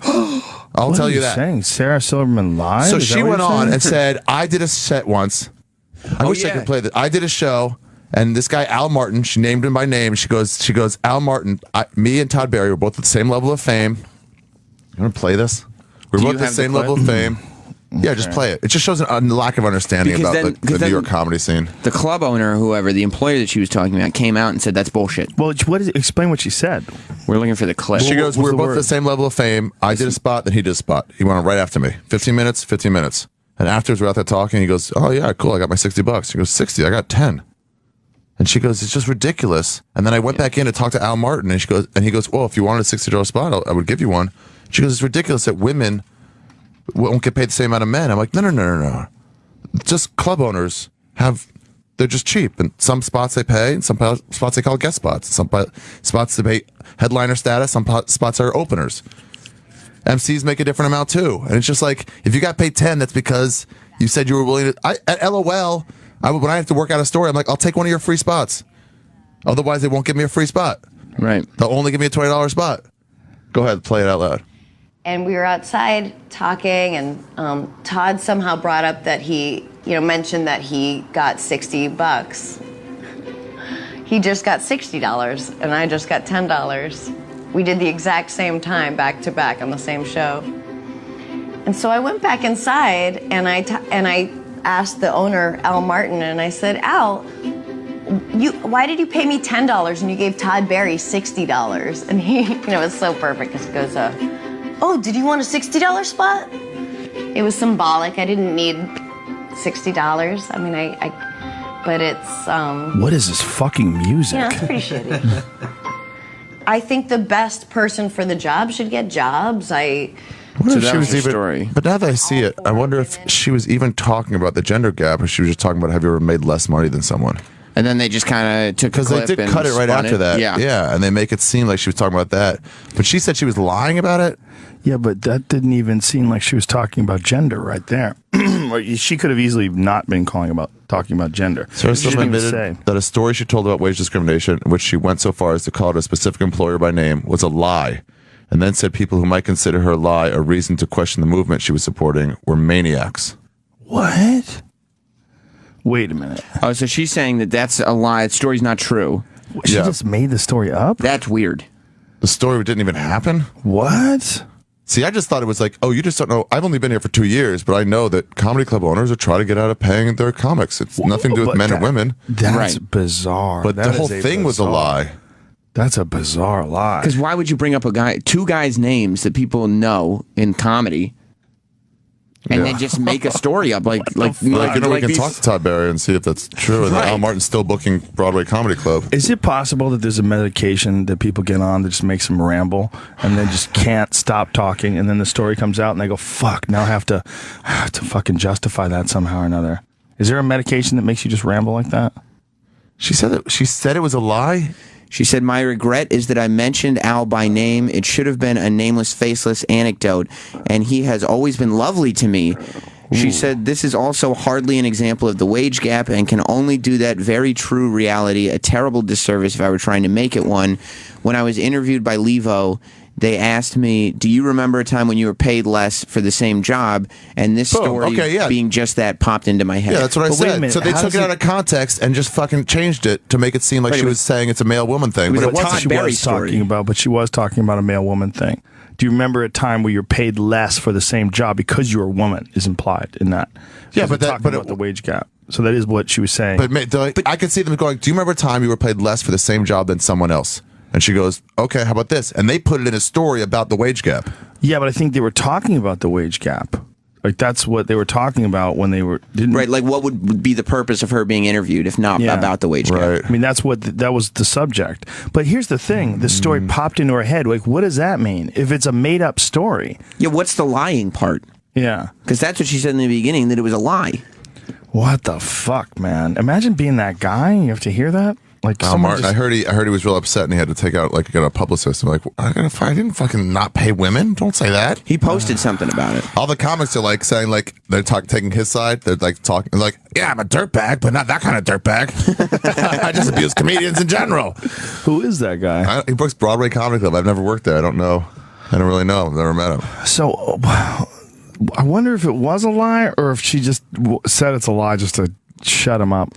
I'll tell you that. Saying? Sarah Silverman lied? So Is she that what went you're on saying? and said, I did a set once. I wish I could play this. I did a show, and this guy, Al Martin, she named him by name. She goes, Al Martin, me and Todd Barry were both at the same level of fame. You want to play this? We're both at the same level of fame. Yeah, just play it. It just shows a lack of understanding about the New York comedy scene. The club owner, whoever, the employer that she was talking about, came out and said that's bullshit. Well, explain what she said. We're looking for the clip. She goes, we're both at the same level of fame. I did a spot, then he did a spot. He went on right after me. 15 minutes, 15 minutes. And afterwards, we're out there talking. He goes, oh, yeah, cool. I got my $60. She goes, 60. I got 10. And she goes, it's just ridiculous. And then I went back in to talk to Al Martin, and he goes, well, if you wanted a $60 spot, I would give you one. She goes, it's ridiculous that women won't get paid the same amount of men. I'm like, no. Just club owners they're just cheap. And some spots they pay, and some spots they call guest spots. Some spots they pay headliner status, some spots are openers. MCs make a different amount too. And it's just like, if you got paid 10, that's because you said you were willing to. At LOL, when I have to work out a story, I'm like, I'll take one of your free spots. Otherwise, they won't give me a free spot. Right. They'll only give me a $20 spot. Go ahead, play it out loud. And we were outside talking, and Todd somehow brought up that he, mentioned that he got $60. He just got $60, and I just got $10. We did the exact same time, back to back, on the same show. And so I went back inside, and I asked the owner, Al Martin, and I said, Al, why did you pay me $10 and you gave Todd Barry $60? And he, it's so perfect because he goes, oh, did you want a $60 spot? It was symbolic. I didn't need $60. I mean, but it's... What is this fucking music? Yeah, it's pretty shitty. I think the best person for the job should get jobs. But now that I see it, I wonder if she was even talking about the gender gap, or she was just talking about, have you ever made less money than someone? And then they just kind of took the clip. Because they did cut it right after that. Yeah, and they make it seem like she was talking about that. But she said she was lying about it. Yeah, but that didn't even seem like she was talking about gender right there. She could have easily not been talking about gender. Sarah Silverman admitted that a story she told about wage discrimination, in which she went so far as to call it a specific employer by name, was a lie, and then said people who might consider her lie a reason to question the movement she was supporting were maniacs. What? Wait a minute. Oh, so she's saying that that's a lie. The story's not true. She just made the story up? That's weird. The story didn't even happen? What? See, I just thought it was like, oh, you just don't know. I've only been here for 2 years, but I know that comedy club owners are trying to get out of paying their comics. It's nothing to do with men and women. That's bizarre. But the whole thing was a lie. That's a bizarre lie. Because why would you bring up two guys' names that people know in comedy, and then just make a story up like we can talk to Todd Barry and see if that's true. And Al Martin's still booking Broadway Comedy Club. Is it possible that there's a medication that people get on that just makes them ramble and they just can't stop talking, and then the story comes out and they go, fuck, now I have to fucking justify that somehow or another? Is there a medication that makes you just ramble like that? She said it was a lie. She said, my regret is that I mentioned Al by name. It should have been a nameless, faceless anecdote, and he has always been lovely to me. She said, this is also hardly an example of the wage gap and can only do that very true reality a terrible disservice if I were trying to make it one. When I was interviewed by Levo, they asked me, do you remember a time when you were paid less for the same job? And this story being just that popped into my head. Yeah, that's what I said. So they took it out of context and just fucking changed it to make it seem like she was saying it's a male-woman thing. But it wasn't. She was talking about a male-woman thing. Do you remember a time where you're paid less for the same job because you're a woman is implied in that? Yeah, but about the wage gap. So that is what she was saying. But I could see them going, do you remember a time you were paid less for the same job than someone else? And she goes, okay, how about this? And they put it in a story about the wage gap. Yeah, but I think they were talking about the wage gap. Like, that's what they were talking about when they were... Right, like what would be the purpose of her being interviewed if not about the wage gap? I mean, that was the subject. But here's the thing. The story popped into her head. Like, what does that mean? If it's a made-up story... Yeah, what's the lying part? Yeah. Because that's what she said in the beginning, that it was a lie. What the fuck, man? Imagine being that guy and you have to hear that. Like Martin, I heard he was real upset and he had to get a publicist. I'm like, I didn't fucking not pay women. Don't say that. He posted something about it. All the comics are like saying like they're taking his side. They're like talking like, yeah, I'm a dirtbag, but not that kind of dirtbag. I just abuse comedians in general. Who is that guy? He works Broadway Comedy Club. I've never worked there. I don't know. I don't really know. I've never met him. So I wonder if it was a lie or if she just said it's a lie just to shut him up.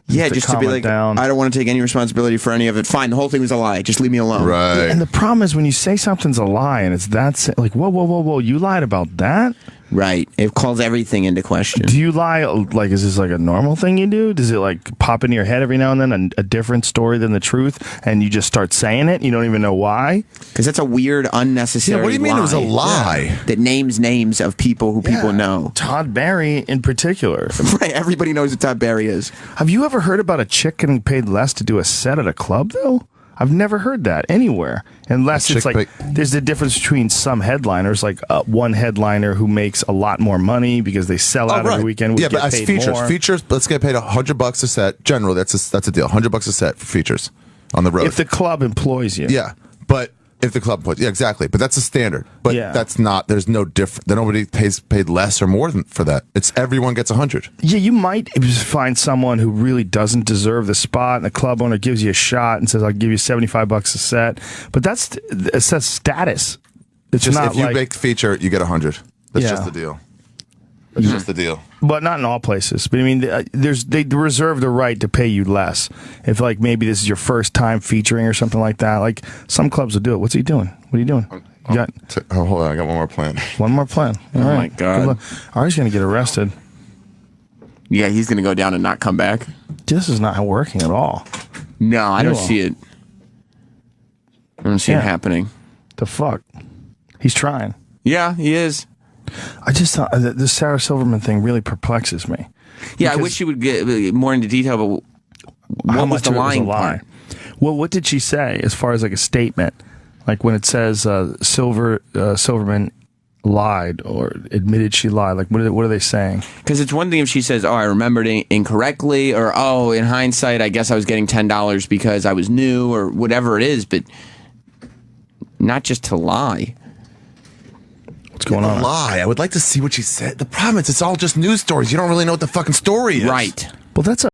Yeah, just to be like, down. I don't want to take any responsibility for any of it. Fine, the whole thing was a lie. Just leave me alone. Right. Yeah, and the problem is when you say something's a lie and it's that like, whoa, you lied about that? Right. It calls everything into question. Do you lie, like, is this like a normal thing you do? Does it like pop into your head every now and then, a different story than the truth, and you just start saying it? You don't even know why? Because that's a weird, unnecessary Yeah, what do you mean it was a lie? Yeah. That names of people who people know. Todd Barry in particular. Right, everybody knows who Todd Barry is. Have you ever heard about a chick getting paid less to do a set at a club, though? I've never heard that anywhere. Unless it's like, there's the difference between some headliners, like one headliner who makes a lot more money because they sell out every weekend. Yeah, but as features, let's get paid $100 a set. Generally, that's a deal. $100 a set for features on the road. If the club employs you. Yeah, but if the club employs, yeah, exactly. But that's a standard. But that's not. There's no different. Nobody paid less or more than for that. It's everyone gets 100. Yeah, you might find someone who really doesn't deserve the spot, and the club owner gives you a shot and says, "I'll give you $75 a set." But it says status. It's just not if you like, make feature, you get 100. That's just the deal. That's just the deal. But not in all places. But I mean, they reserve the right to pay you less if, like, maybe this is your first time featuring or something like that. Like some clubs will do it. What's he doing? What are you doing? Hold on, I got one more plan. One more plan. All right. My God. Ari's going to get arrested. Yeah, he's going to go down and not come back. This is not working at all. No, I don't see it. I don't see it happening. The fuck? He's trying. Yeah, he is. I just thought the Sarah Silverman thing really perplexes me. Yeah, I wish you would get more into detail, but what was the lying part? Well, what did she say as far as like a statement? Like when it says Silverman lied or admitted she lied, like what are they saying? Because it's one thing if she says, "Oh, I remembered it incorrectly," or "Oh, in hindsight, I guess I was getting $10 because I was new," or whatever it is, but not just to lie. What's going on? Lie. I would like to see what she said. The problem is it's all just news stories. You don't really know what the fucking story is. Right. Well, that's